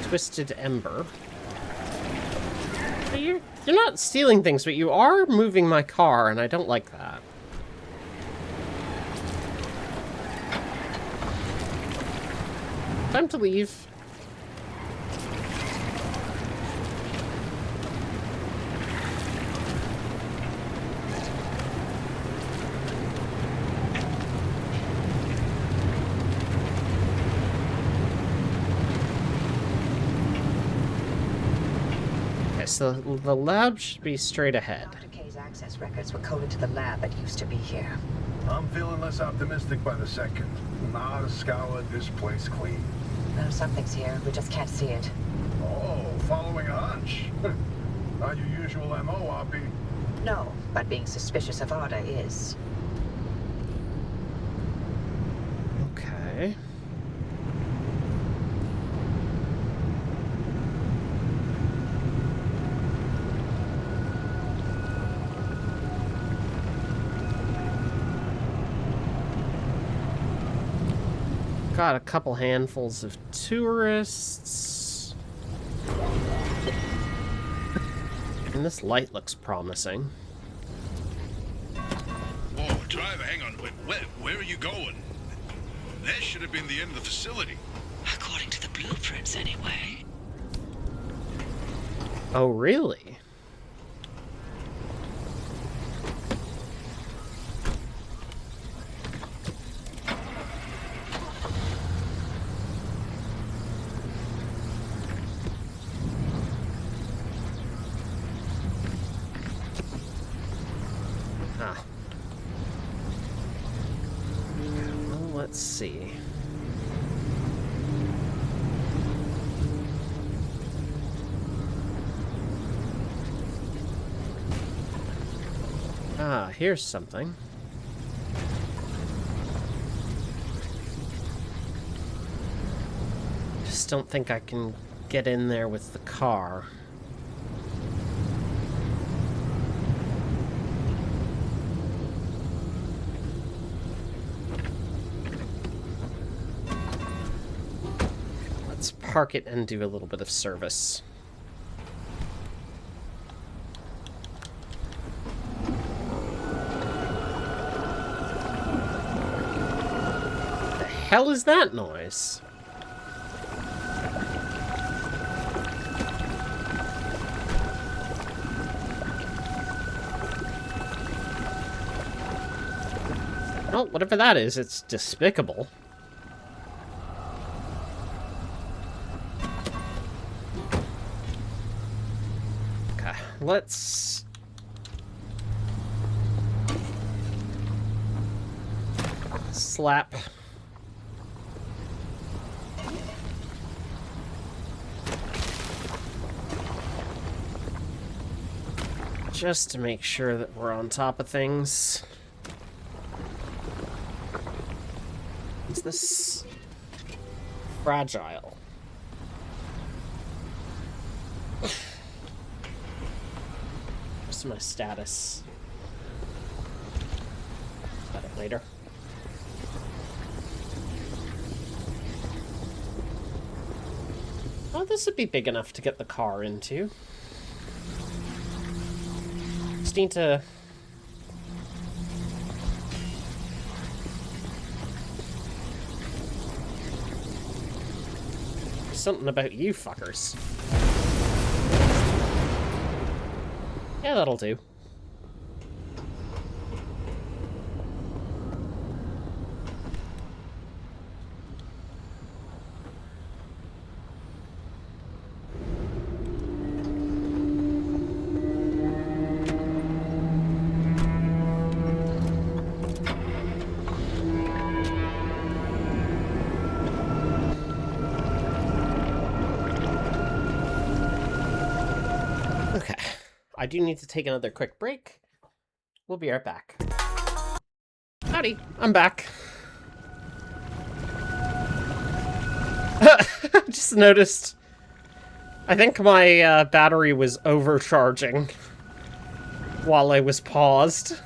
Twisted Ember. You're not stealing things, but you are moving my car, and I don't like that. Time to leave. So the lab should be straight ahead. Dr. K's access records were coded to the lab that used to be here. I'm feeling less optimistic by the second. Nah, to scour this place clean. No, something's here. We just can't see it. Oh, following a hunch. Not your usual MO, Oppie. No, but being suspicious of Arda is. Okay. Got a couple handfuls of tourists. And this light looks promising. Oh, driver, hang on. Where are you going? That should have been the end of the facility. According to the blueprints, anyway. Oh, really? Let's see. Ah, here's something. Just don't think I can get in there with the car. let's park it and do a little bit of service. The hell is that noise? Well, whatever that is, it's despicable. Okay, let's... slap. Just to make sure that we're on top of things. Is this fragile? What's my status? Got it later. Oh, this would be big enough to get the car into. Just need to... something about you fuckers. Yeah, that'll do. I do need to take another quick break. We'll be right back. Howdy, I'm back. Just noticed. I think my battery was overcharging while I was paused.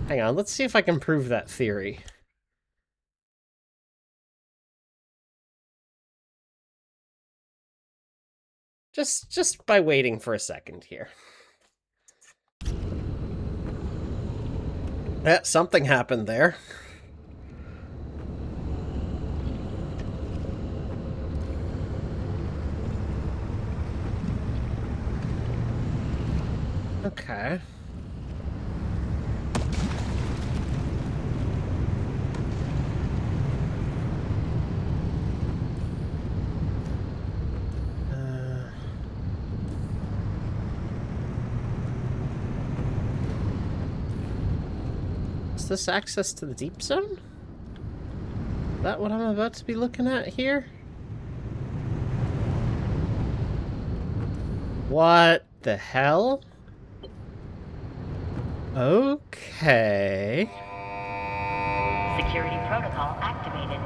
Hang on, let's see if I can prove that theory. Just by waiting for a second here. Something happened there. Okay. Is this access to the deep zone? Is that what I'm about to be looking at here? What the hell? Okay. Security protocol activated.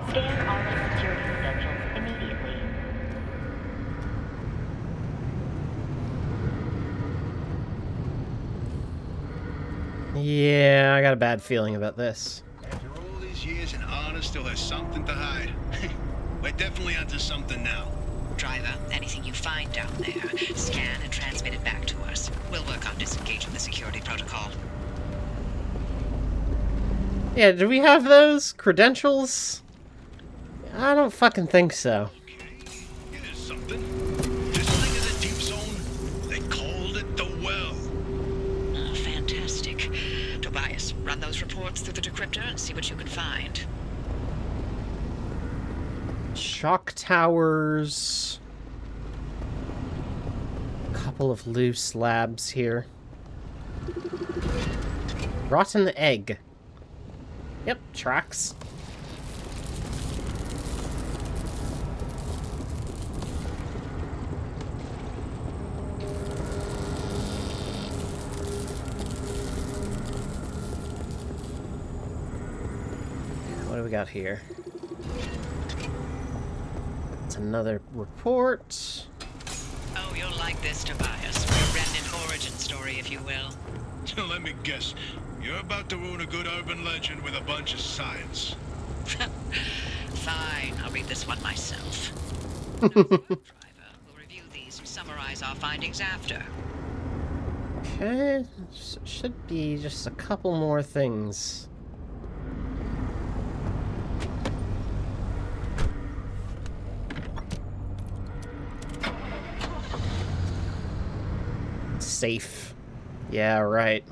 Scan all the security credentials immediately. Yeah, I got a bad feeling about this. After all these years and Anna still has something to hide. We're definitely onto something now. Driver, anything you find down there, scan and transmit it back to us. We'll work on disengaging the security protocol. Yeah, do we have those credentials? I don't fucking think so. Okay, here's something. This thing is a deep zone. They called it the Well. Oh, fantastic. Tobias, run those reports through the decryptor and see what you can find. Shock towers. A couple of loose labs here. Rotten egg. Yep, tracks. What do we got here? It's another report. Oh, you'll like this, Tobias. A remnant origin story, if you will. Let me guess. You're about to ruin a good urban legend with a bunch of science. Fine, I'll read this one myself. No work, driver. We'll review these and summarize our findings after. Okay, should be just a couple more things. Safe. Yeah, right.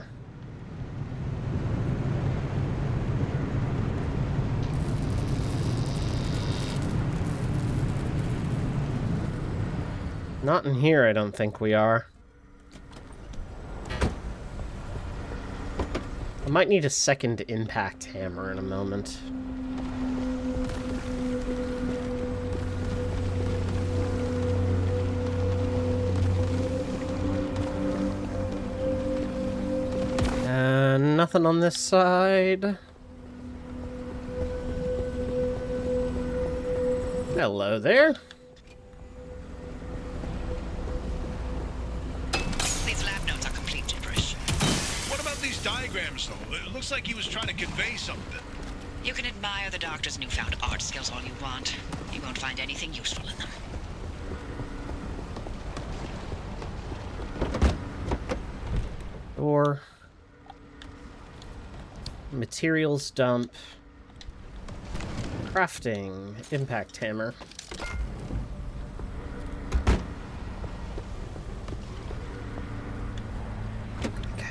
Not in here, I don't think we are. I might need a second impact hammer in a moment. Nothing on this side. Hello there. These lab notes are complete gibberish. What about these diagrams, though? It looks like he was trying to convey something. You can admire the doctor's newfound art skills all you want. You won't find anything useful in them. Or materials dump. Crafting. Impact hammer. Okay.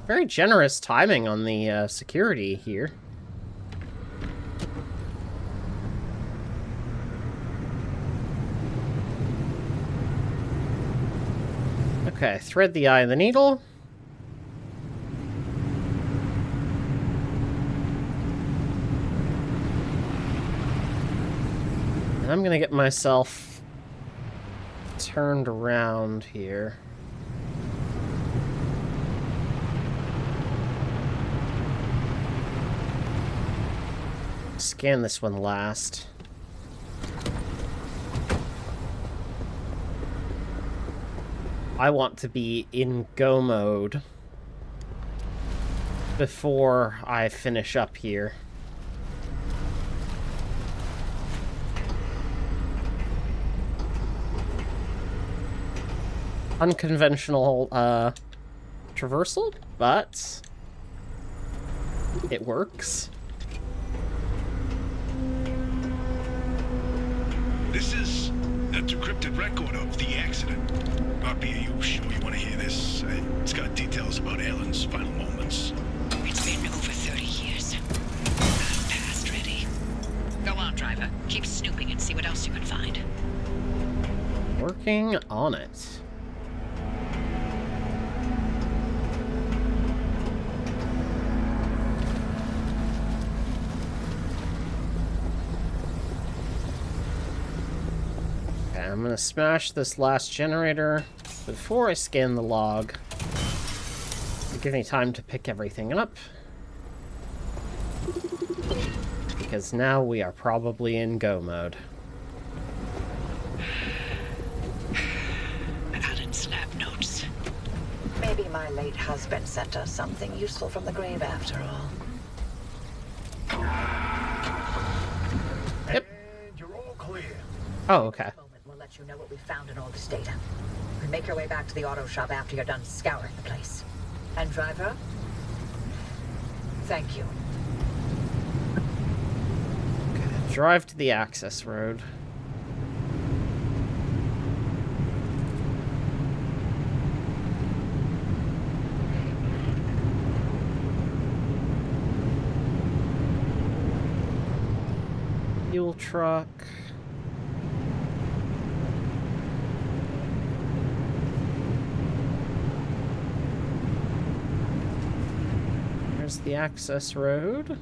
Very generous timing on the security here. Okay, thread the eye of the needle. And I'm gonna get myself turned around here. Scan this one last. I want to be in go mode before I finish up here. Unconventional traversal, but it works. This is a decrypted record of the accident. Poppy, are you sure you want to hear this? It's got details about Alan's final moments. It's been over 30 years. I'm past ready. Go on, driver. Keep snooping and see what else you can find. Working on it. I'm gonna smash this last generator before I scan the log. To give me time to pick everything up. Because now we are probably in go mode. Alan's lab notes. Maybe my late husband sent us something useful from the grave after all. Yep. And you're all clear. Oh, okay. We'll let you know what we found in all this data. And make your way back to the auto shop after you're done scouring the place. And driver, thank you. Okay. Drive to the access road. Fuel truck. There's the access road.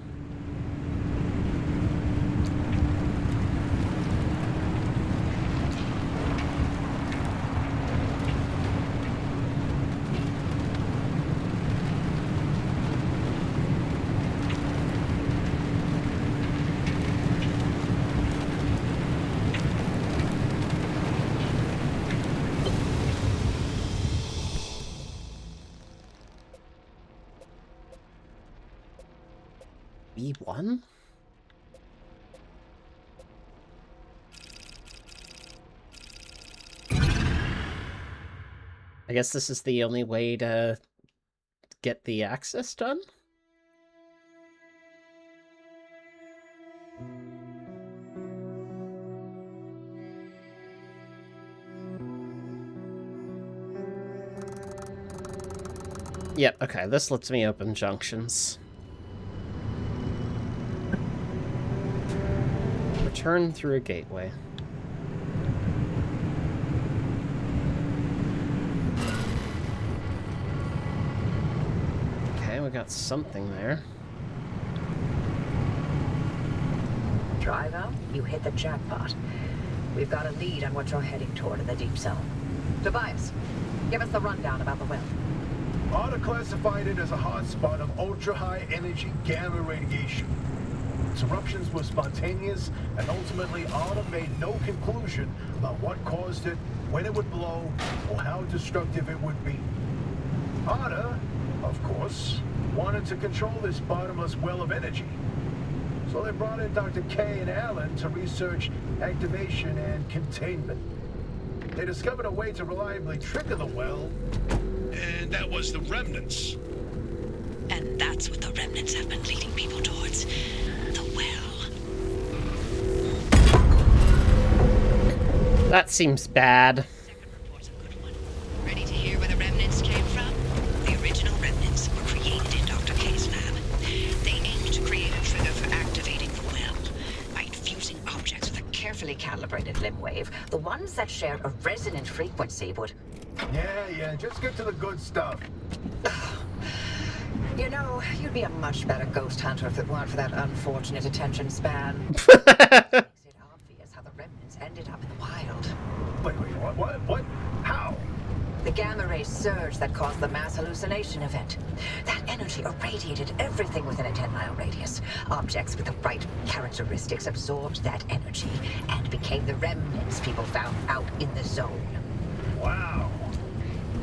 one? I guess this is the only way to get the access done? Yep, okay, this lets me open junctions. Return through a gateway. Okay, we got something there. Driver, you hit the jackpot. We've got a lead on what you're heading toward in the deep zone. Tobias, give us the rundown about the well. ARDA classified it as a hotspot of ultra-high energy gamma radiation. Its eruptions were spontaneous, and ultimately ARDA made no conclusion about what caused it, when it would blow, or how destructive it would be. ARDA, of course, wanted to control this bottomless well of energy. So they brought in Dr. K and Alan to research activation and containment. They discovered a way to reliably trigger the well. And that was the remnants. And that's what the remnants have been leading people towards. The well. That seems bad. Second report's a good one. Ready to hear where the remnants came from? The original remnants were created in Dr. K's lab. They aimed to create a trigger for activating the well by infusing objects with a Carefully calibrated limb wave. The ones that share a resonant frequency would... Yeah, just get to the good stuff. You know, you'd be a much better ghost hunter if it weren't for that unfortunate attention span. Makes it obvious how the remnants ended up in the wild. Wait, what? How? The gamma ray surge that caused the mass hallucination event. That energy irradiated everything within a 10-mile radius. Objects with the right characteristics absorbed that energy and became the remnants people found out in the zone. Wow.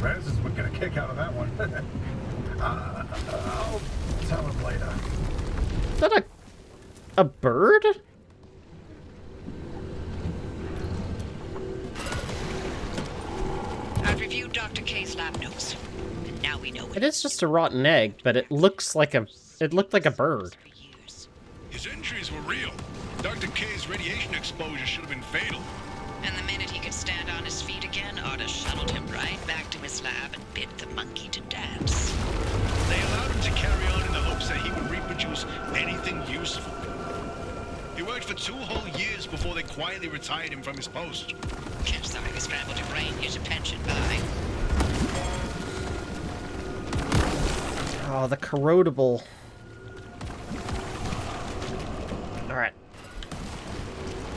Francis would get a kick out of that one. I'll tell him later. Is that a bird? I've reviewed Dr. K's lab notes. And now we know It is just a rotten egg, but it looks like it looked like a bird. for years. His injuries were real. Dr. K's radiation exposure should have been fatal. And the minute he could stand on his feet again, Arda shuttled him right back to his lab and bid the monkey to dance. They allowed him to carry on in the hopes that he would reproduce anything useful. He worked for 2 whole years before they quietly retired him from his post. Sorry we scrambled your brain. Here's a pension. Bye. Oh, the corrodable. Alright.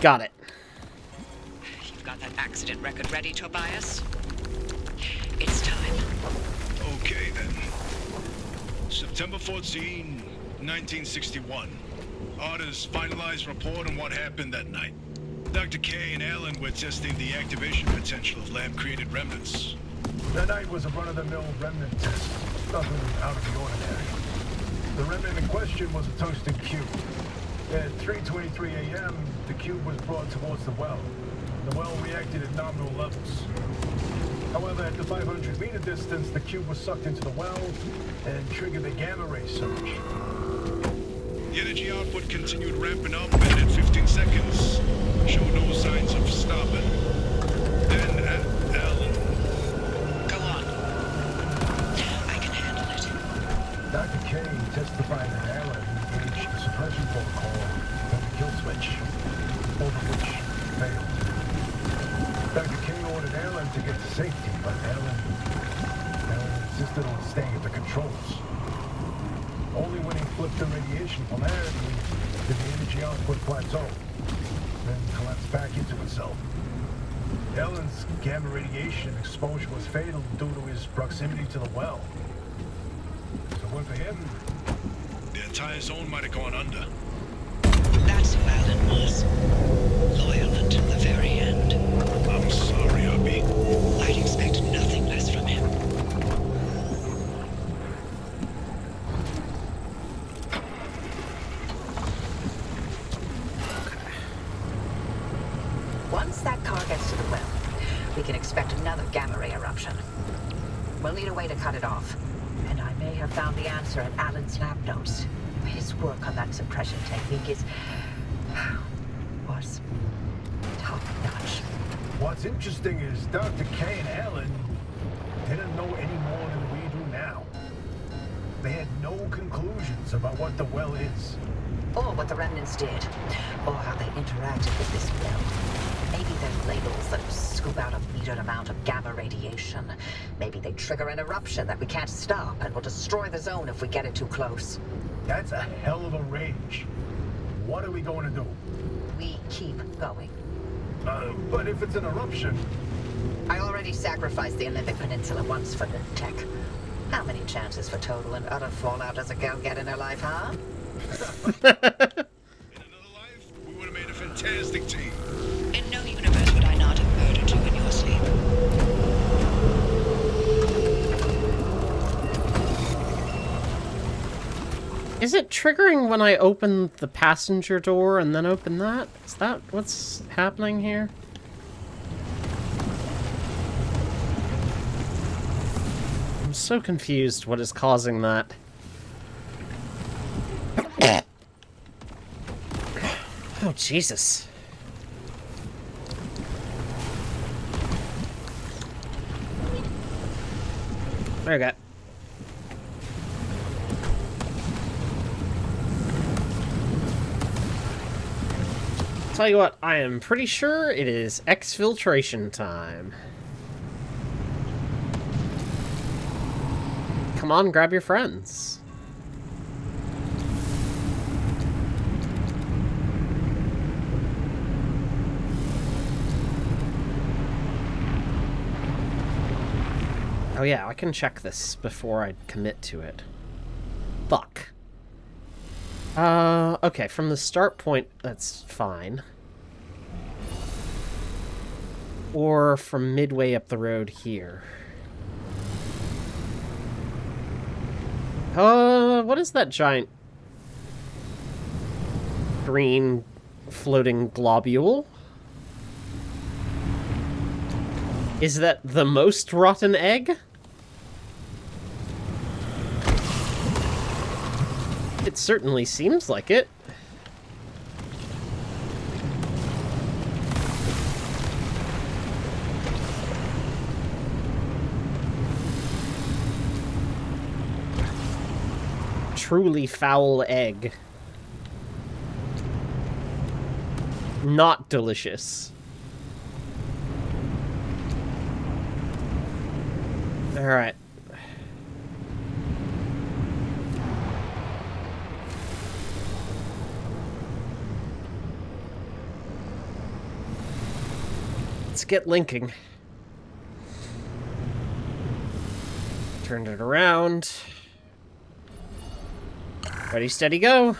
Got it. You've got that accident record ready, Tobias? It's time. Okay, then. September 14, 1961. ARDA's finalized report on what happened that night. Dr. K and Alan were testing the activation potential of lab-created remnants. That night was a run-of-the-mill remnant test. Nothing out of the ordinary. The remnant in question was a tungsten cube. At 3:23 a.m., the cube was brought towards the well. The well reacted at nominal levels. However, at the 500-meter distance, the cube was sucked into the well and triggered a gamma ray surge. The energy output continued ramping up, and in 15 seconds, showed no signs of stopping. Then, Alan. Go on. I can handle it. Dr. K testified that Alan engaged the suppression protocol and the kill switch, both of which failed. Dr. K ordered Alan to get to safety, but Alan insisted on staying at the controls. Only when he flipped the radiation polarity did the energy output plateau, then collapse back into itself. Alan's gamma radiation exposure was fatal due to his proximity to the well. So what for him? The entire zone might have gone under. That's who Alan was. Loyal until the very end. I'm sorry, Abby. I'd expect nothing less from him. we can expect another gamma ray eruption. We'll need a way to cut it off. And I may have found the answer in Alan's lab notes. His work on that suppression technique was top-notch. What's interesting is Dr. K and Alan didn't know any more than we do now. They had no conclusions about what the well is. Or what the remnants did. Or how they interacted with this well. Maybe they're labels that scoop out a metered amount of gamma radiation. Maybe they trigger an eruption that we can't stop and will destroy the zone if we get it too close. That's a hell of a range. What are we going to do? We keep going. But if it's an eruption... I already sacrificed the Olympic Peninsula once for the tech. How many chances for total and utter fallout does a girl get in her life, huh? In another life, we would have made a fantastic team. In no universe would I not have murdered you in your sleep. Is it triggering when I open the passenger door and then open that? Is that what's happening here? I'm so confused what is causing that. Oh, Jesus. Okay. Tell you what, I am pretty sure it is exfiltration time. Come on, grab your friends. Oh yeah, I can check this before I commit to it. Fuck. Okay, from the start point, that's fine. Or from midway up the road here. What is that giant green floating globule? Is that the most rotten egg? It certainly seems like it. Truly foul egg. Not delicious. Alright. Let's get linking. Turned it around. Ready, steady, go.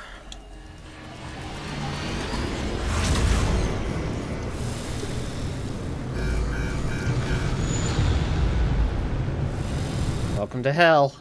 Welcome to hell.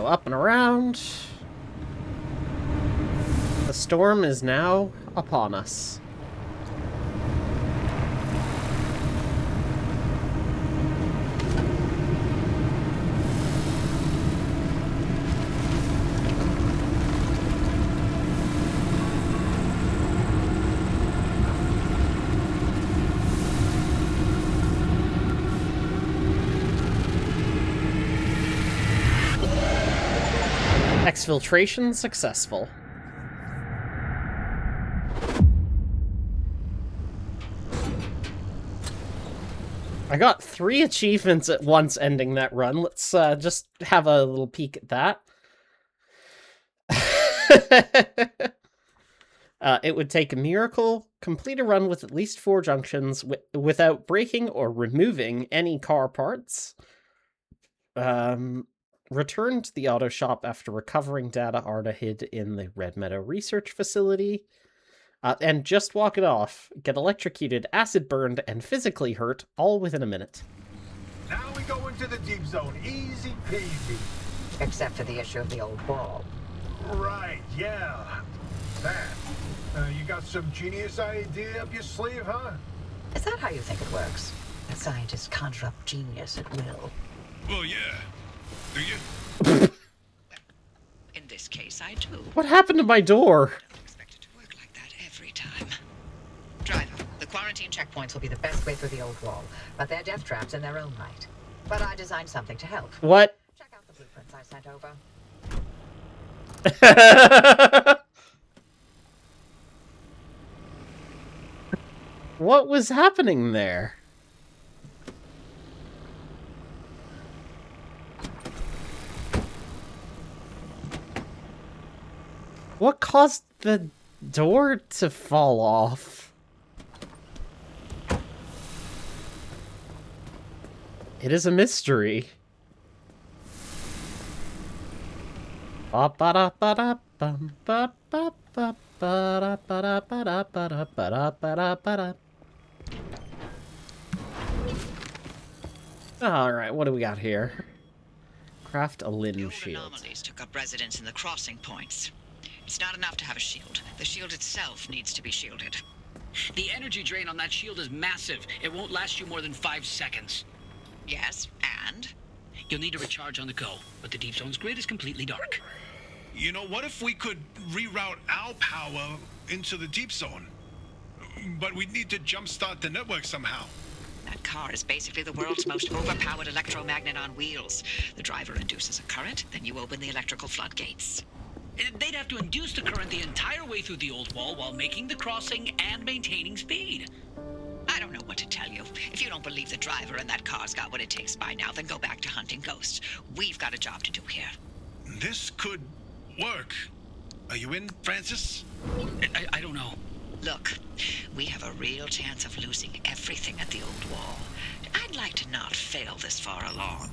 Up and around. The storm is now upon us. Exfiltration successful. I got 3 achievements at once ending that run. Let's just have a little peek at that. It would take a miracle, complete a run with at least 4 junctions without breaking or removing any car parts. Return to the auto shop after recovering data Arda hid in the Red Meadow Research Facility. And just walk it off. Get electrocuted, acid burned, and physically hurt, all within a minute. Now we go into the deep zone. Easy peasy. Except for the issue of the old wall. Right, yeah. That. You got some genius idea up your sleeve, huh? Is that how you think it works? That scientists conjure up genius at will? Well, yeah. Do you? In this case, I do. What happened to my door? Don't expect it to work like that every time. Driver, the quarantine checkpoints will be the best way through the old wall, but they're death traps in their own right. But I designed something to help. What? Check out the blueprints I sent over. What was happening there? What caused the door to fall off? It is a mystery. Alright, what do we got here? Craft a limb The old shield. anomalies took up residence in the crossing points. It's not enough to have a shield. The shield itself needs to be shielded. The energy drain on that shield is massive. It won't last you more than 5 seconds. Yes, and? You'll need to recharge on the go, but the Deep Zone's grid is completely dark. You know, what if we could reroute our power into the deep zone? But we'd need to jumpstart the network somehow. That car is basically the world's most overpowered electromagnet on wheels. The driver induces a current, then you open the electrical floodgates. They'd have to induce the current the entire way through the old wall while making the crossing and maintaining speed. I don't know what to tell you. If you don't believe the driver and that car's got what it takes by now, then go back to hunting ghosts. We've got a job to do here. This could work. Are you in, Francis? I don't know. Look, we have a real chance of losing everything at the old wall. I'd like to not fail this far along.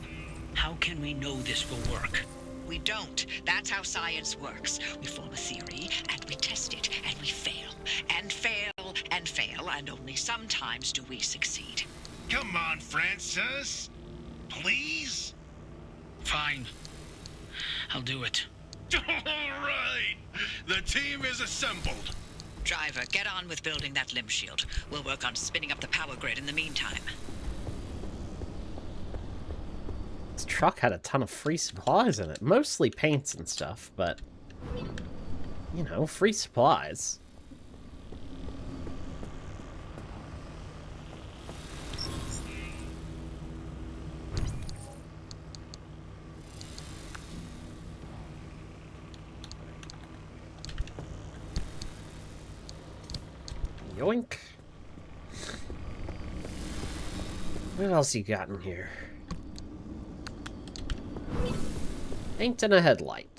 How can we know this will work? We don't. That's how science works. We form a theory, and we test it, and we fail, and fail, and fail, and only sometimes do we succeed. Come on, Francis. Please? Fine. I'll do it. All right. The team is assembled. Driver, get on with building that limb shield. We'll work on spinning up the power grid in the meantime. This truck had a ton of free supplies in it. Mostly paints and stuff, but... you know, free supplies. Yoink. What else you got in here? Paint and a headlight.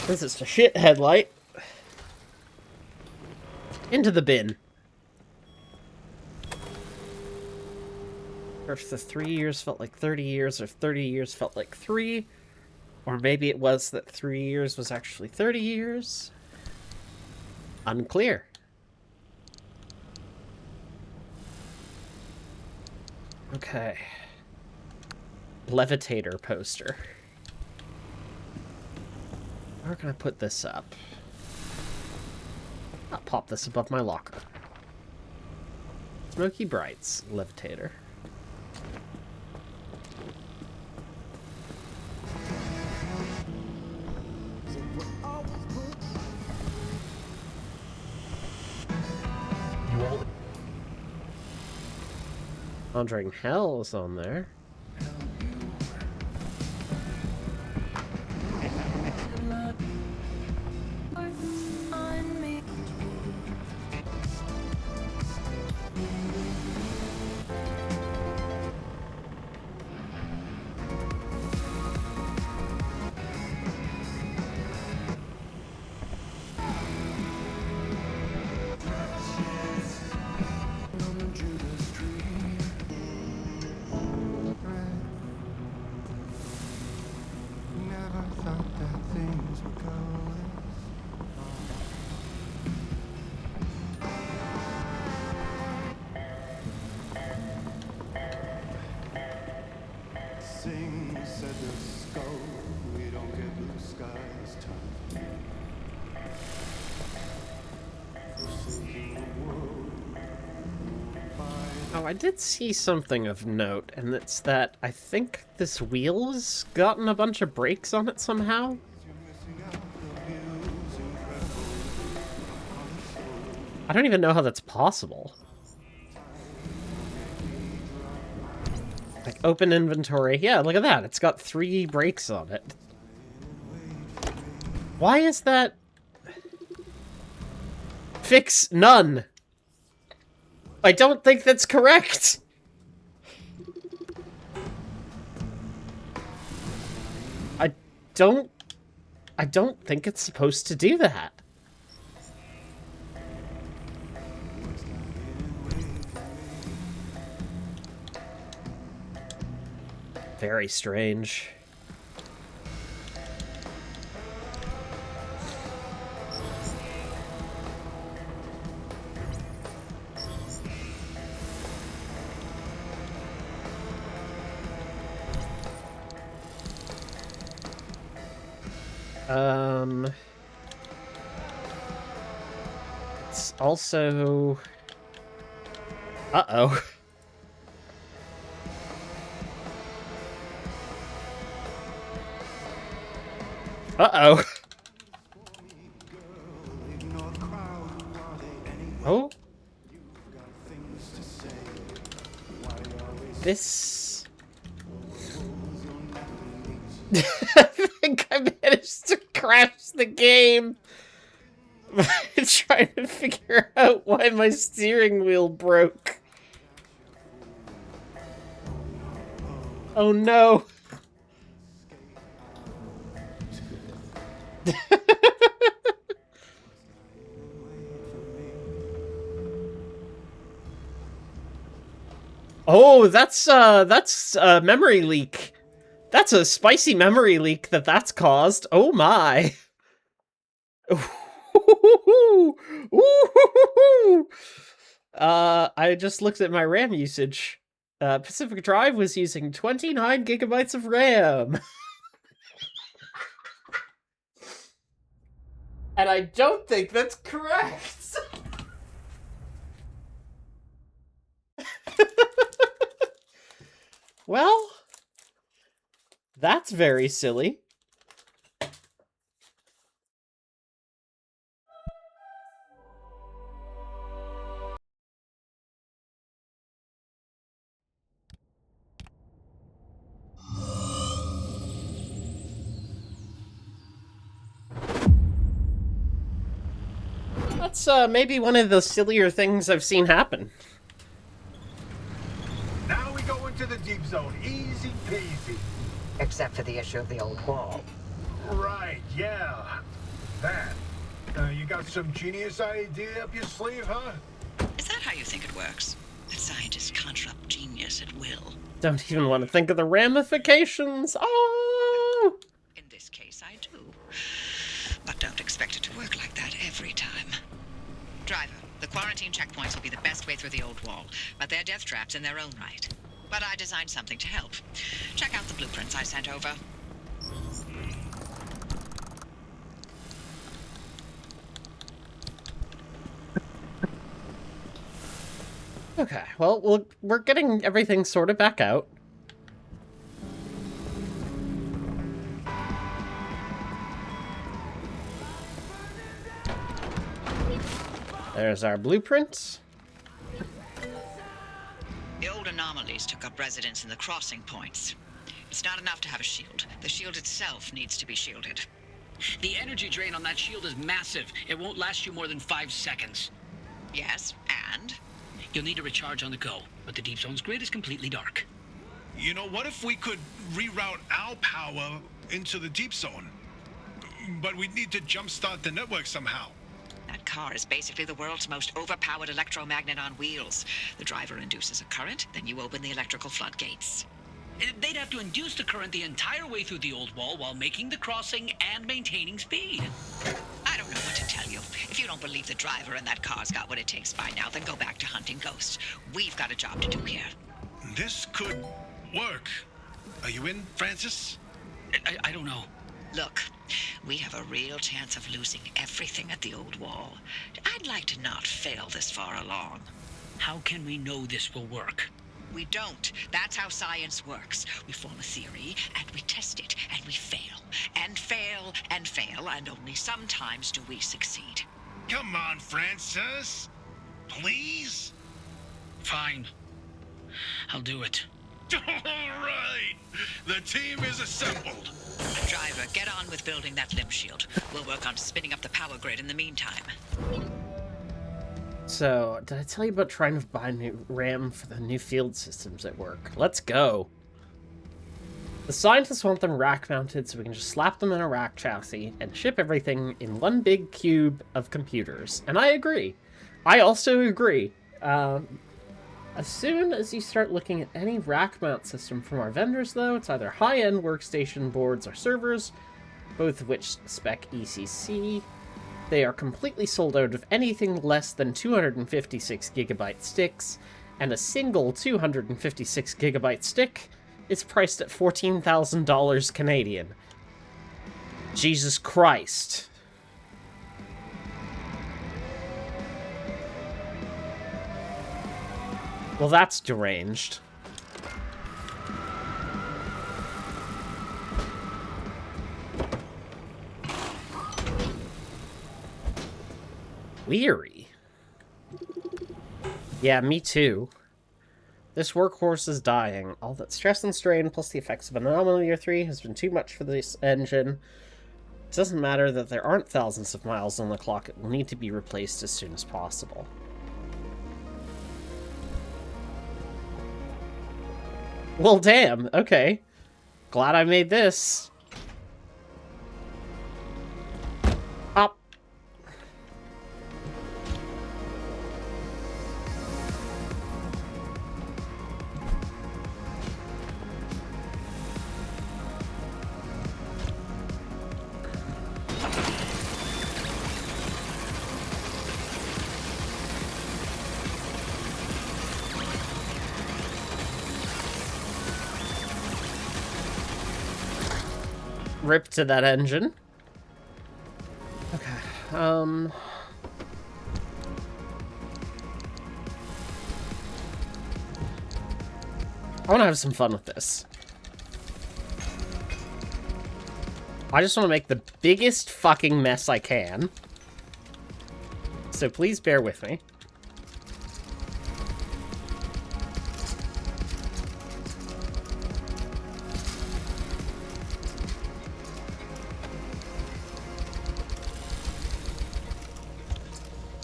This is a shit headlight. Into the bin. Or if the 3 years felt like 30 years, or if 30 years felt like 3. Or maybe it was that 3 years was actually 30 years. Unclear. Okay. Levitator poster. Where can I put this up? I'll pop this above my locker. Smoky Brights Levitator. Conjuring Hell is on there. Sing, said the skull, we don't get blue skies time. Forsaking the world. Oh, I did see something of note, and it's that I think this wheel's gotten a bunch of brakes on it somehow. I don't even know how that's possible. Like, open inventory. Yeah, look at that. It's got 3 brakes on it. Why is that? Fix none. I don't think that's correct. I don't think it's supposed to do that. Very strange. It's also... Uh-oh. Uh-oh. Oh? This... I think I managed to crash the game. I'm trying to figure out why my steering wheel broke. Oh no. Oh, that's a memory leak. That's a spicy memory leak that's caused. Oh my. I just looked at my RAM usage. Pacific Drive was using 29 gigabytes of RAM. And I don't think that's correct. Well, that's very silly. That's maybe one of the sillier things I've seen happen. Now we go into the deep zone. Easy peasy. Except for the issue of the old wall. Right, yeah. That. You got some genius idea up your sleeve, huh? Is that how you think it works? That scientists construct genius at will? Don't even want to think of the ramifications. Oh! In this case, I do. But don't expect it to work like that every time. Driver, the quarantine checkpoints will be the best way through the old wall, but they're death traps in their own right. But I designed something to help. Check out the blueprints I sent over. Okay, well, we're getting everything sorted back out. There's our blueprints. The old anomalies took up residence in the crossing points. It's not enough to have a shield. The shield itself needs to be shielded. The energy drain on that shield is massive. It won't last you more than 5 seconds. Yes, and? You'll need to recharge on the go, but the deep zone's grid is completely dark. You know, what if we could reroute our power into the deep zone? But we'd need to jumpstart the network somehow. That car is basically the world's most overpowered electromagnet on wheels. The driver induces a current, then you open the electrical floodgates. They'd have to induce the current the entire way through the old wall while making the crossing and maintaining speed. I don't know what to tell you. If you don't believe the driver and that car's got what it takes by now, then go back to hunting ghosts. We've got a job to do here. This could work. Are you in, Francis? I don't know. Look, we have a real chance of losing everything at the old wall. I'd like to not fail this far along. How can we know this will work? We don't. That's how science works. We form a theory, and we test it, and we fail. And fail, and fail, and only sometimes do we succeed. Come on, Francis. Please? Fine. I'll do it. All right. The team is assembled. Driver, get on with building that limb shield. We'll work on spinning up the power grid in the meantime. So, did I tell you about trying to buy new RAM for the new field systems at work? Let's go. The scientists want them rack-mounted so we can just slap them in a rack chassis and ship everything in one big cube of computers. And I agree. I also agree. As soon as you start looking at any rack mount system from our vendors, though, it's either high-end workstation boards or servers, both of which spec ECC. They are completely sold out of anything less than 256 gigabyte sticks, and a single 256 gigabyte stick is priced at $14,000 Canadian. Jesus Christ. Well, that's deranged. Weary. Yeah, me too. This workhorse is dying. All that stress and strain, plus the effects of Anomaly Year 3, has been too much for this engine. It doesn't matter that there aren't thousands of miles on the clock. It will need to be replaced as soon as possible. Well, damn. Okay. Glad I made this. Up. Rip to that engine. Okay, I want to have some fun with this. I just want to make the biggest fucking mess I can. So please bear with me.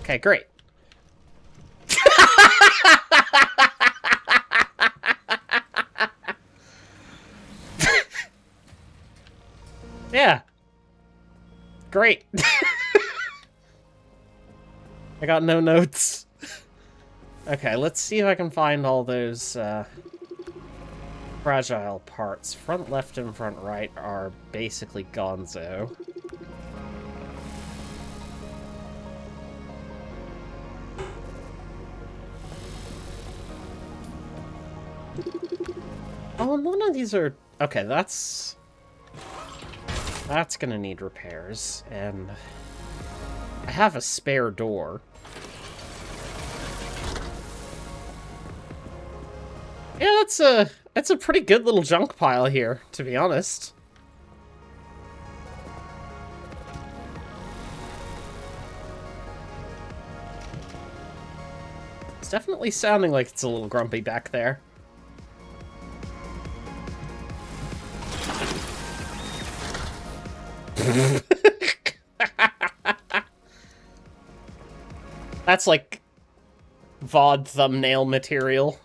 Okay, great. Yeah. Great. I got no notes. Okay, let's see if I can find all those fragile parts. Front left and front right are basically gonzo. Oh, and one of these are... Okay, that's gonna need repairs, and I have a spare door. Yeah, that's a pretty good little junk pile here, to be honest. It's definitely sounding like it's a little grumpy back there. That's like VOD thumbnail material.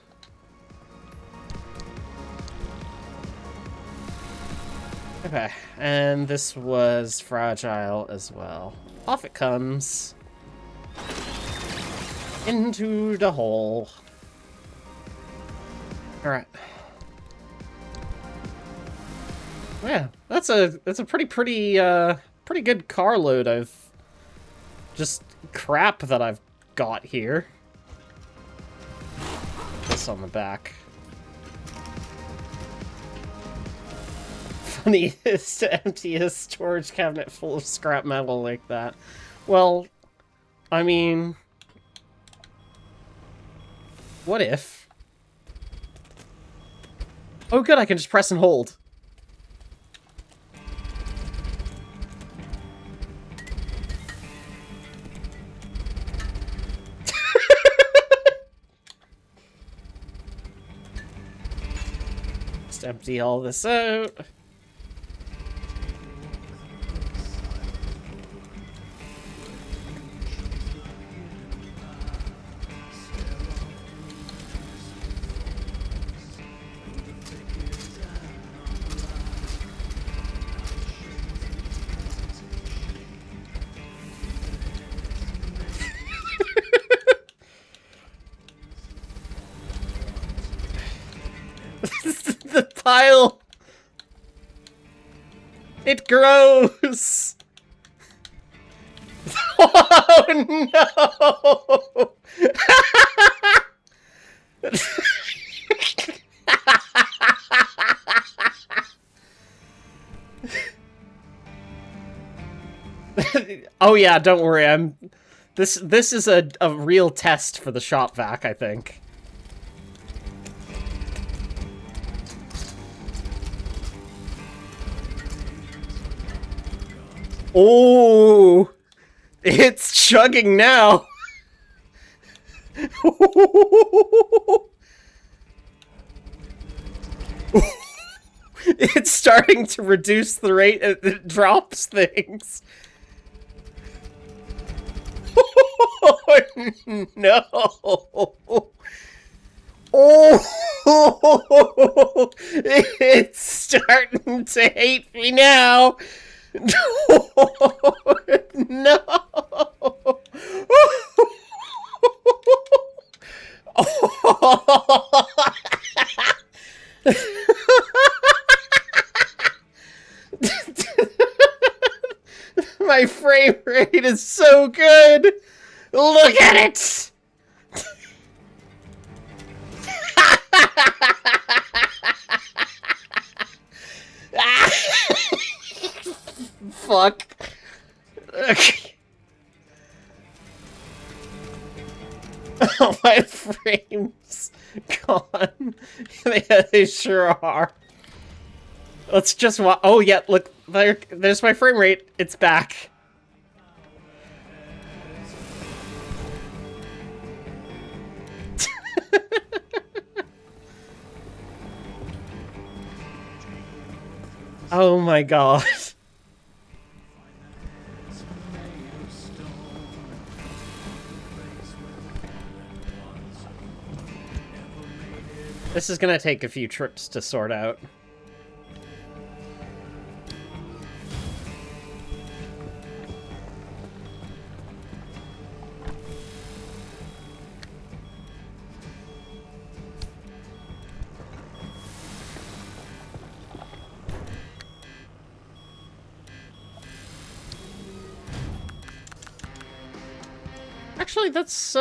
Okay, and this was fragile as well. Off it comes. Into the hole. Alright. Yeah, that's a pretty pretty good carload of just crap that I've got here. This on the back. Funny is to empty a storage cabinet full of scrap metal like that. Well, I mean, what if? Oh good, I can just press and hold. Just empty all this out. The pile! It grows! Oh no! Oh yeah, don't worry, this is a real test for the shop vac, I think. Oh, it's chugging now. It's starting to reduce the rate it drops things. Oh, no. Oh, it's starting to hate me now. No. My frame rate is so good. Look at it. Fuck. Okay. Oh, my frames gone. They sure are. Let's just watch. Oh yeah, look, there's my frame rate. It's back. Oh my god. This is gonna take a few trips to sort out. Actually, that's,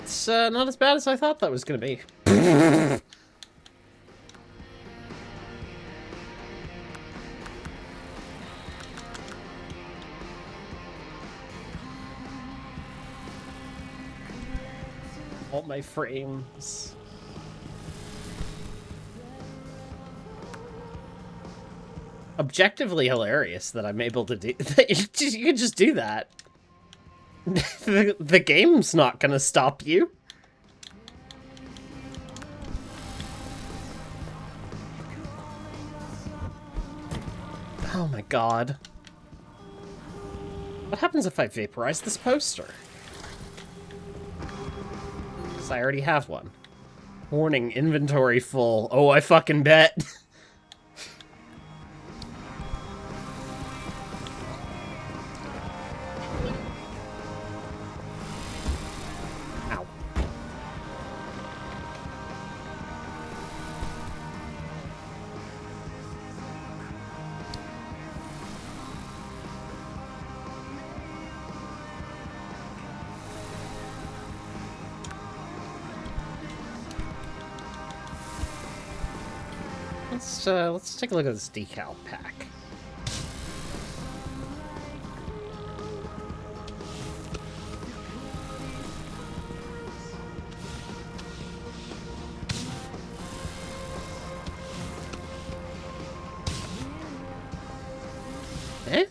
it's, not as bad as I thought that was gonna be. All my frames. Objectively hilarious that I'm able to do that. You can just do that. The game's not gonna stop you. Oh my god. What happens if I vaporize this poster? Because I already have one. Warning, inventory full. Oh, I fucking bet. let's take a look at this decal pack. Eh?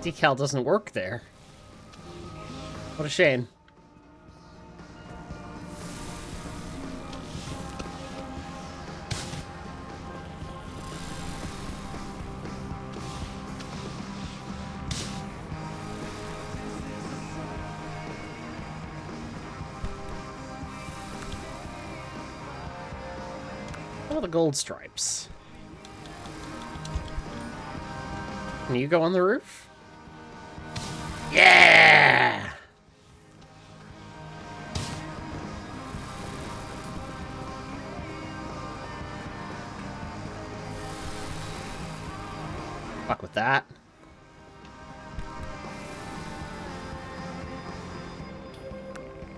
Decal doesn't work there. What a shame. All the gold stripes. Can you go on the roof? Yeah! Fuck with that.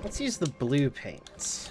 Let's use the blue paints.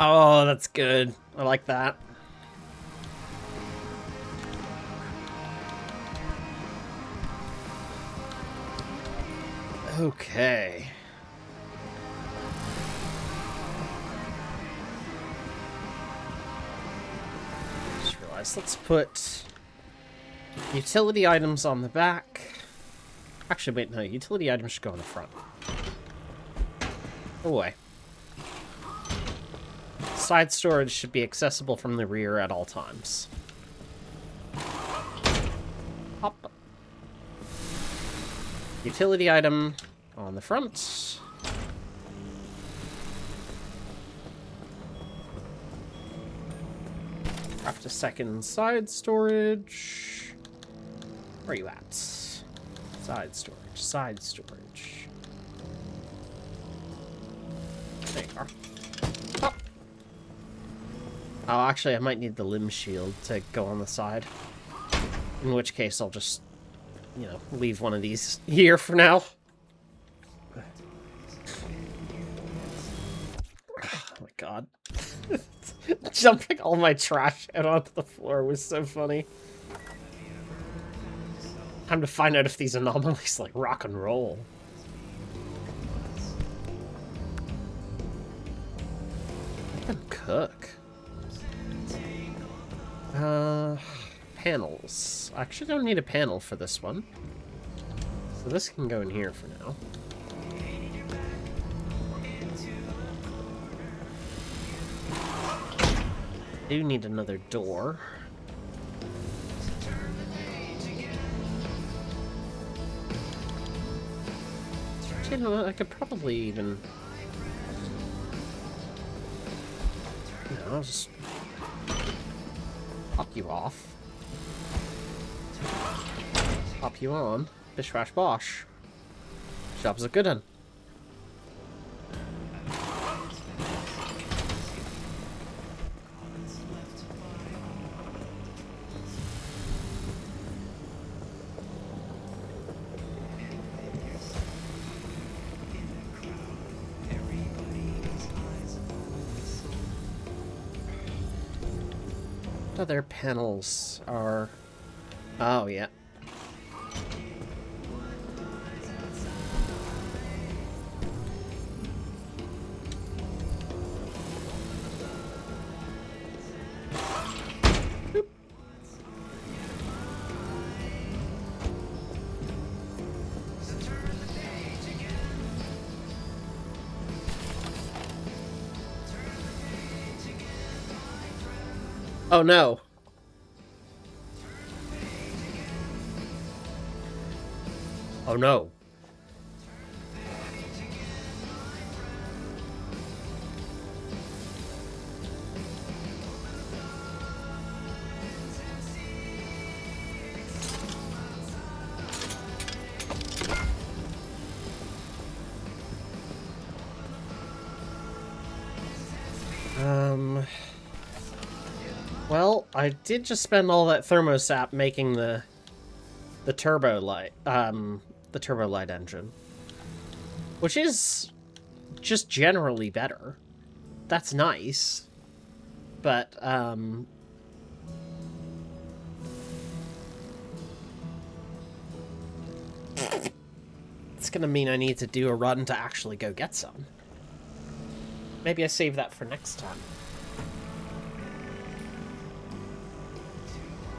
Oh, that's good. I like that. Okay. Just realized, let's put utility items on the back. Actually, wait, no, utility items should go on the front. Go away. Side storage should be accessible from the rear at all times. Hop. Utility item on the front. Craft a second side storage. Where are you at? Side storage, side storage. There you are. Hop. Oh, actually, I might need the limb shield to go on the side. In which case, I'll just, you know, leave one of these here for now. Oh my god. Jumping all my trash out onto the floor was so funny. Time to find out if these anomalies like rock and roll. Let them cook. Panels. I actually don't need a panel for this one. So this can go in here for now. Do need another door. You know what, I could probably even... You know, I'll just... pop you off. Pop you on. Bish bash bosh. Job's a good one. Other panels are... Oh, yeah. Boop. Oh no. Oh no. Well, I did just spend all that thermosap making the turbo light, the turbo light engine, which is just generally better. That's nice, but it's gonna mean I need to do a run to actually go get some. Maybe I save that for next time.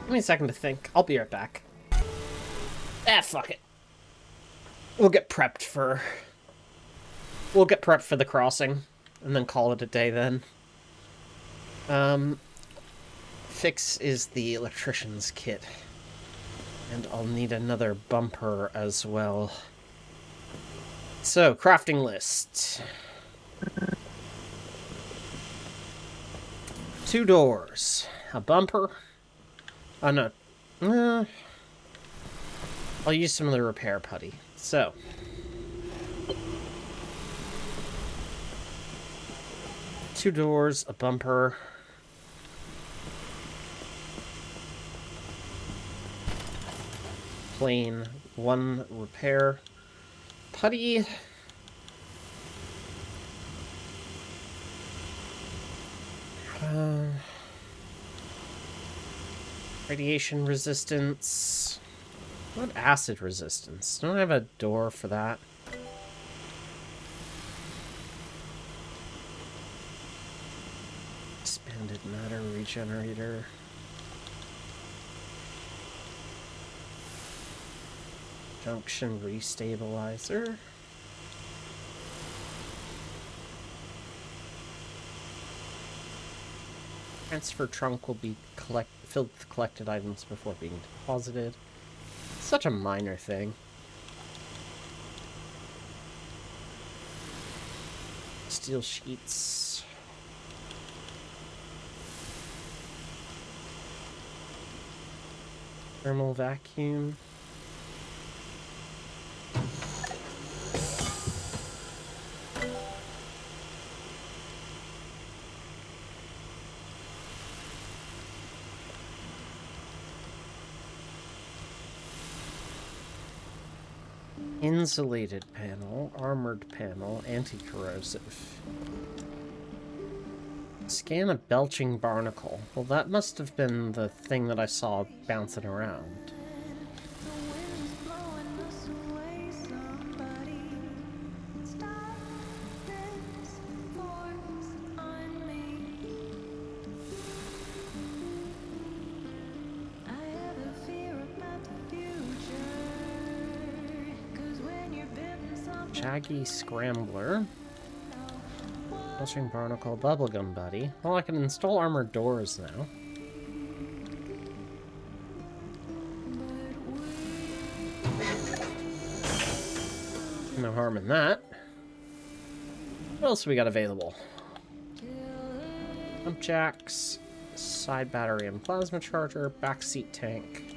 Give me a second to think. I'll be right back. Ah, fuck it. We'll get prepped for the crossing, and then call it a day then. Fix is the electrician's kit. And I'll need another bumper as well. So, crafting list. 2 doors. A bumper. Oh, no. I'll use some of the repair putty. So. Two doors, a bumper. Plain, 1 repair putty. Radiation resistance. What acid resistance? Don't I have a door for that? Expanded matter regenerator. Junction restabilizer. Transfer trunk will be filled with collected items before being deposited. Such a minor thing. Steel sheets. Thermal vacuum. Insulated panel, armored panel, anti-corrosive. Scan a belching barnacle. Well, that must have been the thing that I saw bouncing around. Shaggy Scrambler. Belching Barnacle, Bubblegum Buddy. Well, I can install armored doors now. No harm in that. What else we got available? Pump jacks, side battery and plasma charger, backseat tank.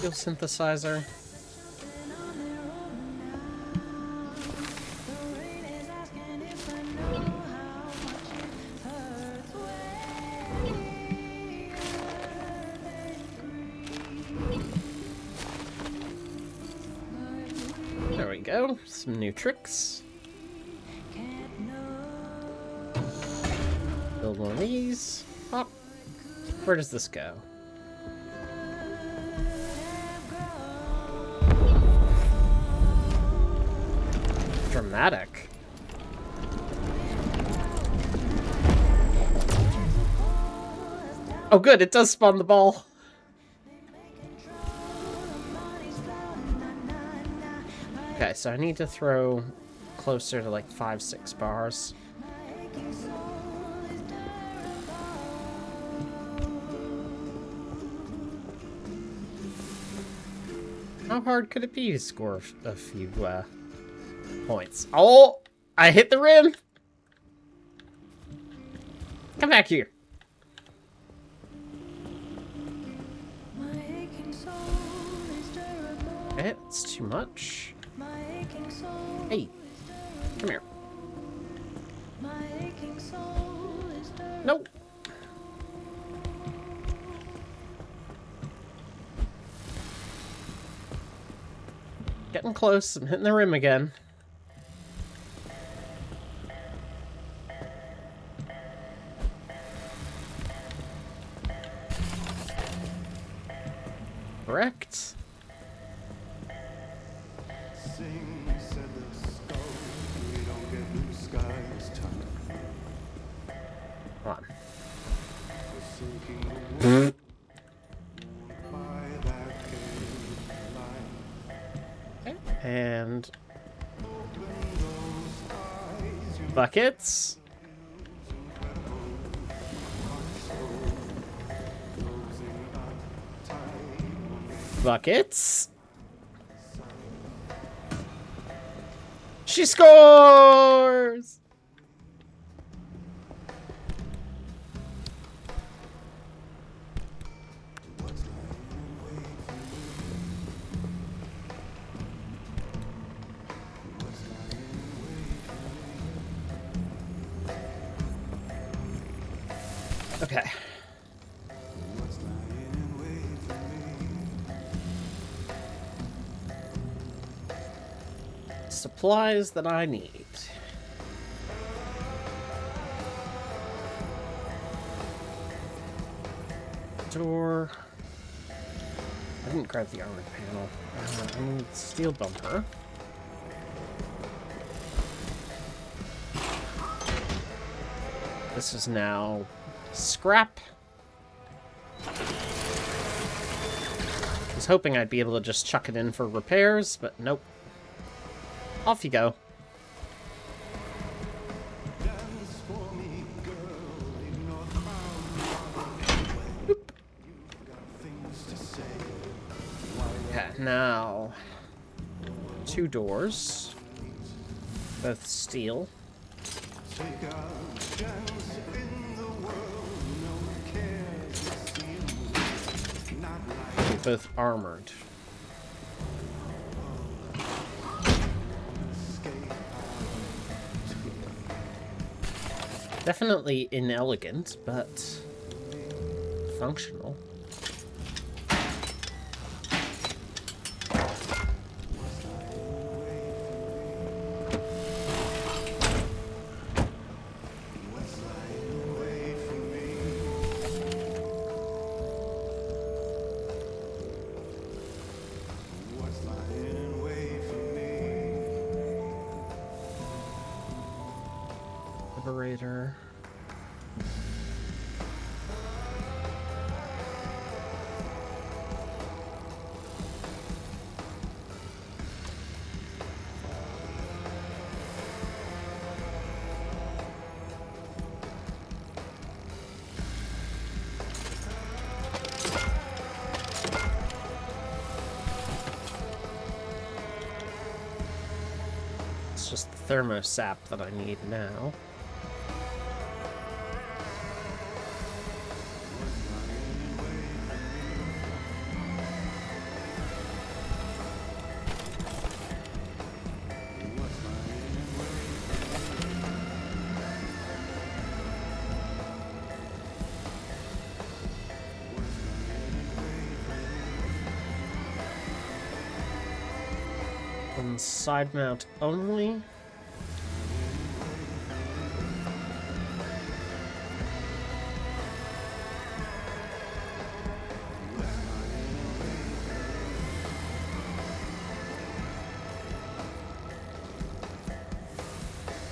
Synthesizer. There we go. Some new tricks. Build one of these. Hop. Where does this go? Dramatic. Oh good, it does spawn the ball. Okay, so I need to throw closer to like 5-6 bars. How hard could it be to score a few points? Oh, I hit the rim. Come back here. Okay, that's too much. Hey, come here. Nope. Getting close. I'm hitting the rim again. Correct. Sing, said the skull. We don't get blue skies tonight. Come on. We're sinking the world by that gate line. Okay. And Open those eyes, you buckets. closing up tight. Buckets. She scores! Okay. Supplies that I need. Door. I didn't grab the armored panel. I need steel bumper. This is now scrap. I was hoping I'd be able to just chuck it in for repairs, but nope. Off you go. Boop. Okay, now 2 doors, both steel. Both armored. Definitely inelegant, but functional. Liberator. It's just the thermosap that I need now. On side mount only.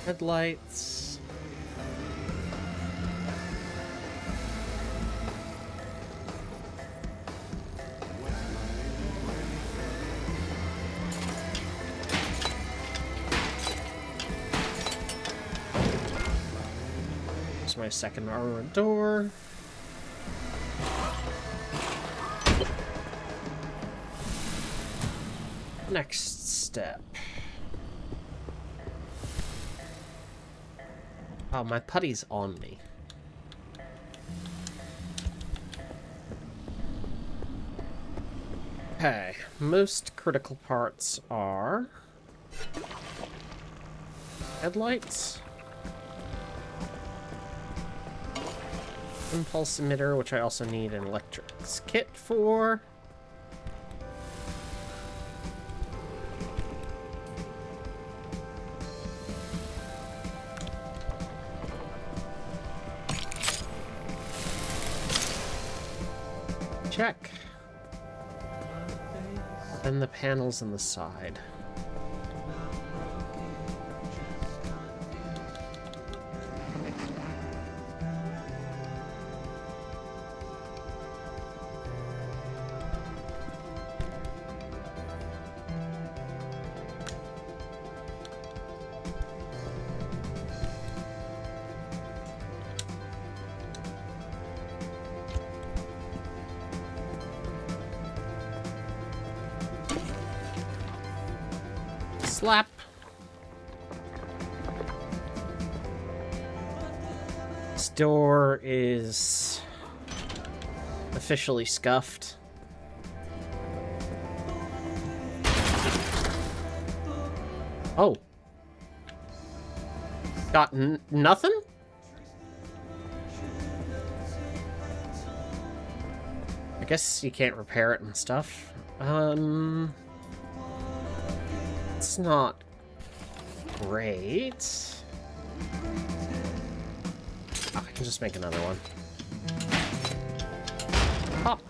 Headlights. There's my second armored door. Next step. Oh, my putty's on me. Okay, most critical parts are headlights, impulse emitter, which I also need an electrics kit for. Check. And the panels on the side. Slap. This door is officially scuffed. Oh. Got nothing? I guess you can't repair it and stuff. It's not great. Oh, I can just make another one. Pop.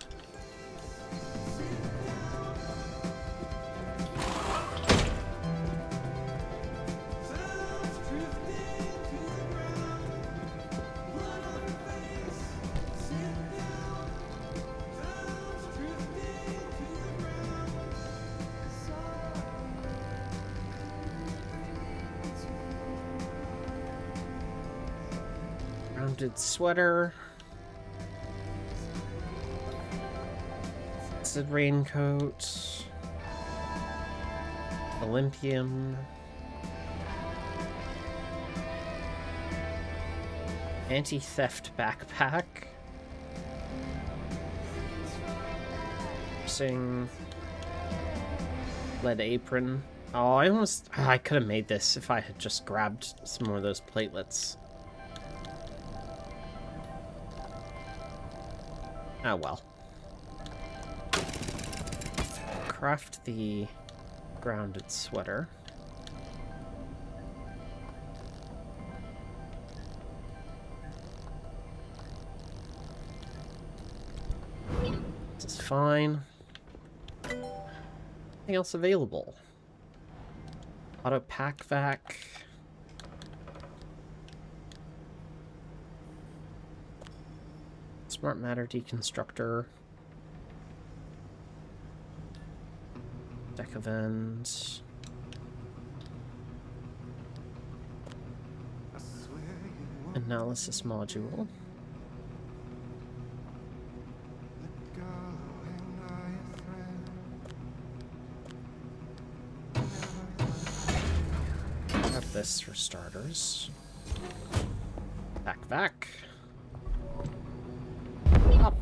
Rounded sweater. It's a raincoat. Olympium. Anti-theft backpack. Sing. Lead apron. Oh, I could have made this if I had just grabbed some more of those platelets. Oh well. Craft the grounded sweater. This is fine. Anything else available? Auto pack vac. Smart matter deconstructor. Deck events. Analysis module. Grab this for starters. Back. Up.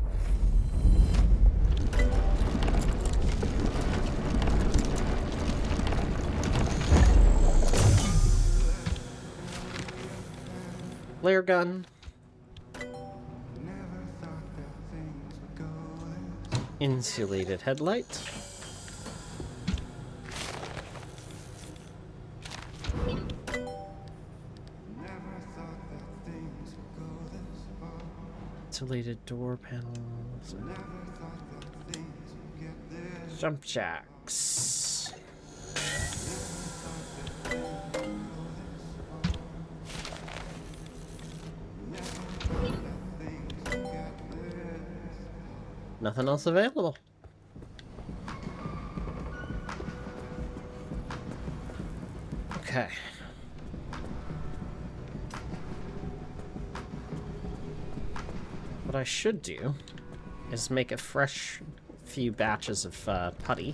Flare gun. Insulated headlight. Insulated door panels. Jump jacks. Nothing else available. Okay. what I should do is make a fresh few batches of putty.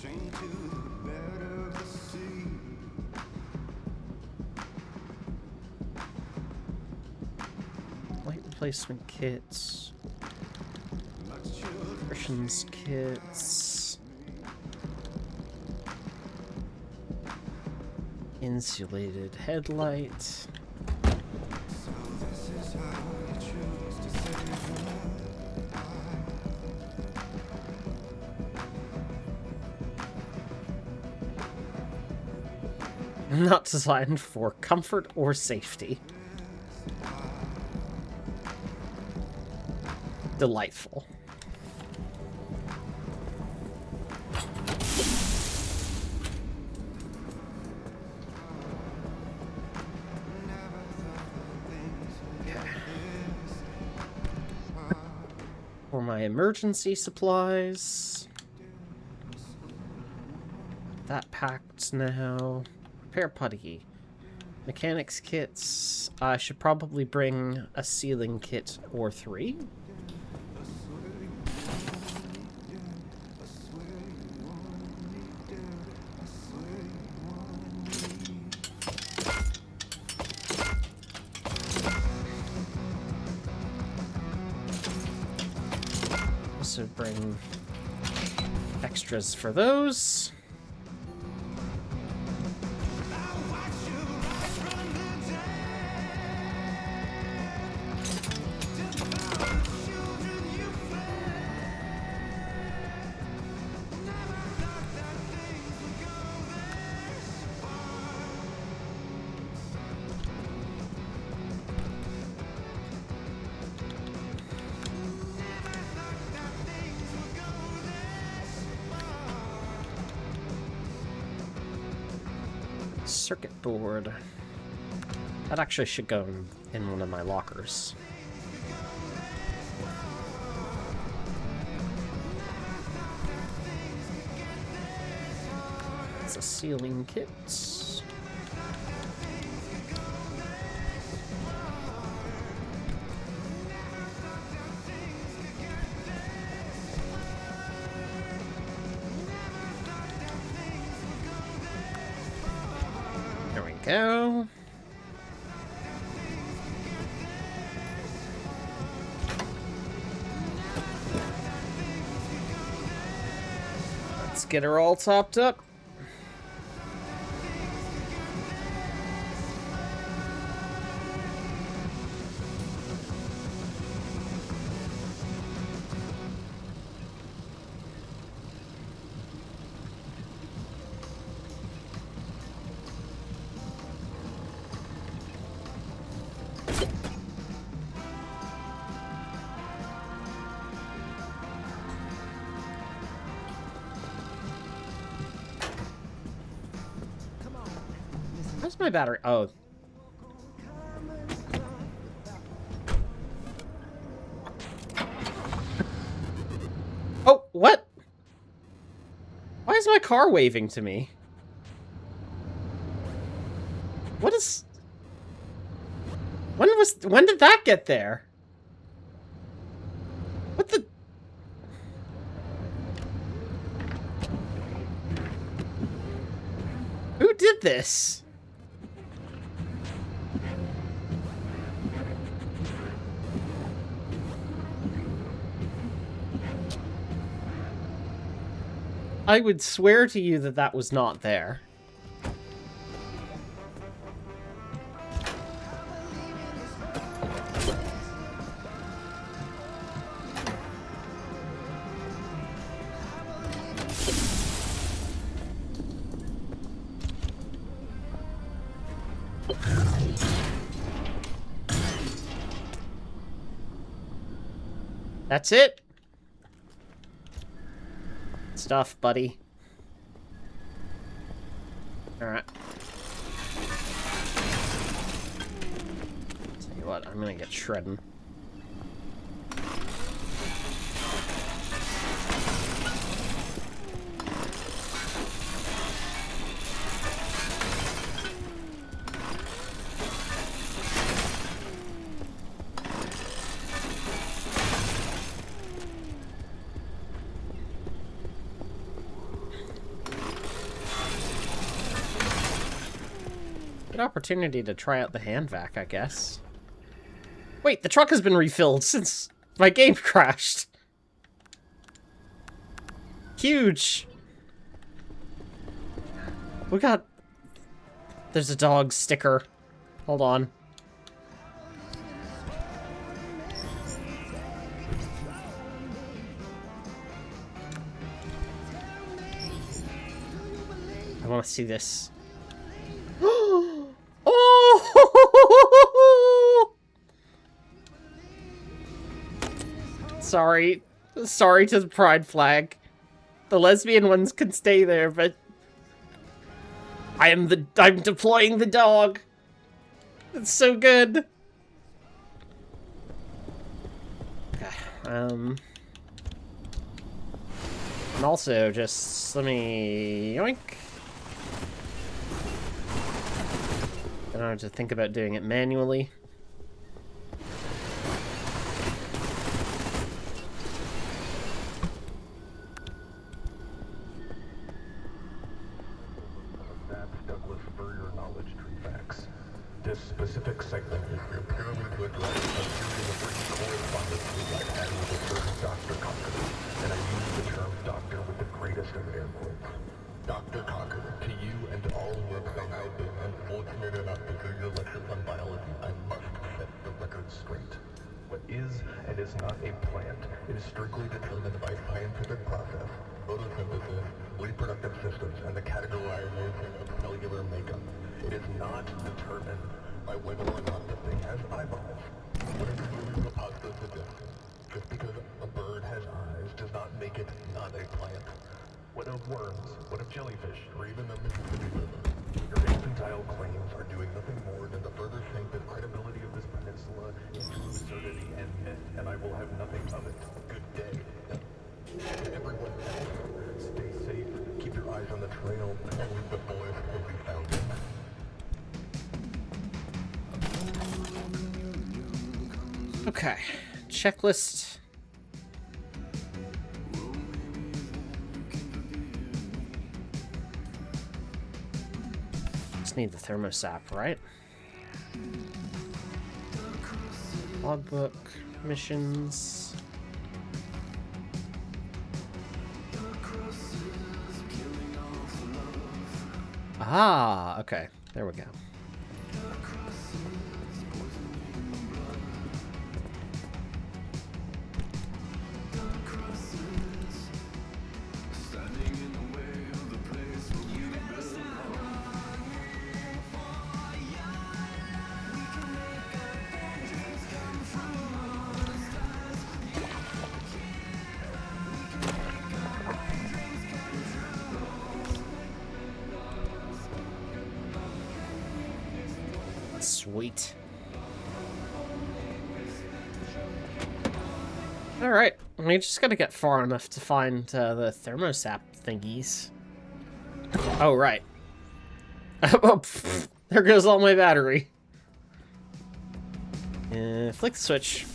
Chained to the bed of the sea. Light replacement kits. Christian's kits. Insulated headlight. So this is how you choose to save your life. Not designed for comfort or safety. Delightful. For my emergency supplies. That packed now. Repair putty. Mechanics kits. I should probably bring a sealing kit or 3. Also bring extras for those. Circuit board. That actually should go in one of my lockers. It's a sealing kit. Go. Let's get her all topped up. Where's my battery? Oh. Oh, what? Why is my car waving to me? What is... When did that get there? What the... Who did this? I would swear to you that that was not there. That's it. Stuff, buddy. Alright. Tell you but I'm gonna get shredding. Good opportunity to try out the hand vac, I guess. Wait, the truck has been refilled since my game crashed. Huge. We got... There's a dog sticker. Hold on. I want to see this. Oh! Sorry. Sorry to the pride flag. The lesbian ones can stay there, but I'm deploying the dog. It's so good. Okay. And also just let me yoink. I don't have to think about doing it manually. This specific segment is purely to address a series of written correspondences I've had with a certain Dr. Cocker, and I use the term doctor with the greatest of air quotes. Dr. Cocker, to you and to all who have somehow been unfortunate enough to hear your lectures on biology, I must set the record straight. What is and is not a plant, it is strictly determined by scientific process, photosynthesis, reproductive systems, and the categorization of cellular makeup. It is not determined by whether or not the thing has eyeballs. What is really preposterous suggestion? Just because a bird has eyes does not make it not a plant. What of worms? What of jellyfish? Or even the Mississippi River? Your infantile claims are doing nothing more than to further sink the credibility of this peninsula into absurdity and myth, and I will have nothing of it. Good day. To everyone else, stay safe, keep your eyes on the trail, and leave the boys will be found. Okay, checklist. Just need the thermosap, right? Logbook, missions. Ah, okay, there we go. Sweet. Alright, we just gotta get far enough to find the thermosap thingies. Oh, right. There goes all my battery. Flick the switch.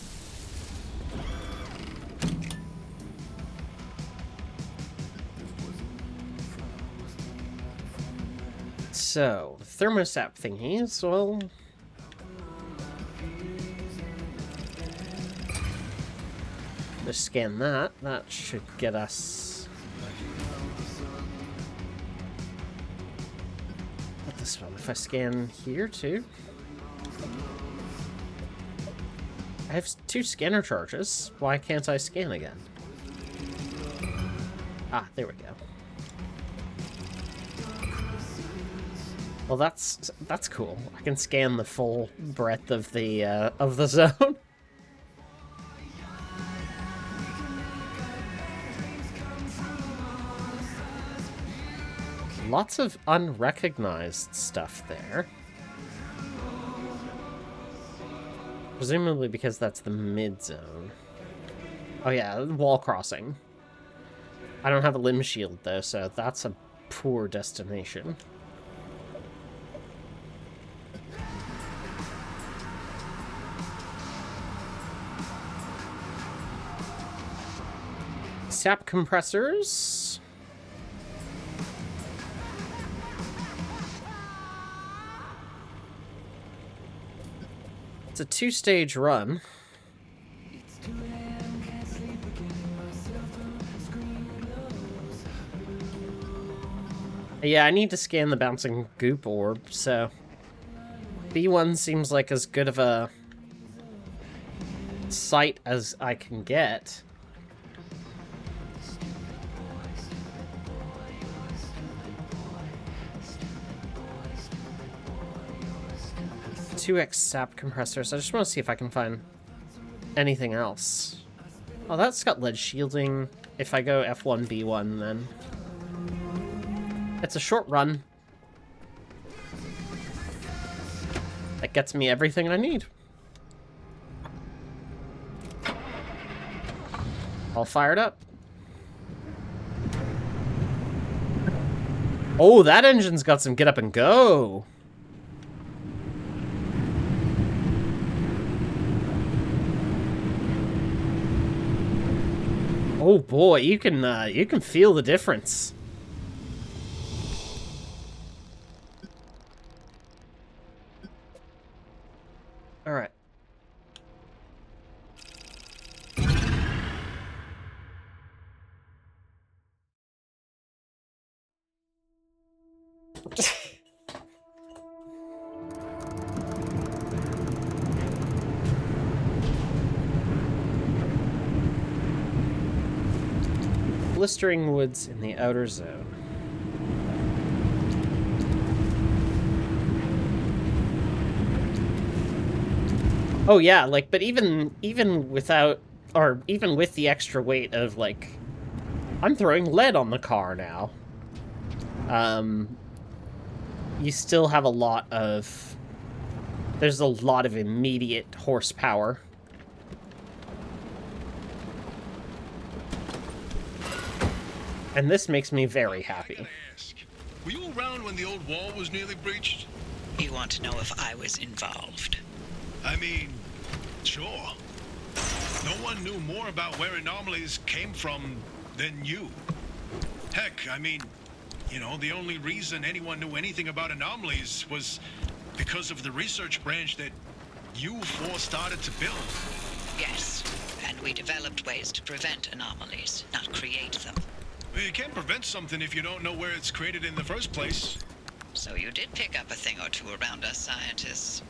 So, thermosap thingies, well... Just scan that. That should get us... What this one? If I scan here, too? I have 2 scanner charges. Why can't I scan again? Ah, there we go. Well, that's cool. I can scan the full breadth of the zone. Lots of unrecognized stuff there. Presumably because that's the mid-zone. Oh yeah, wall crossing. I don't have a limb shield though, so that's a poor destination. Sap compressors. It's a 2-stage run. Yeah, I need to scan the bouncing goop orb, so B1 seems like as good of a site as I can get. $2x sap compressors. I just want to see if I can find anything else. Oh, that's got lead shielding. If I go F1, B1, then... It's a short run. That gets me everything I need. All fired up. Oh, that engine's got some get up and go. Oh boy, you can feel the difference. All right. Blistering woods in the outer zone. Oh yeah, like, but even without, or even with the extra weight of, like, I'm throwing lead on the car now. You still have a lot of, there's a lot of immediate horsepower. And this makes me very happy. Were you around when the old wall was nearly breached? You want to know if I was involved? I mean, sure. No one knew more about where anomalies came from than you. Heck, I mean, you know, the only reason anyone knew anything about anomalies was because of the research branch that you four started to build. Yes, and we developed ways to prevent anomalies, not create them. You can't prevent something if you don't know where it's created in the first place. So you did pick up a thing or two around us scientists.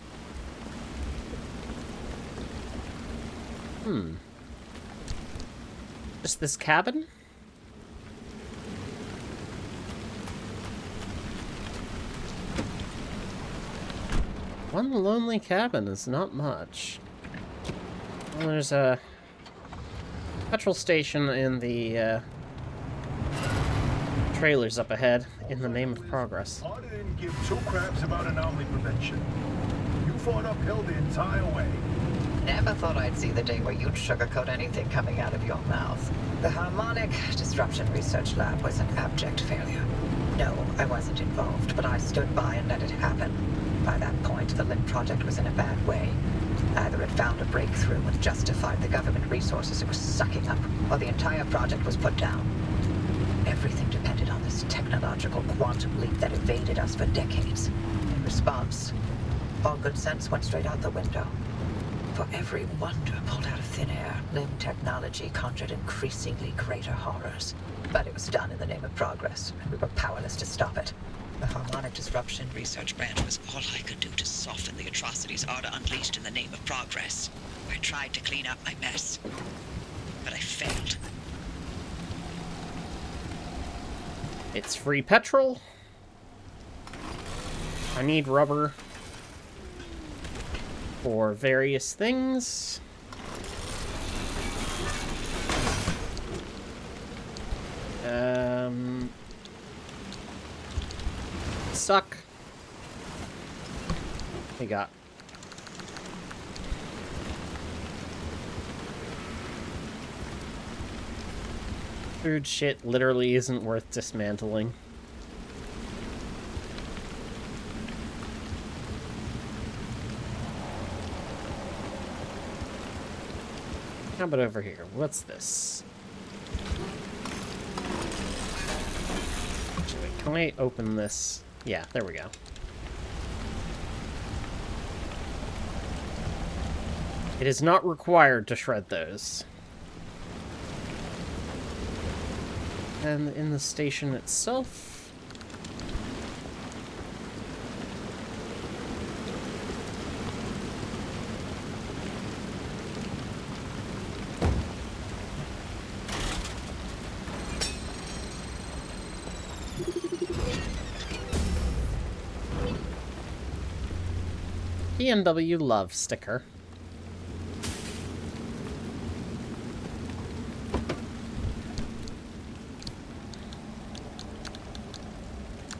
Just this cabin? One lonely cabin is not much. Well, there's a petrol station in the trailers up ahead in the name of progress. Arda didn't give two craps about anomaly prevention. You fought uphill the entire way. Never thought I'd see the day where you'd sugarcoat anything coming out of your mouth. The Harmonic Disruption Research Lab was an abject failure. No, I wasn't involved, but I stood by and let it happen. By that point, the LIM project was in a bad way. Either it found a breakthrough and justified the government resources it was sucking up, or the entire project was put down. Everything depended on this technological quantum leap that evaded us for decades. In response, all good sense went straight out the window. For every wonder pulled out of thin air, LIM technology conjured increasingly greater horrors. But it was done in the name of progress, and we were powerless to stop it. The Harmonic Disruption Research Branch was all I could do to soften the atrocities Arda unleashed in the name of progress. I tried to clean up my mess, but I failed. It's free petrol. I need rubber for various things. Suck. We got Food shit literally isn't worth dismantling. How about over here? What's this? Actually, can I open this? Yeah, there we go. It is not required to shred those. And in the station itself... BMW love sticker.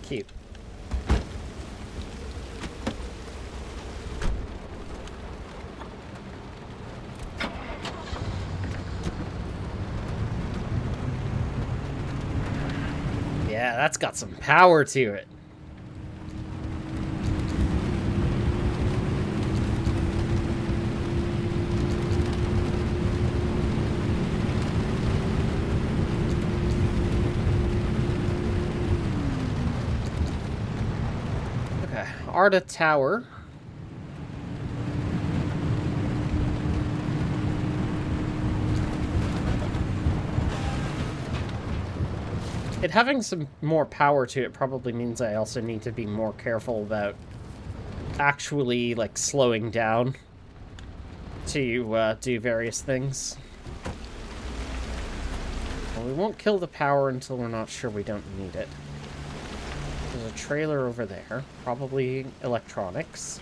Cute. Yeah, that's got some power to it. Arda Tower. It having some more power to it probably means I also need to be more careful about actually, like, slowing down to do various things. Well, we won't kill the power until we're not sure we don't need it. There's a trailer over there, probably electronics.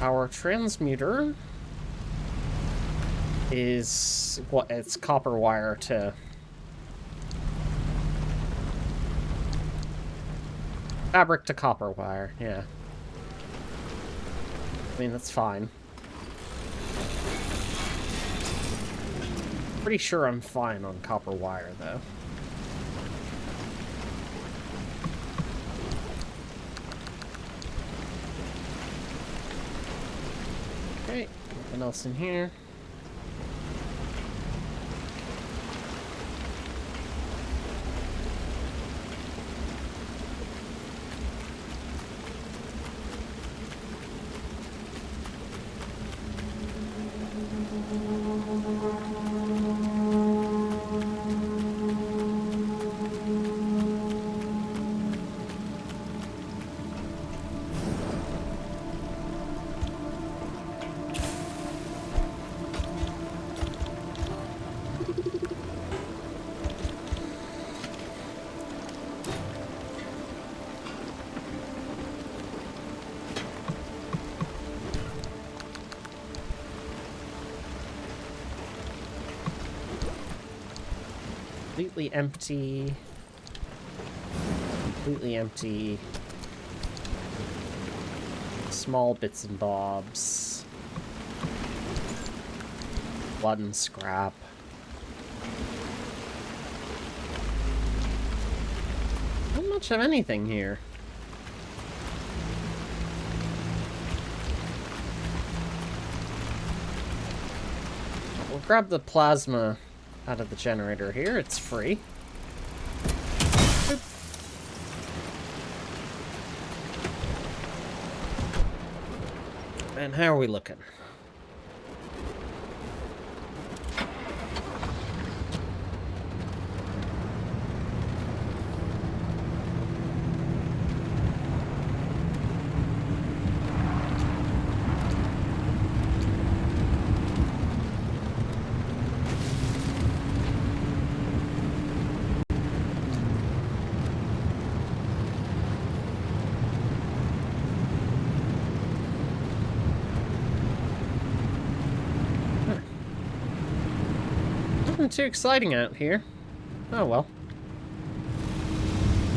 Our transmuter is what it's copper wire to fabric to copper wire, yeah. I mean, that's fine. Pretty sure I'm fine on copper wire, though. Okay, nothing else in here. Completely empty. Completely empty. Small bits and bobs. Blood and scrap. Not much of anything here. We'll grab the plasma out of the generator here. It's free. Boop. And how are we looking? Nothing too exciting out here. Oh well.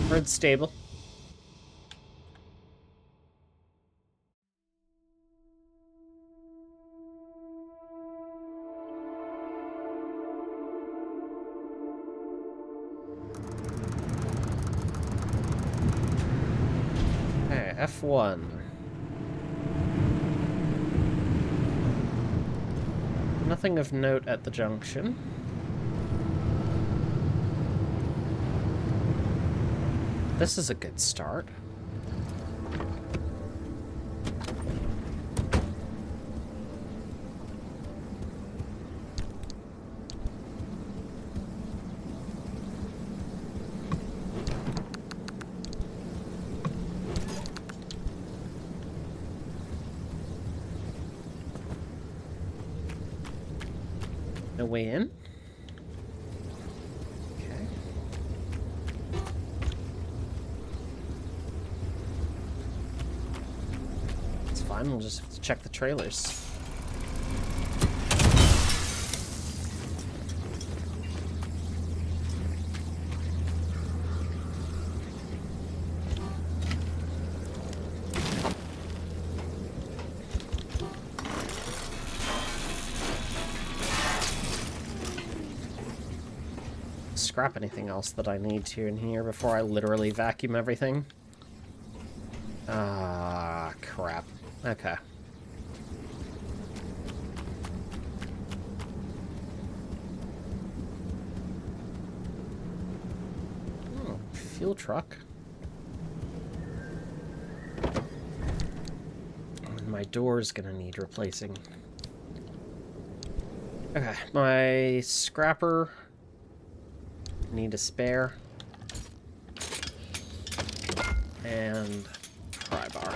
Road's stable. F1. Nothing of note at the junction. This is a good start. No way in? Okay. It's fine, we'll just have to check the trailers. Scrap anything else that I need to in here before I literally vacuum everything. Ah, crap. Okay. Oh, fuel truck. And my door's gonna need replacing. Okay, my scrapper. Need a spare. And pry bar.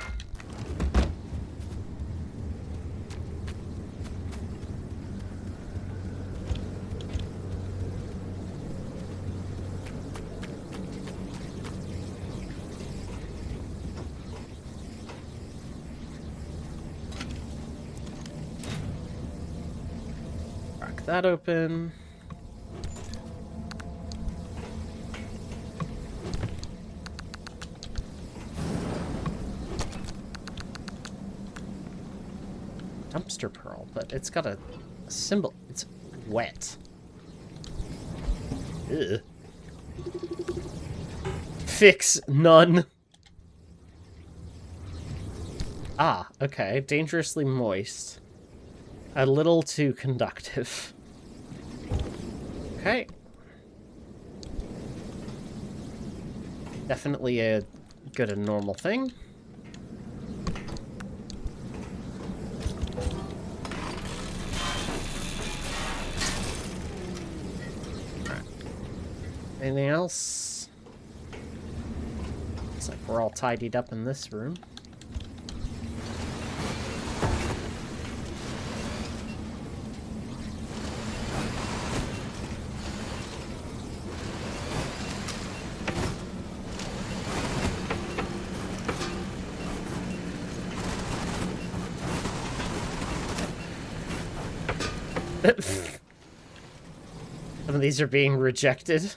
Crack that open. Dumpster pearl, but it's got a symbol. It's wet. Ugh. Fix none. Ah, okay. Dangerously moist. A little too conductive. Okay. Definitely a good and normal thing. Anything else? Looks like we're all tidied up in this room. Some of these are being rejected.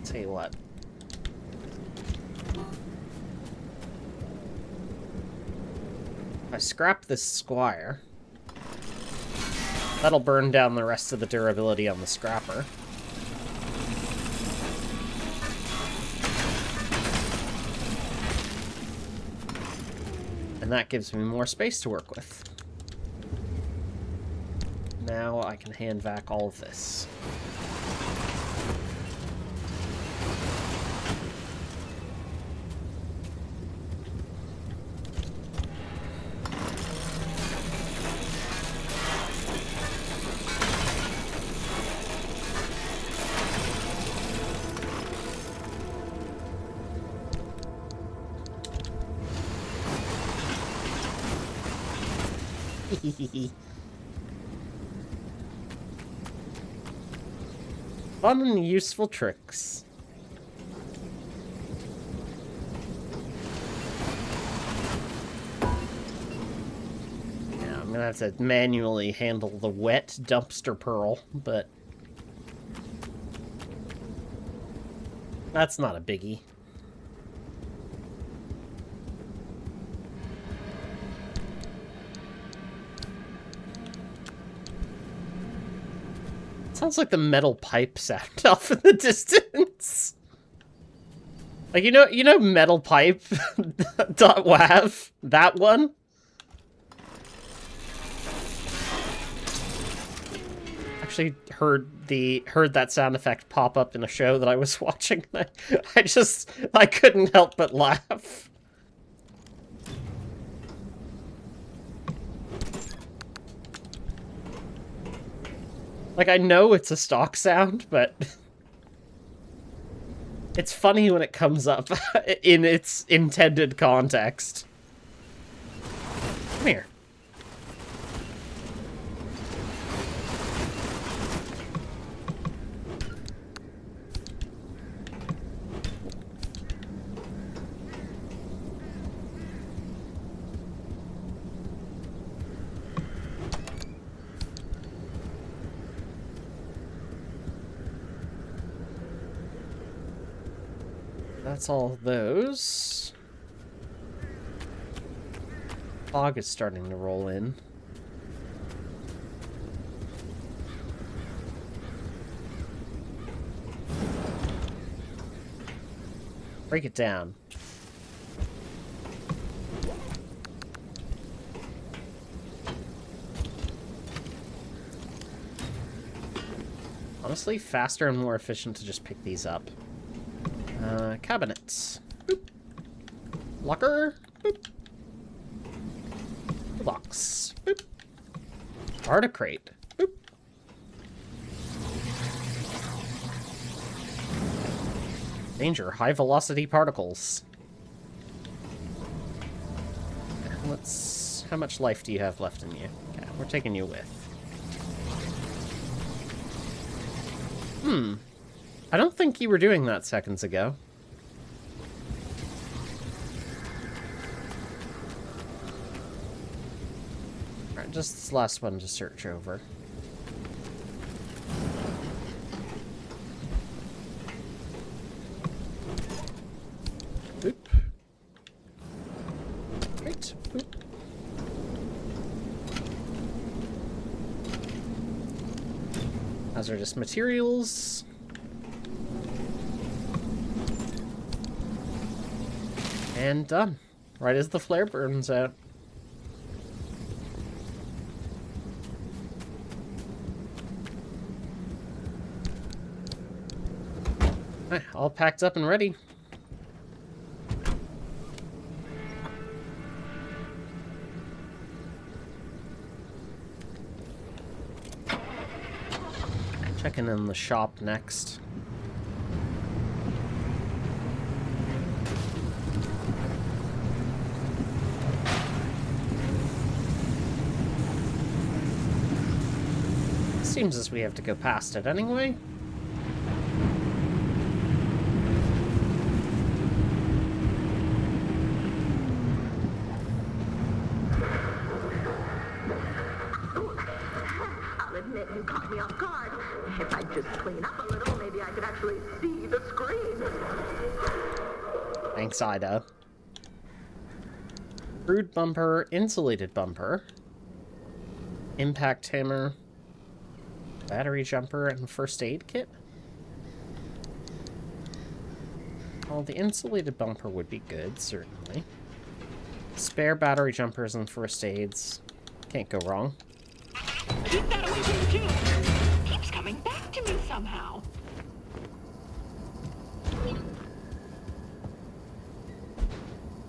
Tell you what. If I scrap this Squire, that'll burn down the rest of the durability on the scrapper. And that gives me more space to work with. Now I can hand vac all of this. Fun and useful tricks. Yeah, I'm gonna have to manually handle the wet dumpster pearl, but that's not a biggie. Sounds like the metal pipe sound off in the distance. Like, you know metal pipe .wav? That one? Actually heard that sound effect pop up in a show that I was watching. I couldn't help but laugh. Like, I know it's a stock sound, but it's funny when it comes up in its intended context. Come here. That's all those. Fog is starting to roll in. Break it down. Honestly, faster and more efficient to just pick these up. Cabinets. Boop. Locker. Boop. Box. Boop. Articrate. Boop. Danger. High velocity particles. Let's... How much life do you have left in you? Okay, we're taking you with. I don't think you were doing that seconds ago. Alright, just this last one to search over. Boop. Right. Boop. Hazardous materials. And done. Right as the flare burns out. Alright, all packed up and ready. Checking in the shop next. Seems as we have to go past it anyway. I'll admit you caught me off guard. If I just clean up a little, maybe I could actually see the screen. Thanks, Ida. Crude bumper, insulated bumper, impact hammer, battery jumper, and first aid kit? Well, the insulated bumper would be good, certainly. Spare battery jumpers and first aids. Can't go wrong. Keep that away from you, too. Keeps coming back to me somehow.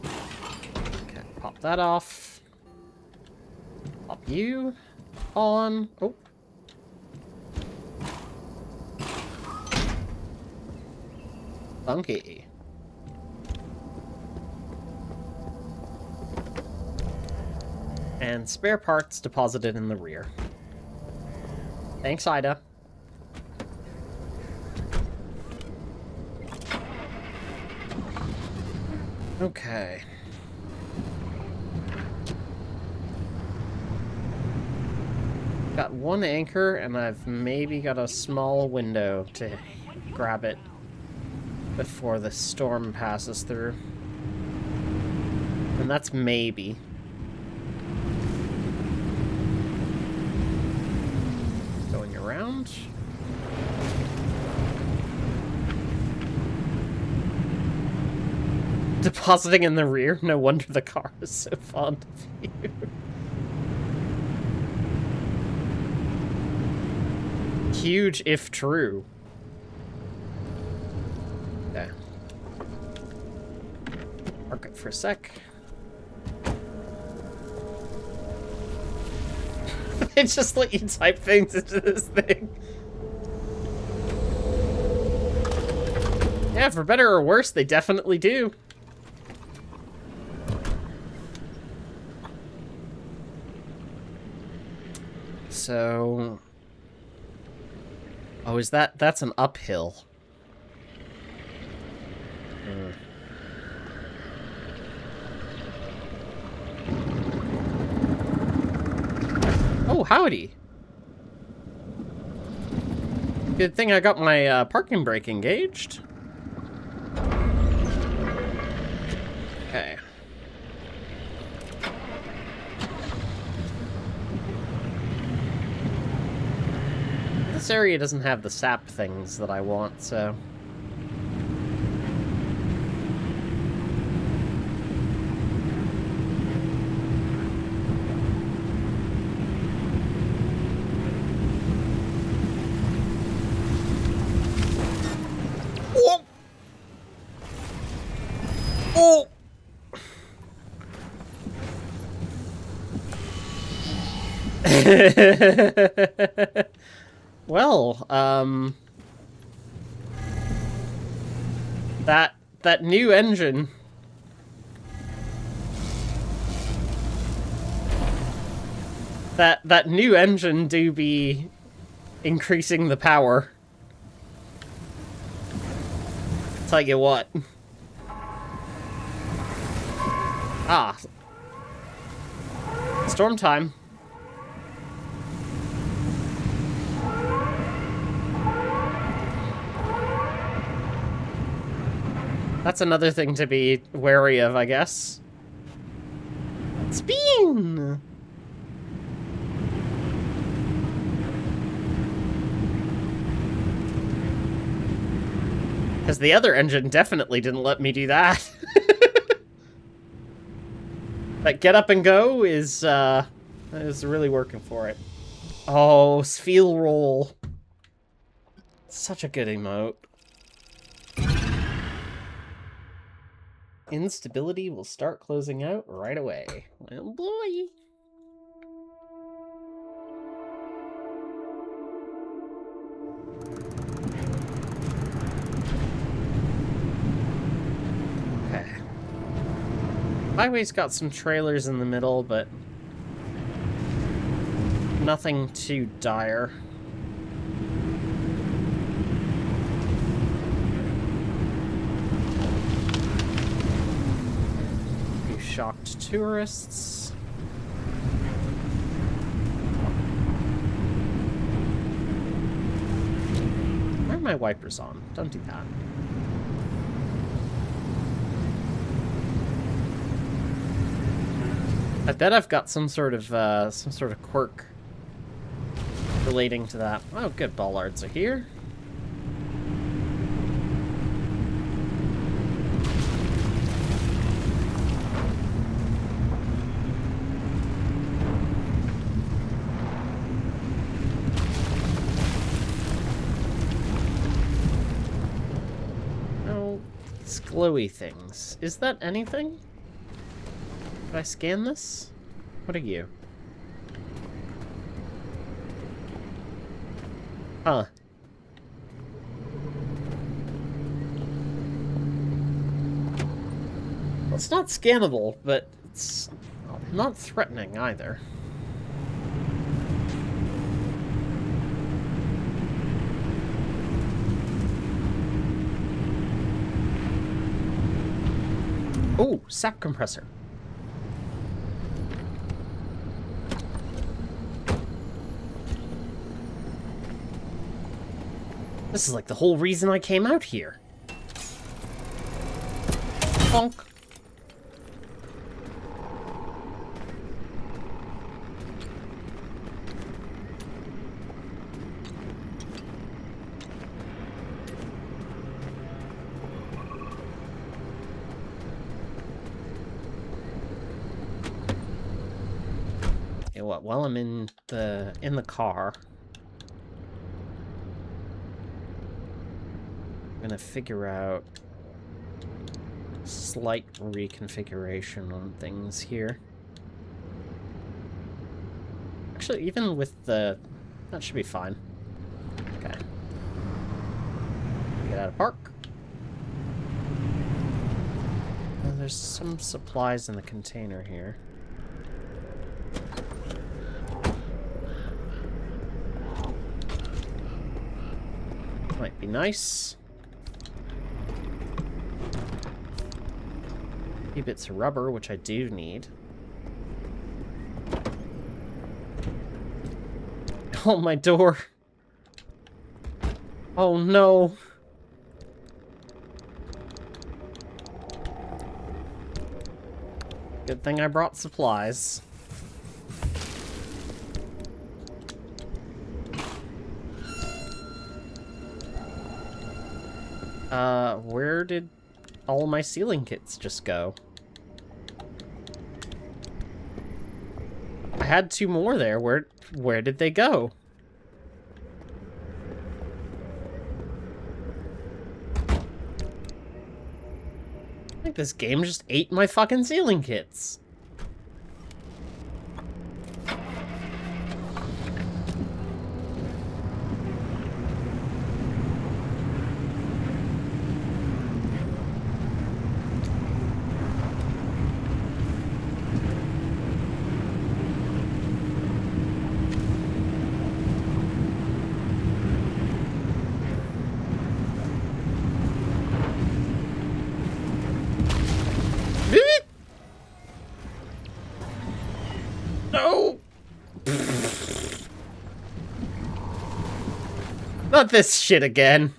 Okay, pop that off. Pop you on. Oh. Funky. And spare parts deposited in the rear. Thanks, Ida. Okay. Got one anchor, and I've maybe got a small window to grab it before the storm passes through. And that's maybe. Going around. Depositing in the rear? No wonder the car is so fond of you. Huge if true. Okay. Park it for a sec. They just let you type things into this thing. Yeah, for better or worse, they definitely do. So... Oh, is that's an uphill. Oh, howdy. Good thing I got my parking brake engaged. Okay. This area doesn't have the sap things that I want, so... Oh! Oh! Well, that new engine. That new engine do be increasing the power. Tell you what. Ah. Storm time. That's another thing to be wary of, I guess. Spin! Because the other engine definitely didn't let me do that. That get up and go is really working for it. Oh, Sfeel roll. Such a good emote. Instability will start closing out right away. Oh boy. Okay. Highway's got some trailers in the middle, but nothing too dire. Shocked tourists. Why are my wipers on? Don't do that. I bet I've got some sort of quirk relating to that. Oh, good, bollards are here. Glowy things. Is that anything? Did I scan this? What are you? Huh. Well, it's not scannable, but it's not threatening either. Oh, sap compressor. This is like the whole reason I came out here. Bonk. Okay, what? While I'm in the car, I'm gonna figure out slight reconfiguration on things here. Actually, even with the... that should be fine. Okay. Get out of park. There's some supplies in the container here. Might be nice. A few bits of rubber, which I do need. Oh, my door. Oh, no. Good thing I brought supplies. Where did all my sealing kits just go? I had 2 more there. Where did they go? I think this game just ate my fucking sealing kits. No! Not this shit again.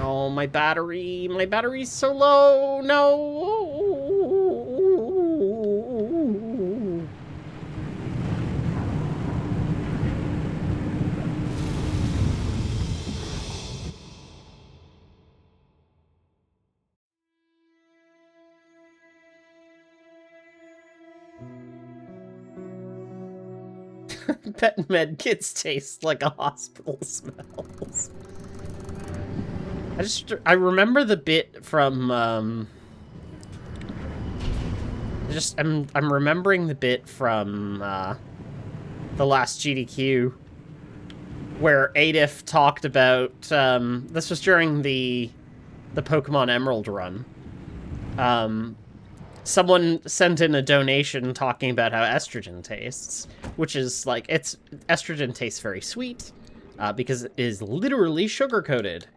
Oh, my battery. My battery's so low. No. Pet med kits taste like a hospital smells. I remember the bit from I'm remembering the bit from the last GDQ where Adif talked about this was during the Pokemon Emerald run. Someone sent in a donation talking about how estrogen tastes, which is like, estrogen tastes very sweet because it is literally sugar-coated.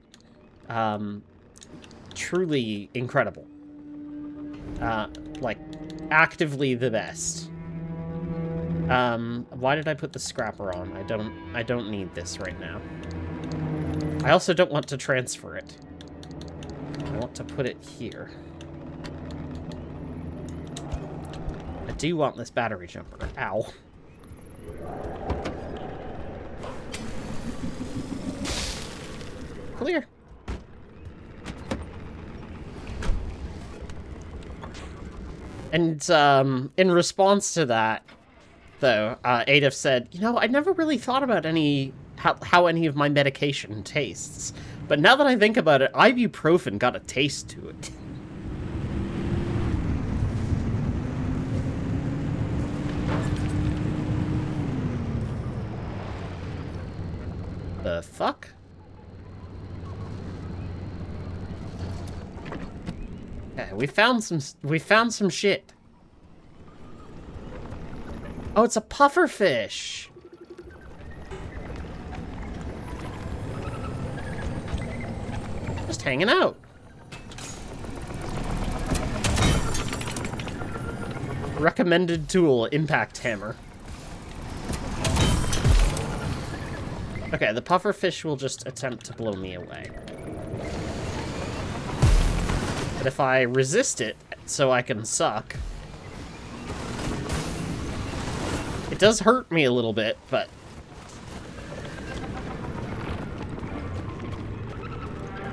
Truly incredible. Like, actively the best. Why did I put the scrapper on? I don't need this right now. I also don't want to transfer it. I want to put it here. I do want this battery jumper. Ow. Clear. And, in response to that, though, Adif said, you know, I never really thought about how any of my medication tastes. But now that I think about it, ibuprofen got a taste to it. The fuck? Okay, we found some shit. Oh, it's a pufferfish. Just hanging out. Recommended tool, impact hammer. Okay, the pufferfish will just attempt to blow me away. But if I resist it, so I can suck, does hurt me a little bit, but...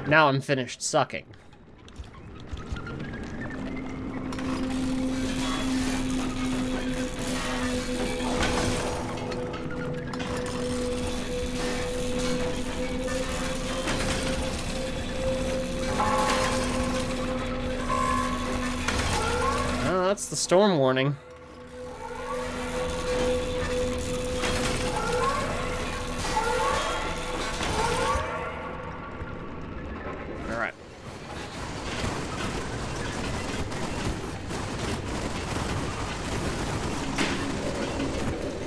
Now I'm finished sucking. Oh, that's the storm warning. Alright.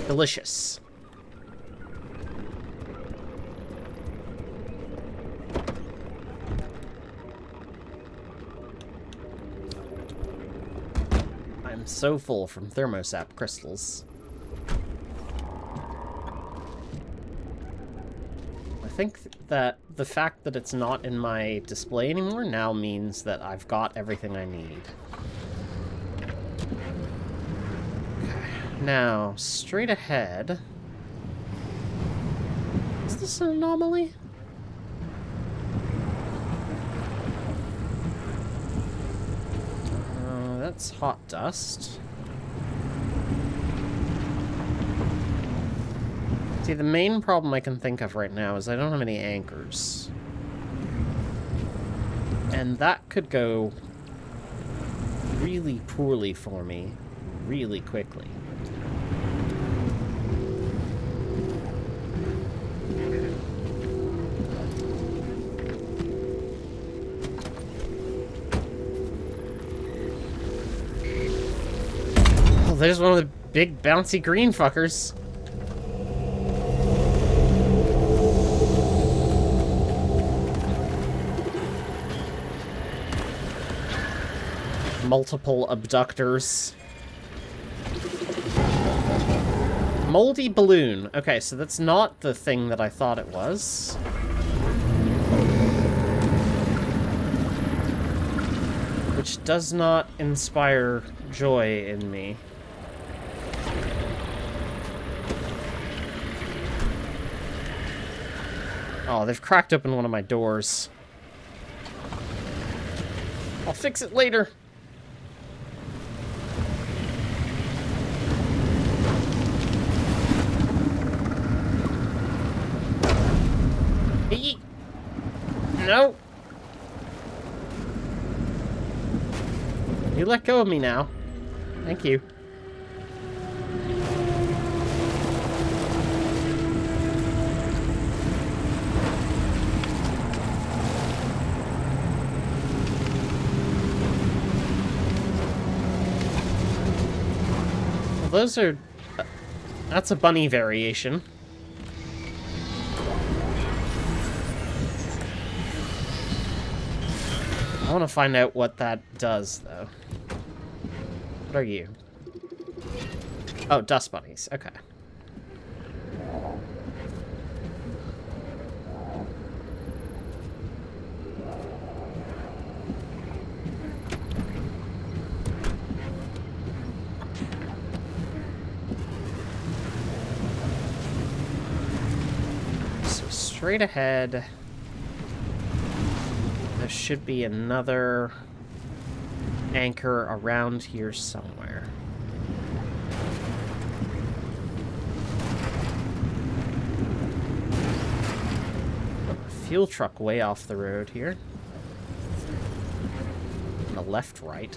Delicious. I'm so full from thermosap crystals. I think that the fact that it's not in my display anymore now means that I've got everything I need. Okay, now, straight ahead... Is this an anomaly? That's hot dust. See, the main problem I can think of right now is I don't have any anchors. And that could go really poorly for me really quickly. Oh, there's one of the big bouncy green fuckers. Multiple abductors. Moldy balloon. Okay, so that's not the thing that I thought it was. Which does not inspire joy in me. Oh, they've cracked open one of my doors. I'll fix it later. No. You let go of me now. Thank you. Well, those are... that's a bunny variation. I want to find out what that does, though. What are you? Oh, dust bunnies. Okay. So straight ahead... there should be another anchor around here somewhere. Fuel truck way off the road here. On the left, right.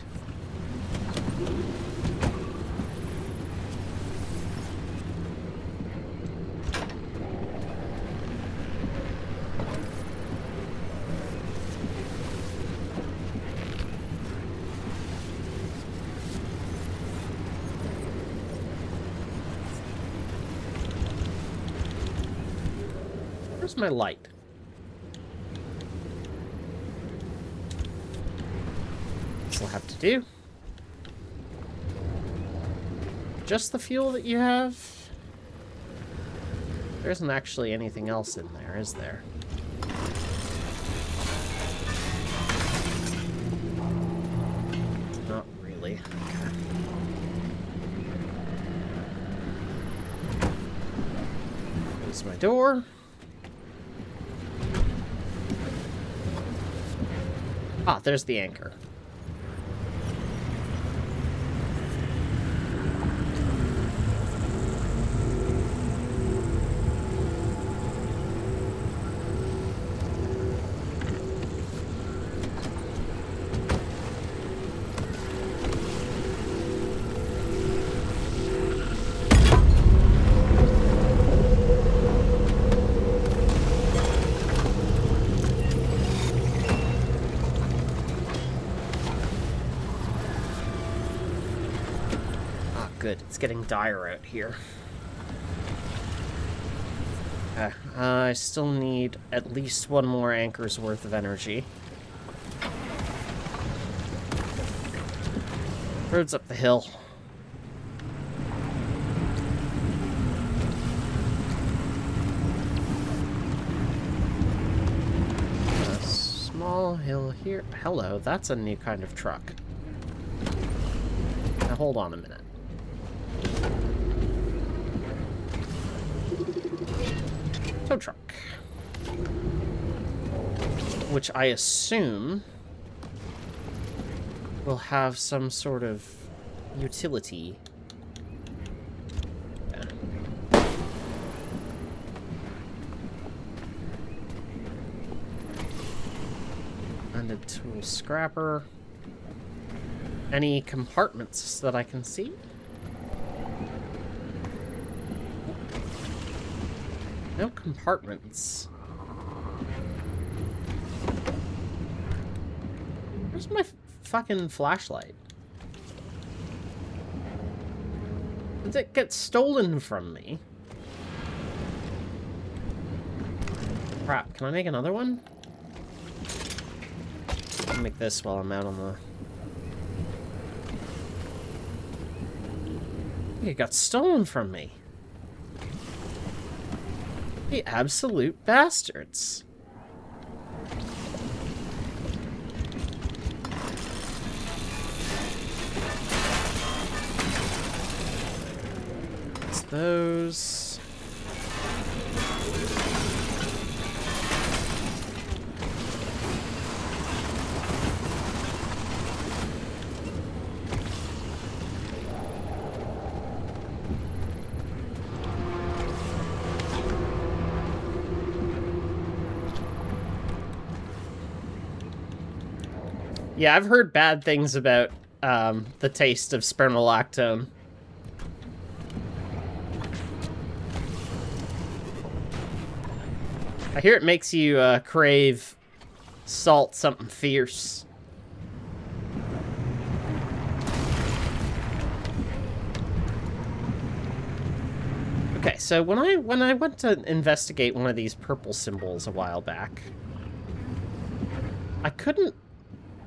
Where's my light? This will have to do. Just the fuel that you have? There isn't actually anything else in there, is there? Not really. Okay. Close my door. Ah, there's the anchor. Good. It's getting dire out here. I still need at least one more anchor's worth of energy. Road's up the hill. A small hill here. Hello, that's a new kind of truck. Now hold on a minute. Tow truck. Which I assume will have some sort of utility. Yeah. And a tool scrapper. Any compartments that I can see? No compartments. Where's my fucking flashlight? Did it get stolen from me? Crap, can I make another one? I'll make this while I'm out on the... It got stolen from me. The absolute bastards. It's those. Yeah, I've heard bad things about the taste of spermolactone. I hear it makes you crave salt something fierce. Okay, so when I went to investigate one of these purple symbols a while back, I couldn't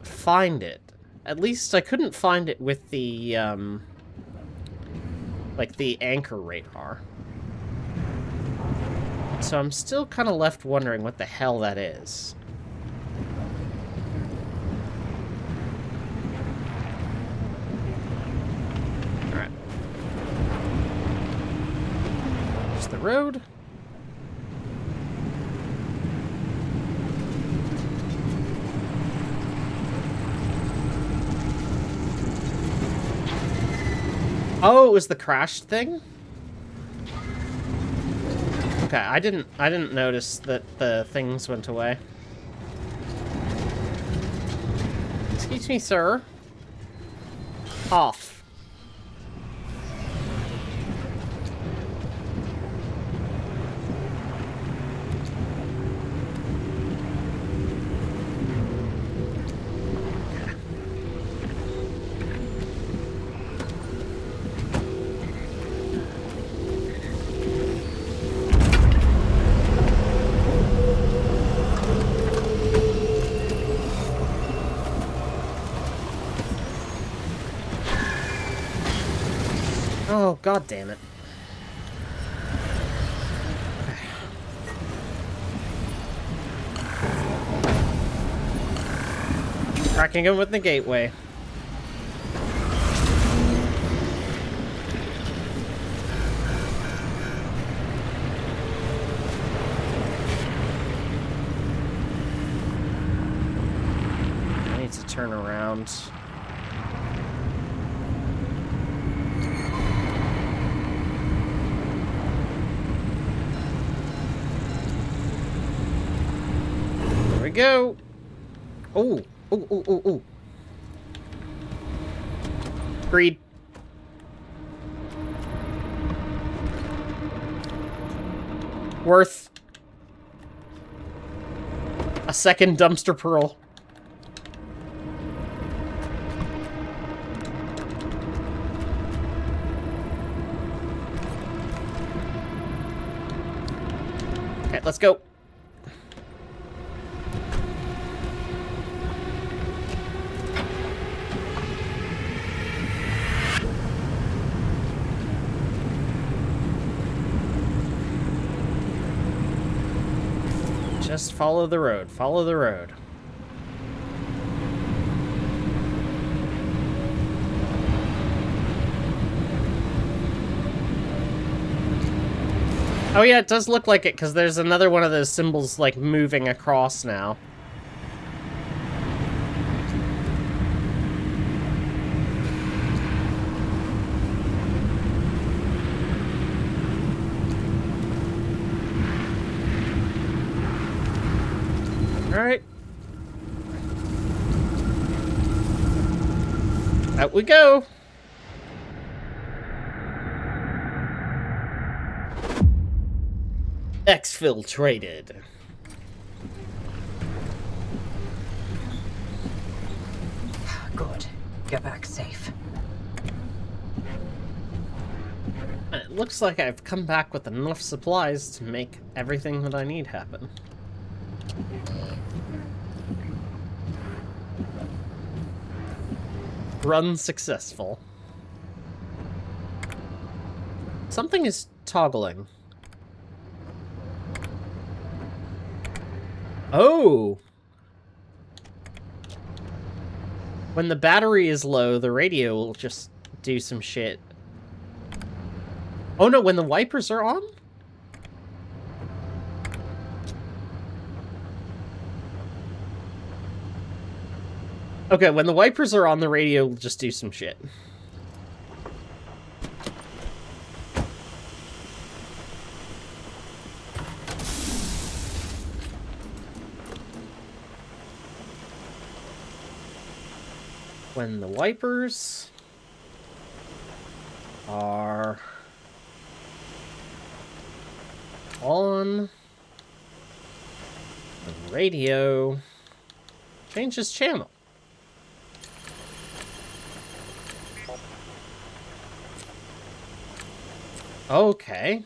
find it. At least I couldn't find it with the like the anchor radar. So I'm still kind of left wondering what the hell that is. Alright. There's the road. Oh, it was the crashed thing? Okay, I didn't notice that the things went away. Excuse me, sir. Off. Oh, god damn it. Cracking him with the gateway. go. Oh, oh, oh, oh, oh. Agreed. Worth a second dumpster pearl. Okay, let's go. Just follow the road. Follow the road. Oh yeah, it does look like it, because there's another one of those symbols, like, moving across now. Alright. Out we go! Exfiltrated. Good. Get back safe. It looks like I've come back with enough supplies to make everything that I need happen. Run successful. Something is toggling. Oh! When the battery is low, the radio will just do some shit. Oh no, when the wipers are on? Okay, when the wipers are on, the radio will just do some shit. When the wipers are on, the radio changes channel. Okay.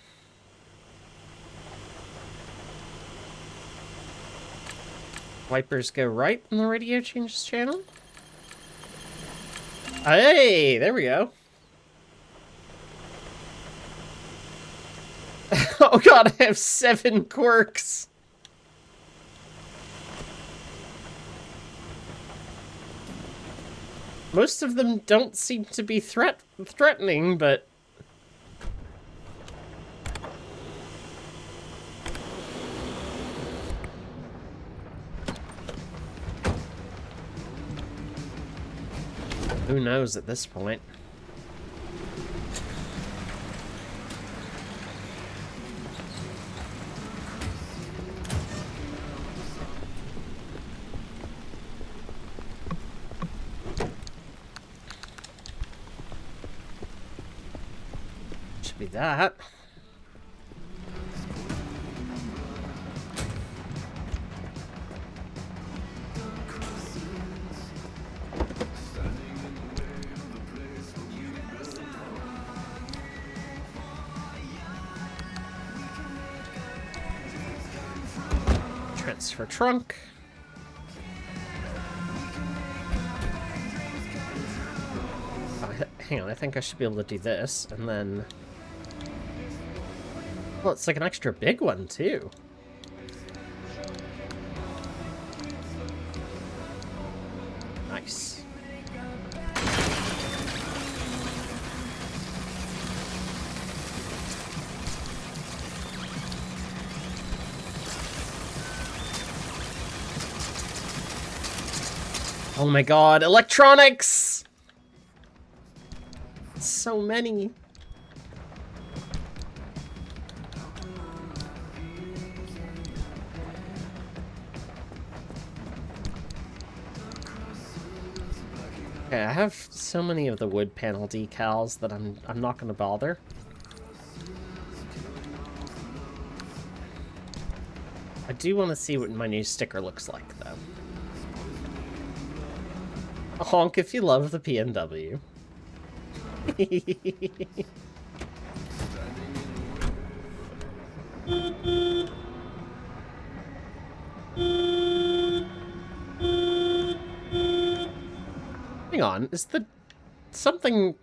Wipers go right and the radio changes channel? Hey, there we go. Oh god, I have 7 quirks. Most of them don't seem to be threatening, but... who knows at this point? Should be that. Transfer trunk. Oh, hang on, I think I should be able to do this, and then... well, it's like an extra big one, too. Nice. Oh my god, electronics! So many. Okay, I have so many of the wood panel decals that I'm not gonna bother. I do want to see what my new sticker looks like, though. A honk if you love the PNW. Hang on, is the... something...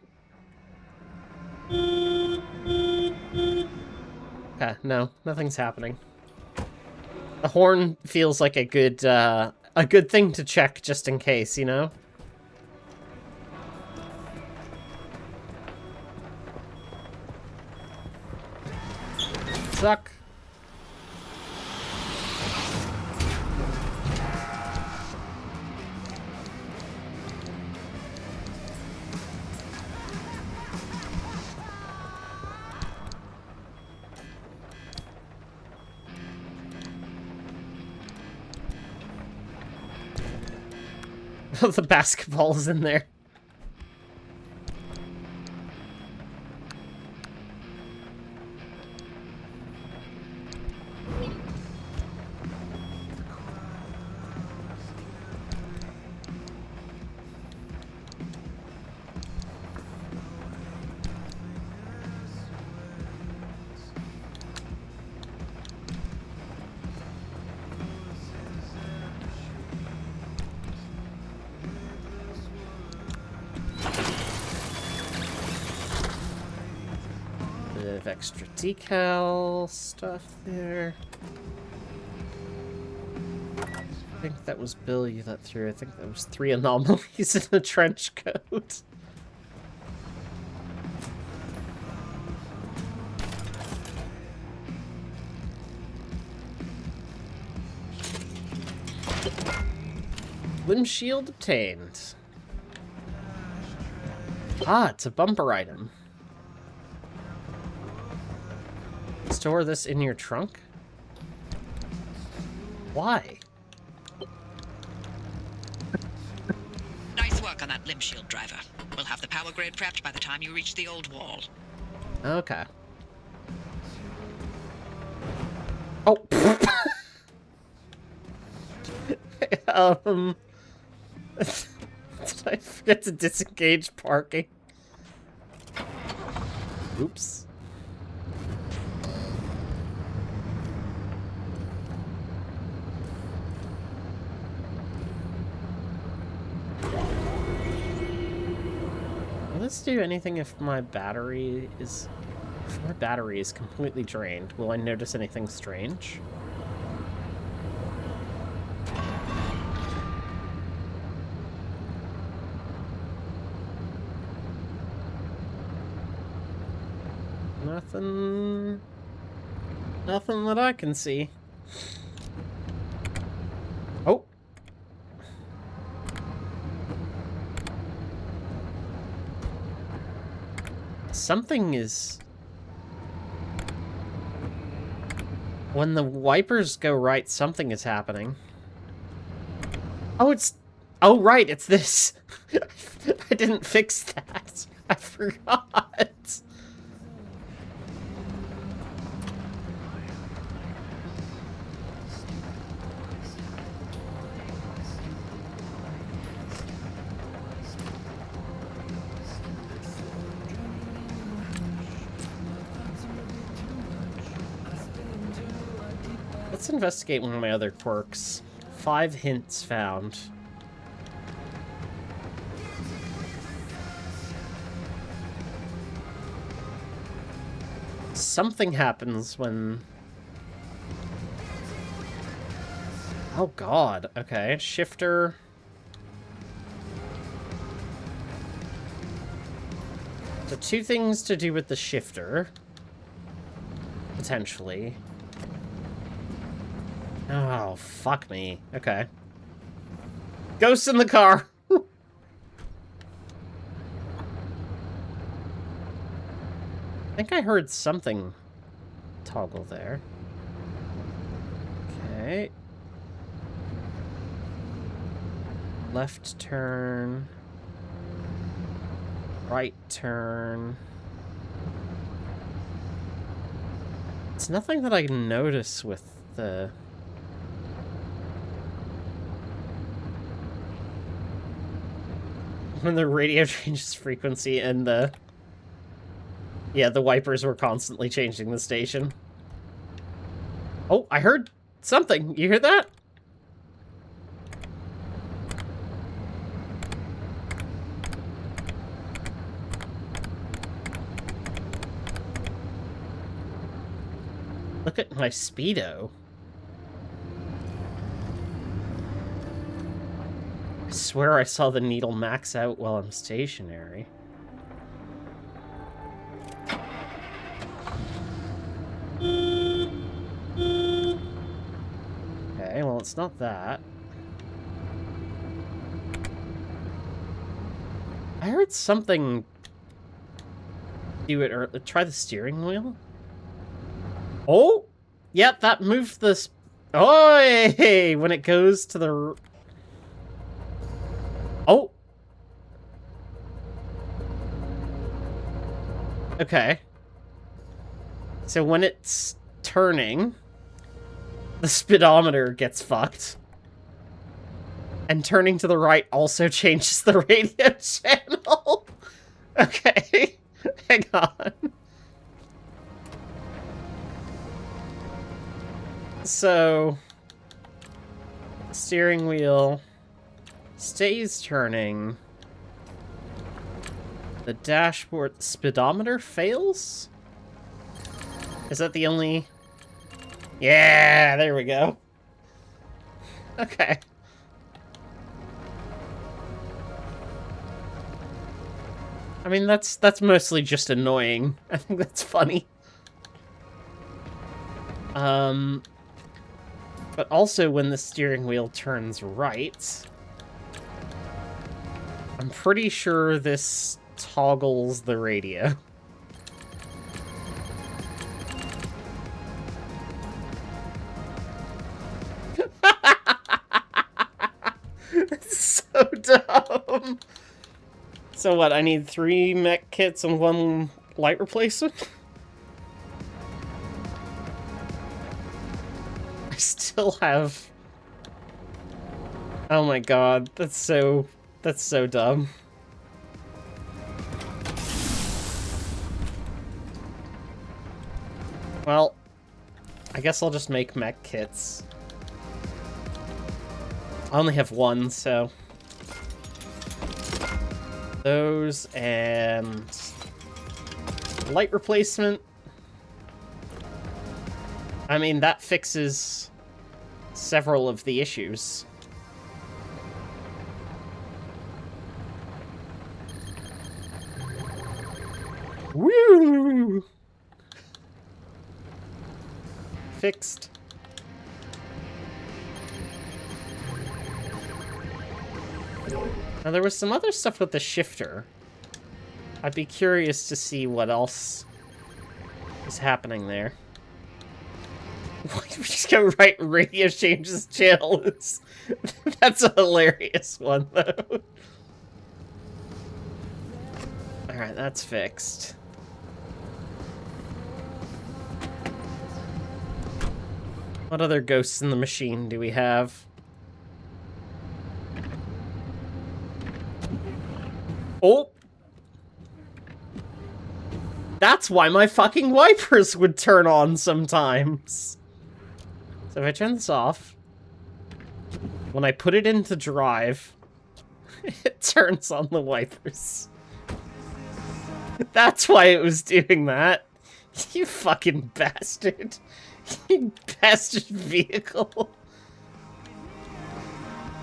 Okay, no, nothing's happening. The horn feels like a good thing to check just in case, you know? Suck. The basketball's in there. Bit of extra decal stuff there. I think that was Bill you let through. I think that was 3 anomalies in a trench coat. Limb shield obtained. Ah, it's a bumper item. Store this in your trunk? Why? Nice work on that limb shield driver. We'll have the power grid prepped by the time you reach the old wall. Okay. Oh. Did I forget to disengage parking? Oops. Will this do anything if my battery is... If my battery is completely drained, will I notice anything strange? Nothing... Nothing that I can see. Oh! Something is... When the wipers go right, something is happening. Oh, it's... Oh, right, it's this. I didn't fix that. I forgot. Let's investigate one of my other quirks. 5 hints found. Something happens when... Oh god, okay. Shifter. So 2 things to do with the shifter. Potentially. Oh, fuck me. Okay. Ghosts in the car! I think I heard something toggle there. Okay. Left turn. Right turn. It's nothing that I can notice with the... When the radio changes frequency and the... Yeah, the wipers were constantly changing the station. Oh, I heard something. You hear that? Look at my speedo. I swear I saw the needle max out while I'm stationary. Okay, well, it's not that. I heard something do it, or try the steering wheel? Oh! Yep, that moved this... Oh, hey, when it goes to the... Oh! Okay. So when it's turning, the speedometer gets fucked. And turning to the right also changes the radio channel. Okay. Hang on. So, the steering wheel stays turning. The dashboard speedometer fails? Is that the only... Yeah, there we go. Okay. I mean, that's mostly just annoying. I think that's funny. But also when the steering wheel turns right, I'm pretty sure this toggles the radio. That's so dumb. So what, I need 3 mech kits and 1 light replacement? I still have... Oh my god, that's so dumb. Well, I guess I'll just make mech kits. I only have 1, so... Those and... light replacement. I mean, that fixes several of the issues. Woo! Fixed. Now, there was some other stuff with the shifter. I'd be curious to see what else is happening there. We just go right and radio changes channels. That's a hilarious one, though. Alright, that's fixed. What other ghosts in the machine do we have? Oh! That's why my fucking wipers would turn on sometimes. So if I turn this off, when I put it into drive, it turns on the wipers. That's why it was doing that. You fucking bastard. You bastard vehicle.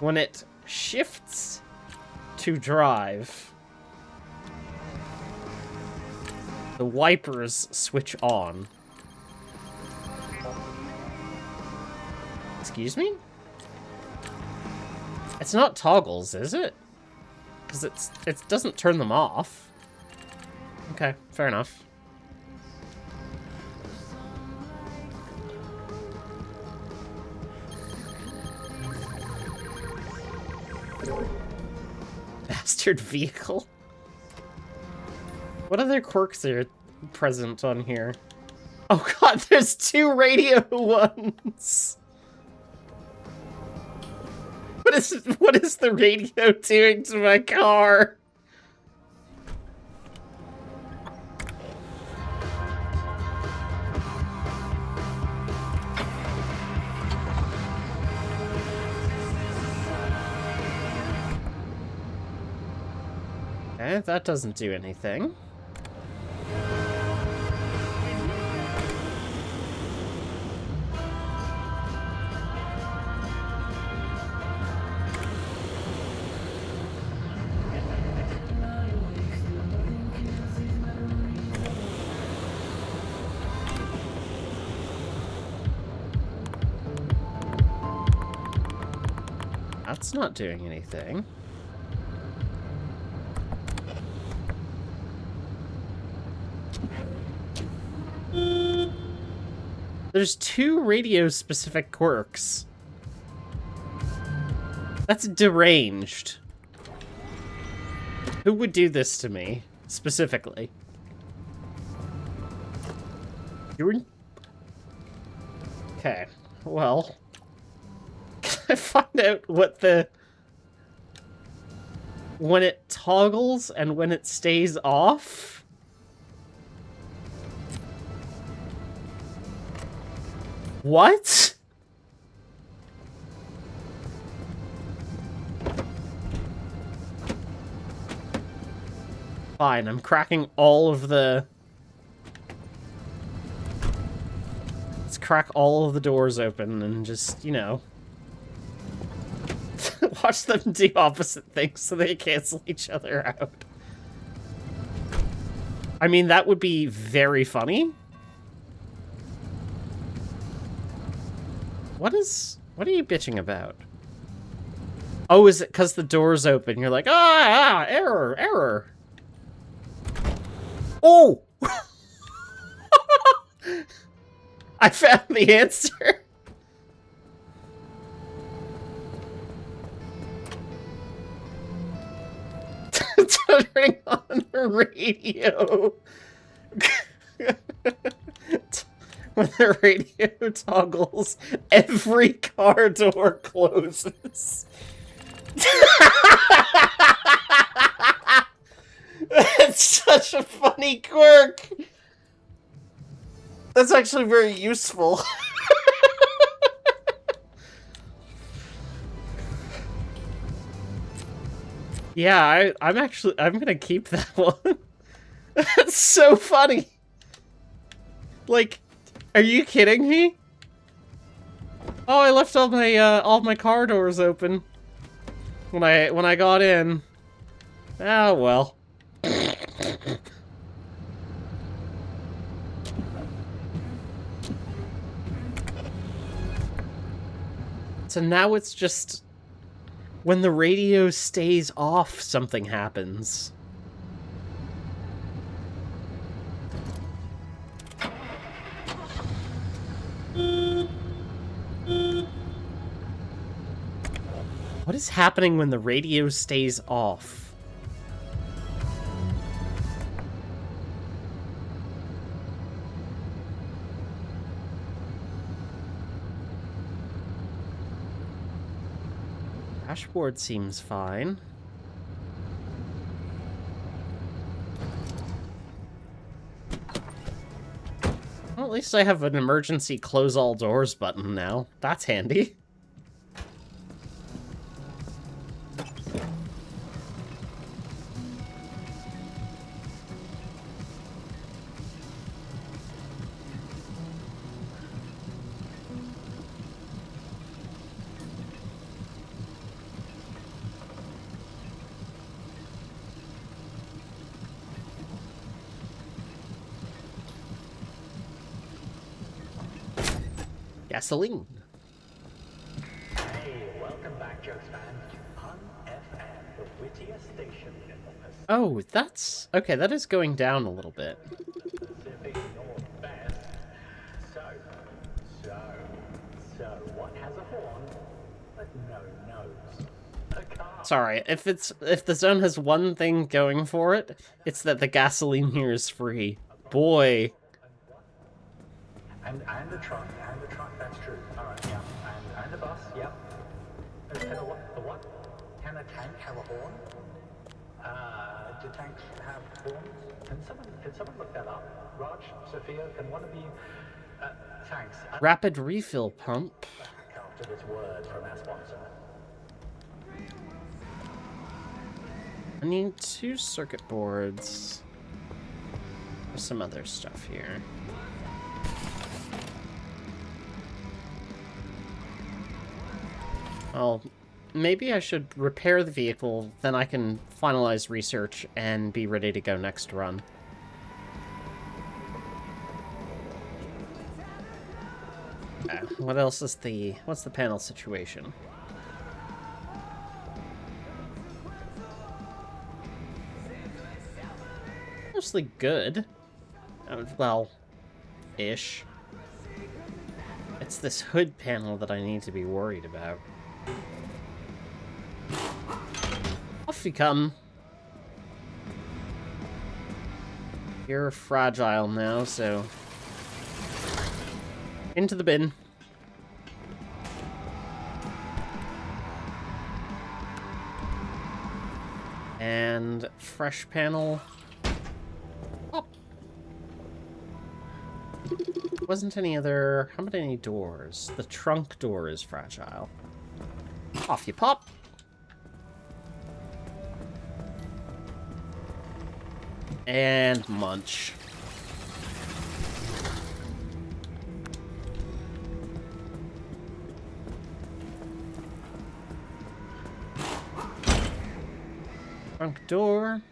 When it shifts to drive, the wipers switch on. Excuse me? It's not toggles, is it? Because it doesn't turn them off. Okay, fair enough. Bastard vehicle. What other quirks are present on here? Oh god, there's 2 radio ones! What is the radio doing to my car? Okay, that doesn't do anything. That's not doing anything. There's 2 radio-specific quirks. That's deranged. Who would do this to me, specifically? You were... Okay, well... Can I find out what the... when it toggles and when it stays off? What? Fine, I'm cracking all of the... Let's crack all of the doors open and just, you know... watch them do opposite things so they cancel each other out. I mean, that would be very funny. What are you bitching about? Oh, is it because the door's open? You're like, error, error. Oh! I found the answer. Turning on the radio. When the radio toggles, every car door closes. That's such a funny quirk. That's actually very useful. Yeah, I'm gonna keep that one. That's so funny. Like, are you kidding me? Oh, I left all my car doors open when I got in. Oh well. So now it's just when the radio stays off, something happens. What is happening when the radio stays off? Dashboard seems fine. Well, at least I have an emergency close all doors button now. That's handy. Gasoline. Hey, welcome back, Jokes fan. Pun FM, the wittiest station in the Pacific. Oh, that's... okay, that is going down a little bit. Pacific Northwest. So, what has a horn but no nose? A car. Sorry, if the zone has one thing going for it, it's that the gasoline here is free. Boy. And the truck, that's true. Alright, yeah. And the bus, yep. And the what? Can a tank have a horn? Do tanks have horns? Can someone look that up? Raj, Sophia, can one of you... thanks. Rapid refill pump. After this word from our sponsor. I need 2 circuit boards. There's some other stuff here. Well, maybe I should repair the vehicle, then I can finalize research and be ready to go next run. What else is what's the panel situation? Mostly good. Well, ish. It's this hood panel that I need to be worried about. Off you come. You're fragile now, so... into the bin. And fresh panel. Oh. Wasn't any other... how many doors? The trunk door is fragile. Off you pop. And munch. Trunk door.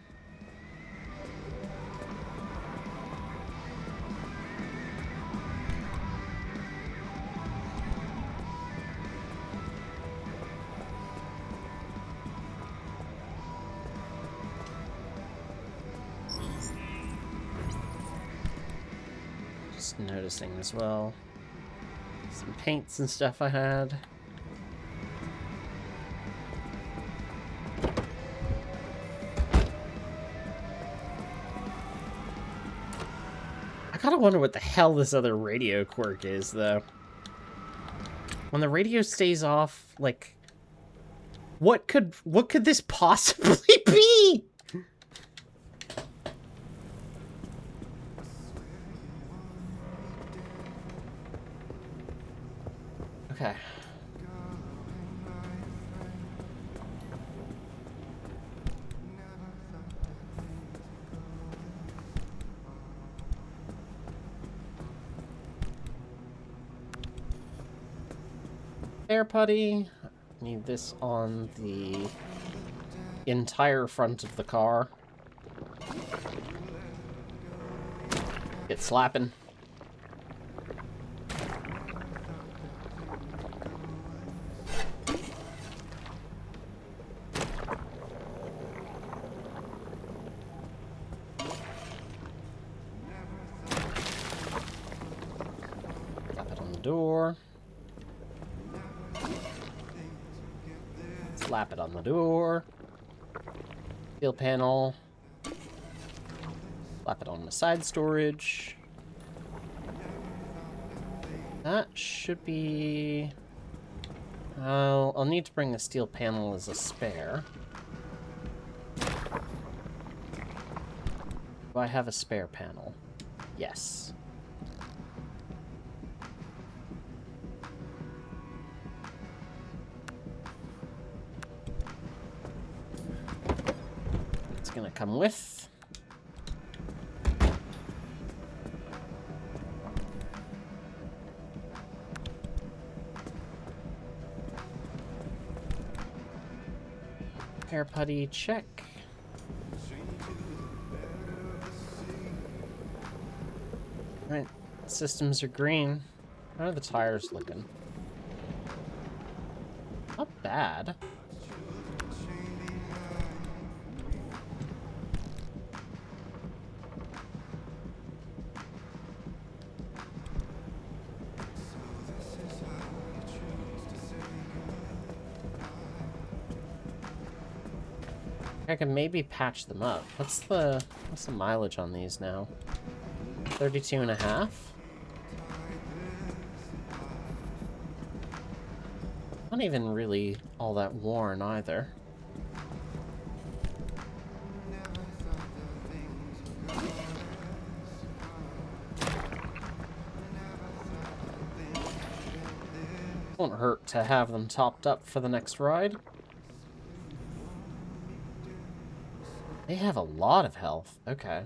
Just noticing as well. Some paints and stuff I had. I gotta wonder what the hell this other radio quirk is, though. When the radio stays off, like... What could this possibly be? Okay. Air putty. Need this on the entire front of the car. Get slapping. Slap it on the door. Slap it on the door. Steel panel. Slap it on the side storage. That should be... I'll need to bring the steel panel as a spare. Do I have a spare panel? Yes. It's gonna come with. Hair putty, check. Right, systems are green. How are the tires looking? Not bad. I can maybe patch them up. What's the mileage on these now? 32.5? Not even really all that worn either. Won't hurt to have them topped up for the next ride. They have a lot of health. Okay.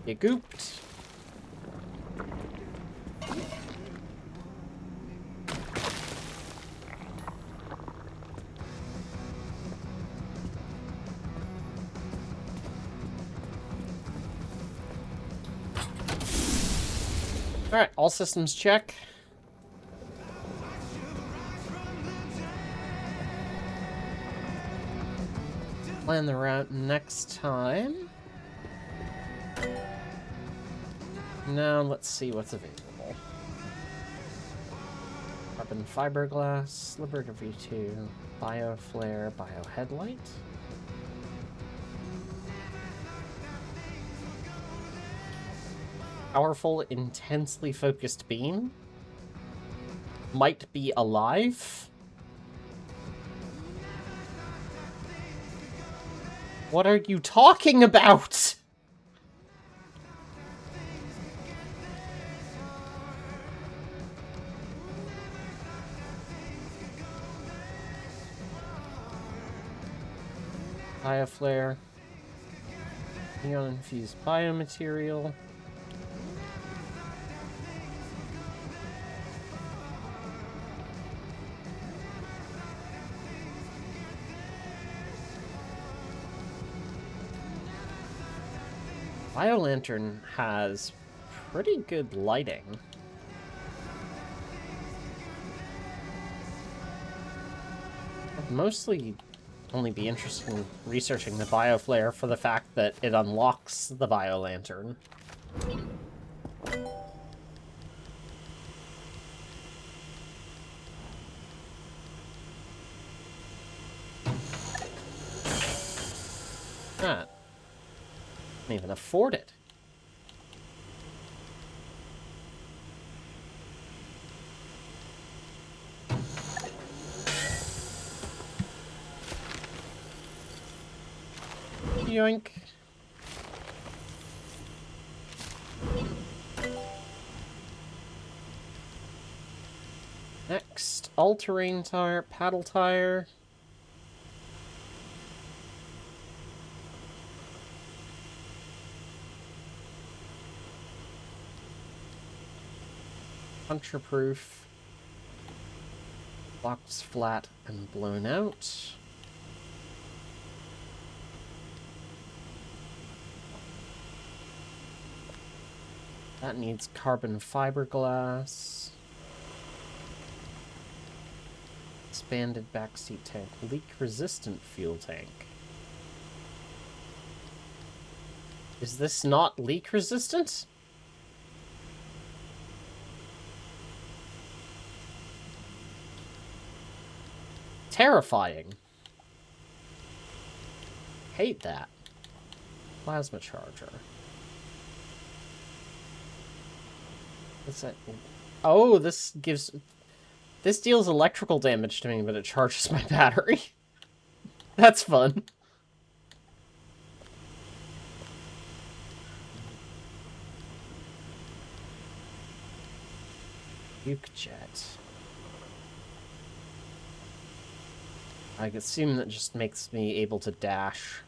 You gooped. Alright, all systems check. Plan the route next time. Now, let's see what's available. Carbon fiberglass, Liberator V2, bioflare, bioheadlight. Powerful, intensely focused beam. Might be alive. What are you talking about? Bioflare. Neon-infused biomaterial. Biolantern has pretty good lighting. I'd mostly only be interested in researching the bioflare for the fact that it unlocks the biolantern. That. Can't even afford it. Yoink. Next, all-terrain tire, paddle tire. Puncture-proof. Box flat and blown out. That needs carbon fiberglass. Expanded backseat tank. Leak-resistant fuel tank. Is this not leak-resistant? Terrifying. Hate that. Plasma charger. What's that? Oh, this deals electrical damage to me, but it charges my battery. That's fun. Puke jet. I assume that just makes me able to dash.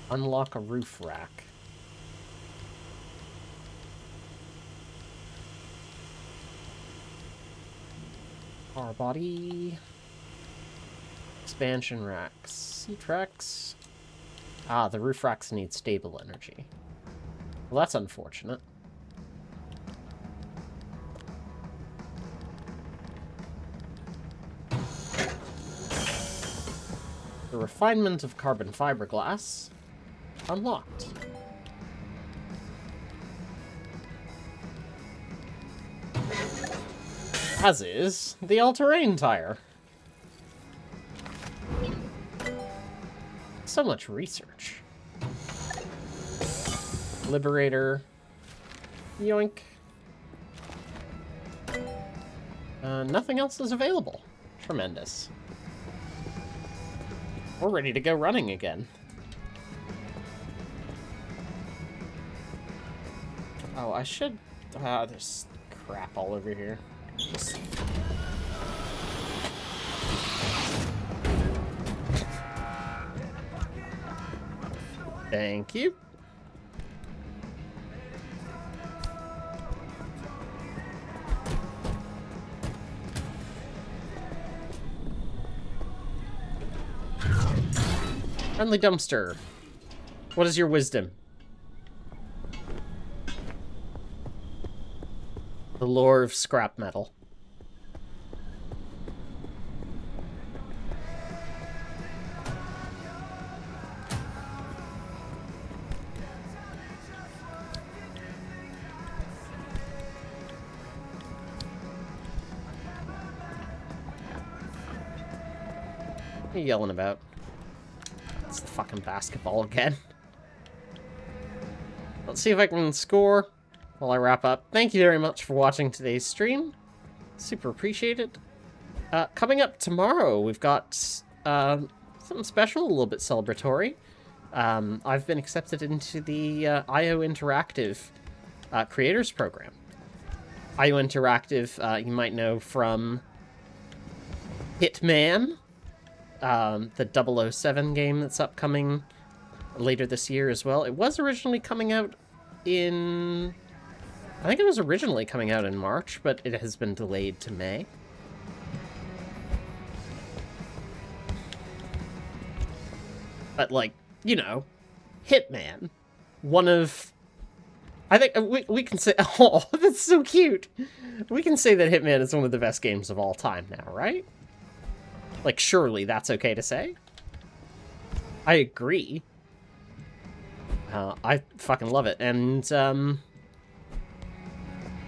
Unlock a roof rack. Car body. Expansion racks. Seat racks. Ah, the roof racks need stable energy. Well, that's unfortunate. The refinement of carbon fiberglass unlocked. As is the all-terrain tire. So much research. Liberator. Yoink. Nothing else is available. Tremendous. We're ready to go running again. Oh, I should... there's crap all over here. Just... Thank you. Friendly dumpster. What is your wisdom? The lore of scrap metal. What are you yelling about? It's the fucking basketball again. Let's see if I can score while I wrap up. Thank you very much for watching today's stream. Super appreciated. Coming up tomorrow, we've got something special, a little bit celebratory. I've been accepted into the IO Interactive Creators Program. IO Interactive, you might know from Hitman, the 007 game that's upcoming later this year as well. It was originally coming out in... I think it was originally coming out in March, but it has been delayed to May. But, like, you know, Hitman. One of... I think we can say... Oh, that's so cute! We can say that Hitman is one of the best games of all time now, right? Like, surely that's okay to say? I agree. I fucking love it. And,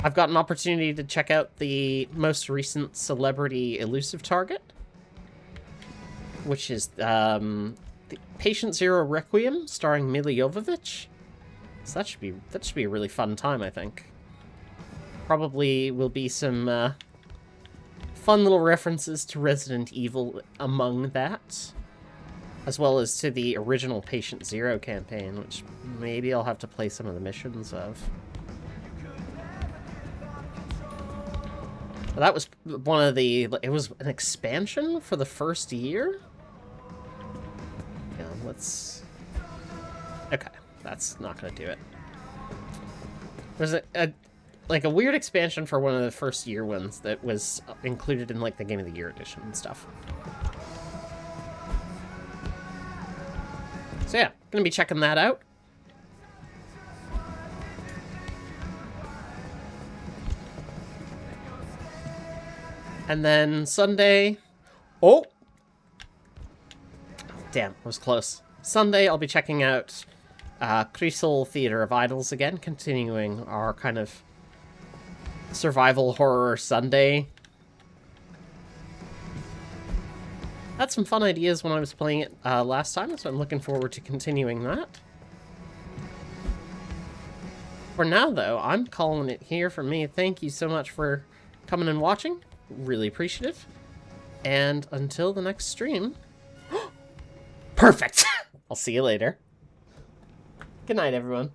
I've got an opportunity to check out the most recent Celebrity Elusive Target, which is, the Patient Zero Requiem, starring Mila Jovovich. So that should be a really fun time, I think. Probably will be some, fun little references to Resident Evil among that, as well as to the original Patient Zero campaign, which maybe I'll have to play some of the missions of. But that was one of the... It was an expansion for the first year? Yeah, let's... Okay, that's not gonna do it. There's a weird expansion for one of the first year ones that was included in, like, the Game of the Year edition and stuff. So yeah, gonna be checking that out. And then Sunday... Oh! Damn, it was close. Sunday, I'll be checking out Chrysal Theater of Idols again, continuing our kind of survival horror Sunday. Had some fun ideas when I was playing it last time, so I'm looking forward to continuing that. For now, though, I'm calling it here for me. Thank you so much for coming and watching. Really appreciative. And until the next stream... Perfect! I'll see you later. Good night, everyone.